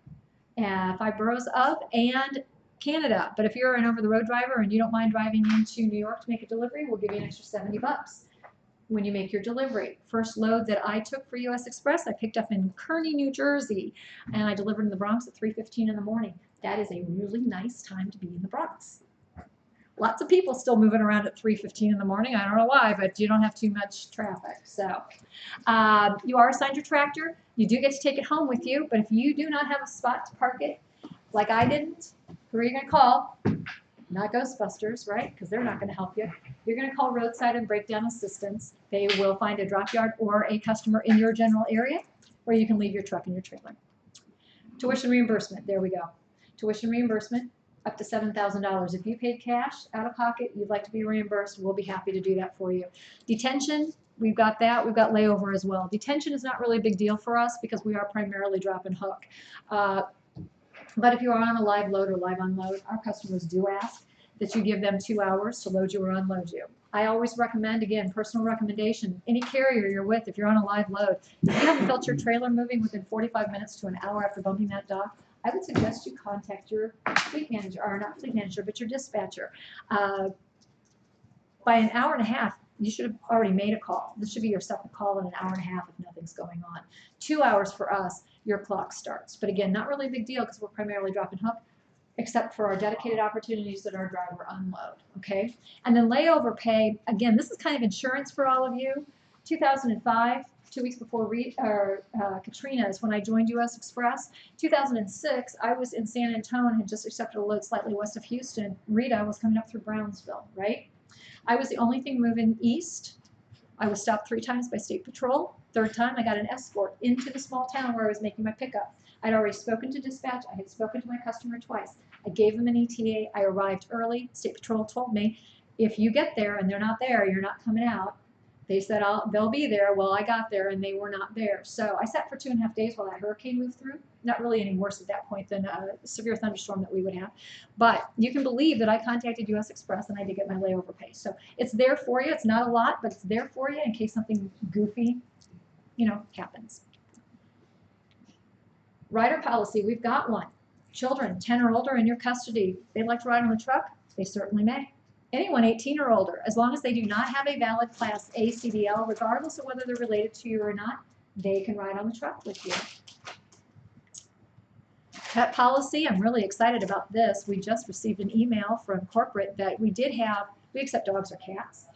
5 boroughs of, and Canada. But if you're an over-the-road driver and you don't mind driving into New York to make a delivery, we'll give you an extra $70 when you make your delivery. First load that I took for US Express, I picked up in Kearney, New Jersey, and I delivered in the Bronx at 3:15 in the morning. That is a really nice time to be in the Bronx. Lots of people still moving around at 3:15 in the morning. I don't know why, but you don't have too much traffic. So you are assigned your tractor. You do get to take it home with you, but if you do not have a spot to park it, like I didn't, who are you going to call? Not Ghostbusters, right? Because they're not going to help you. You're going to call Roadside and Breakdown Assistance. They will find a drop yard or a customer in your general area where you can leave your truck and your trailer. Tuition reimbursement, there we go. Tuition reimbursement, up to $7,000. If you paid cash out of pocket, you'd like to be reimbursed, we'll be happy to do that for you. Detention, we've got that. We've got layover as well. Detention is not really a big deal for us because we are primarily drop and hook. But if you are on a live load or live unload, our customers do ask that you give them 2 hours to load you or unload you. I always recommend, again, personal recommendation, any carrier you're with, if you're on a live load, if you haven't felt your trailer moving within 45 minutes to an hour after bumping that dock, I would suggest you contact your fleet manager, or not fleet manager, but your dispatcher. By an hour and a half, you should have already made a call. This should be your second call in an hour and a half if nothing's going on. 2 hours for us, your clock starts. But again, not really a big deal because we're primarily drop and hook, except for our dedicated opportunities that our driver unload, okay? And then layover pay, again, this is kind of insurance for all of you. 2005, 2 weeks before Katrina is when I joined US Express. 2006, I was in San Antonio and had just accepted a load slightly west of Houston. Rita was coming up through Brownsville, right? I was the only thing moving east. I was stopped 3 times by State Patrol. 3rd time, I got an escort into the small town where I was making my pickup. I'd already spoken to dispatch. I had spoken to my customer twice. I gave them an ETA. I arrived early. State Patrol told me, if you get there and they're not there, you're not coming out. They said, they'll be there. Well, I got there and they were not there. So I sat for 2.5 days while that hurricane moved through. Not really any worse at that point than a severe thunderstorm that we would have. But you can believe that I contacted US Express and I did get my layover pay. So it's there for you. It's not a lot, but it's there for you in case something goofy, happens. Rider policy, we've got one. Children 10 or older in your custody, they'd like to ride on the truck? They certainly may. Anyone 18 or older, as long as they do not have a valid Class A CDL, regardless of whether they're related to you or not, they can ride on the truck with you. Pet policy, I'm really excited about this. We just received an email from corporate that we accept dogs or cats.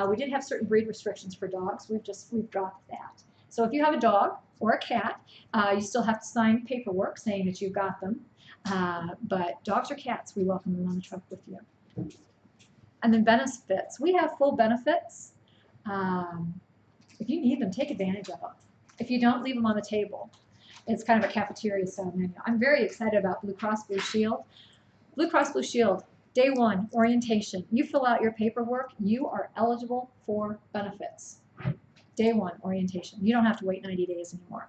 We did have certain breed restrictions for dogs. We've dropped that. So if you have a dog or a cat, you still have to sign paperwork saying that you've got them. But dogs or cats, we welcome them on the truck with you. And then benefits. We have full benefits. If you need them, take advantage of them. If you don't, leave them on the table. It's kind of a cafeteria style menu. I'm very excited about Blue Cross Blue Shield. Blue Cross Blue Shield, day 1, orientation. You fill out your paperwork, you are eligible for benefits. Day 1, orientation. You don't have to wait 90 days anymore.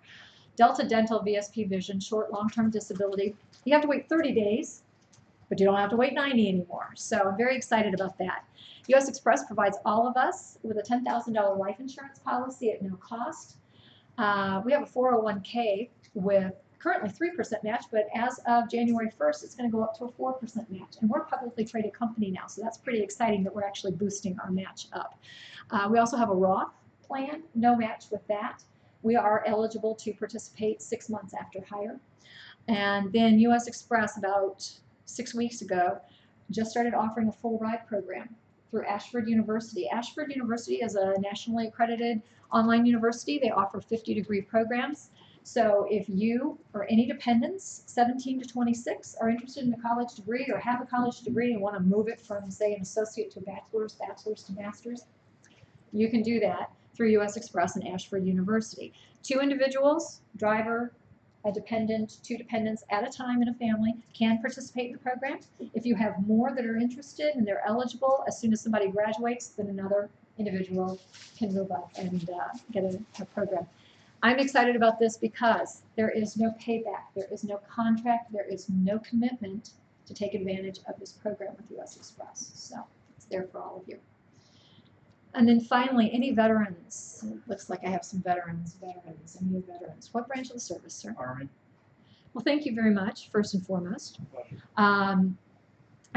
Delta Dental, VSP Vision, short, long-term disability. You have to wait 30 days, but you don't have to wait 90 anymore. So I'm very excited about that. US Express provides all of us with a $10,000 life insurance policy at no cost. We have a 401k with currently 3% match, but as of January 1st, it's going to go up to a 4% match. And we're a publicly traded company now, so that's pretty exciting that we're actually boosting our match up. We also have a Roth plan, no match with that. We are eligible to participate 6 months after hire. And then US Express, about 6 weeks ago, just started offering a full ride program through Ashford University. Ashford University is a nationally accredited online university. They offer 50-degree programs. So if you or any dependents, 17 to 26, are interested in a college degree or have a college degree and want to move it from, say, an associate to a bachelor's to master's, you can do that through US Express and Ashford University. 2 individuals, driver, a dependent, 2 dependents at a time in a family can participate in the program. If you have more that are interested and they're eligible, as soon as somebody graduates, then another individual can move up and get a program. I'm excited about this because there is no payback, there is no contract, there is no commitment to take advantage of this program with US Express. So it's there for all of you. And then finally, any veterans? Looks like I have some veterans, any veterans. What branch of the service, sir? Army. Well, thank you very much, first and foremost. I'm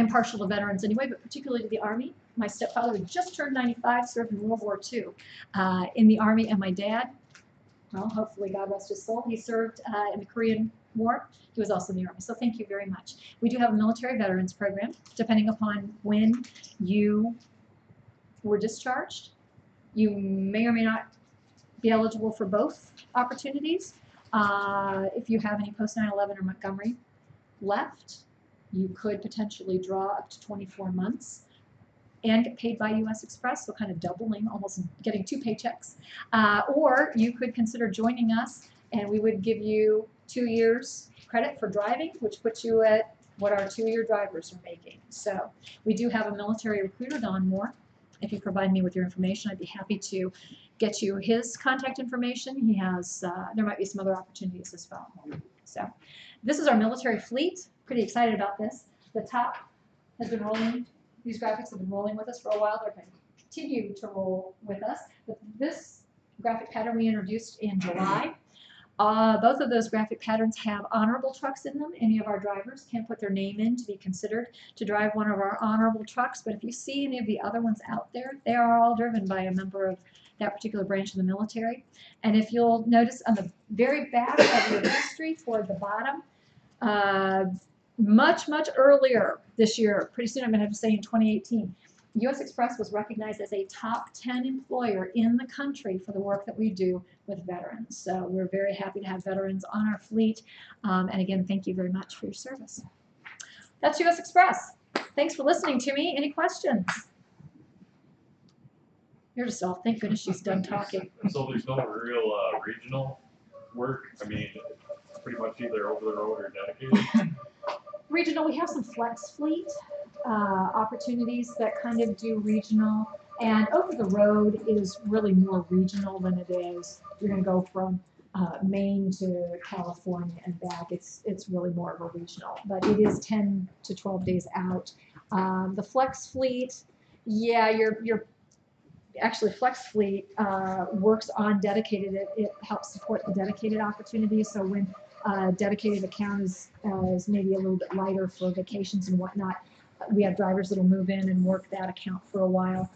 partial to veterans anyway, but particularly to the Army. My stepfather had just turned 95, served in World War II in the Army, and my dad, well, hopefully God rest his soul, he served in the Korean War. He was also in the Army, so thank you very much. We do have a military veterans program, depending upon when you were discharged. You may or may not be eligible for both opportunities. If you have any post 9/11 or Montgomery left, you could potentially draw up to 24 months and get paid by U.S. Express, so kind of doubling, almost getting 2 paychecks. Or you could consider joining us, and we would give you 2 years credit for driving, which puts you at what our 2-year drivers are making. So we do have a military recruiter, Don Moore. If you provide me with your information, I'd be happy to get you his contact information. He has, there might be some other opportunities as well. So this is our military fleet. Pretty excited about this. The top has been rolling. These graphics have been rolling with us for a while. They're going to continue to roll with us. But this graphic pattern we introduced in July. Both of those graphic patterns have honorable trucks in them. Any of our drivers can put their name in to be considered to drive one of our honorable trucks. But if you see any of the other ones out there, they are all driven by a member of that particular branch of the military. And if you'll notice on the very back of your history toward the bottom, much earlier this year, pretty soon I'm going to have to say in 2018, U.S. Express was recognized as a top 10 employer in the country for the work that we do with veterans. So we're very happy to have veterans on our fleet. And again, thank you very much for your service. That's U.S. Express. Thanks for listening to me. Any questions? You're just all, thank goodness she's done talking. So there's no real regional work? I mean, pretty much either over the road or dedicated? Regional, we have some flex fleet opportunities that kind of do regional, and over the road is really more regional than it is. You're going to go from Maine to California and back. It's really more of a regional, but it is 10 to 12 days out. The flex fleet, yeah, you're actually flex fleet works on dedicated. It helps support the dedicated opportunities. So when dedicated account is maybe a little bit lighter for vacations and whatnot, we have drivers that will move in and work that account for a while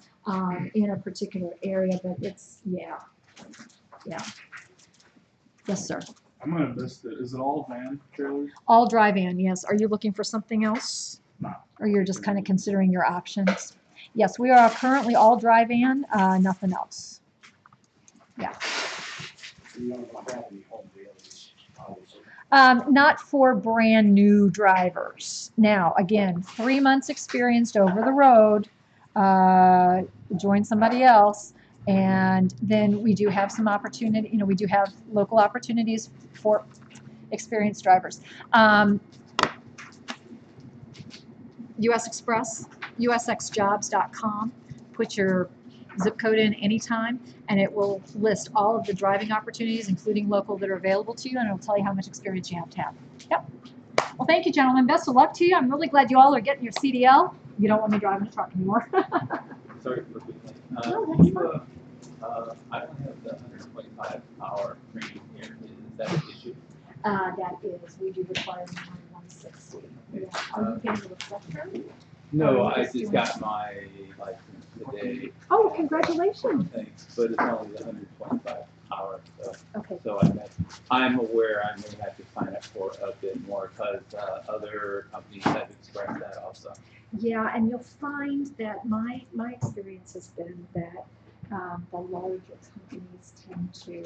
in a particular area, but it's, yeah. Yes, sir. I'm gonna miss it. Is it all van trailers? All dry van, yes. Are you looking for something else? No. Or you're just kind of considering your options? Yes, we are currently all dry van, nothing else. Yeah. Not for brand new drivers. Now, again, 3 months experienced over the road, join somebody else, and then we do have some opportunity, we do have local opportunities for experienced drivers. US Express, usxjobs.com, put your zip code in anytime, and it will list all of the driving opportunities, including local, that are available to you, and it will tell you how much experience you have to have. Yep. Well, thank you, gentlemen. Best of luck to you. I'm really glad you all are getting your CDL. You don't want me driving a truck anymore. Sorry for being late. I only have the 125-hour training here. Is that an issue? That is, we do require 160. Yeah. Are you getting the refresher? No, I just got my license today. Oh, congratulations. Thanks, but it's only the 125 hours. So, okay. So I'm aware I may have to sign up for a bit more because other companies have expressed that also. Yeah, and you'll find that my experience has been that the larger companies tend to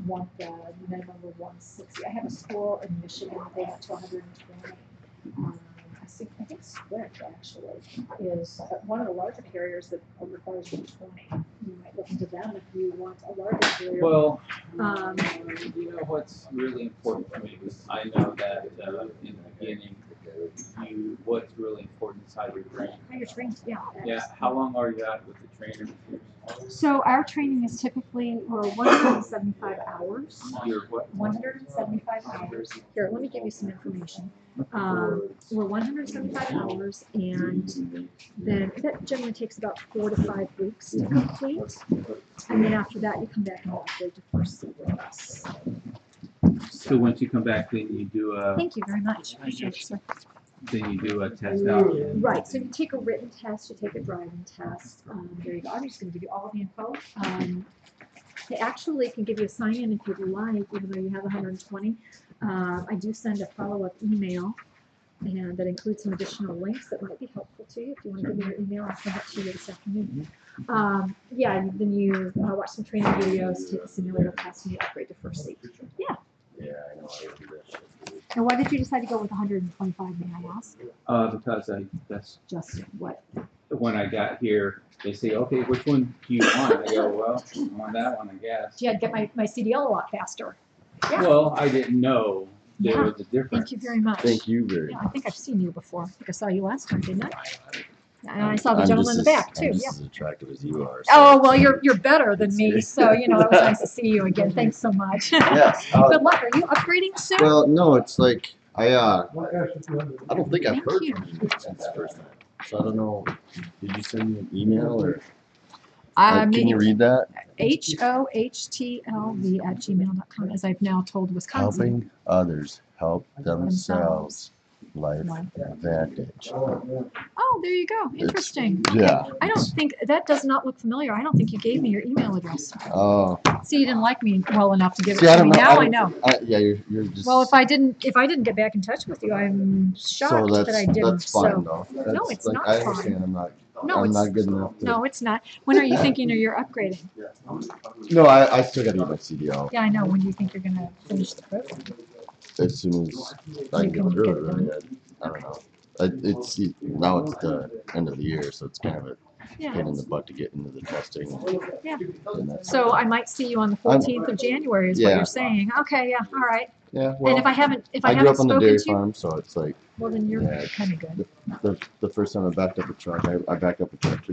want the minimum of 160. I have a school in Michigan, they got to 120. I think Swift actually is one of the larger carriers that requires 120. You might look into them if you want a larger carrier. Well, you know what's really important for me is I know that in the beginning, what's really important is how you're trained. How you're trained, yeah. Yeah. How long are you out with the trainer? So our training is typically, we're 175 hours. You're what? 175 hours. Here, let me give you some information. We're 175 hours, and then that generally takes about 4 to 5 weeks to complete. And then after that, you come back and upgrade to first seat with us. So once you come back, then you do a. Thank you very much. Appreciate it, sir. Then you do a test out. Right, so you take a written test, you take a driving test. There you go. I'm just going to give you all the info. They actually can give you a sign-in if you'd like, even though you have 120. I do send a follow-up email, and that includes some additional links that might be helpful to you. If you want to give me your email, I'll send it to you this afternoon. Yeah, and then you watch some training videos, take a simulator test, and you upgrade to first seat. Yeah. Yeah, I know. I do that shit. And why did you decide to go with 125, may I ask? Because that's Just what? when I got here, they say, okay, which one do you want? I go, well, I want that one, I guess. Gee, I'd get my CDL a lot faster. Yeah. Well, I didn't know there was a difference. Thank you very much. Thank you very Yeah, much. I think I've seen you before. I think I saw you last time, didn't I? And I saw the gentleman in the back too. I'm Yeah. just as attractive as you are. Oh well, you're better than me, so you know it was nice to see you again. Thanks so much. Yes. Good luck. Are you upgrading soon? Well, no, it's like I don't think I've heard from you since the first time. So I don't know. Did you send me an email or? Can you read that? HOHTLV@gmail.com, as I've now told Wisconsin. Helping others help themselves. Life Advantage. Oh, there you go. Interesting. Yeah. Okay. I don't think that does not look familiar. I don't think you gave me your email address. Oh. See, you didn't like me well enough to give it See, to me. Now I know. Yeah, you're just. Well, if I didn't get back in touch with you, I'm shocked so that I didn't. that's fine so. though. No, That's, it's like, not I fine. understand. No, I'm it's not good enough. To, no, it's not. When are you thinking of your upgrading? No, I still gotta get my CDL. Yeah, I know. When do you think you're gonna finish the program? As soon as I can get through it, really. I don't know. It's now it's the end of the year, so it's kind of a pain in the butt to get into the testing. Yeah. So I might see you on the 14th of January, is what Yeah. you're saying. Okay, yeah, all right. Yeah. Well, and if I haven't I grew up on the spoken dairy to you, farm, so it's like. well then you're Yeah, kind of good. the first time I backed up a truck, I backed up a truck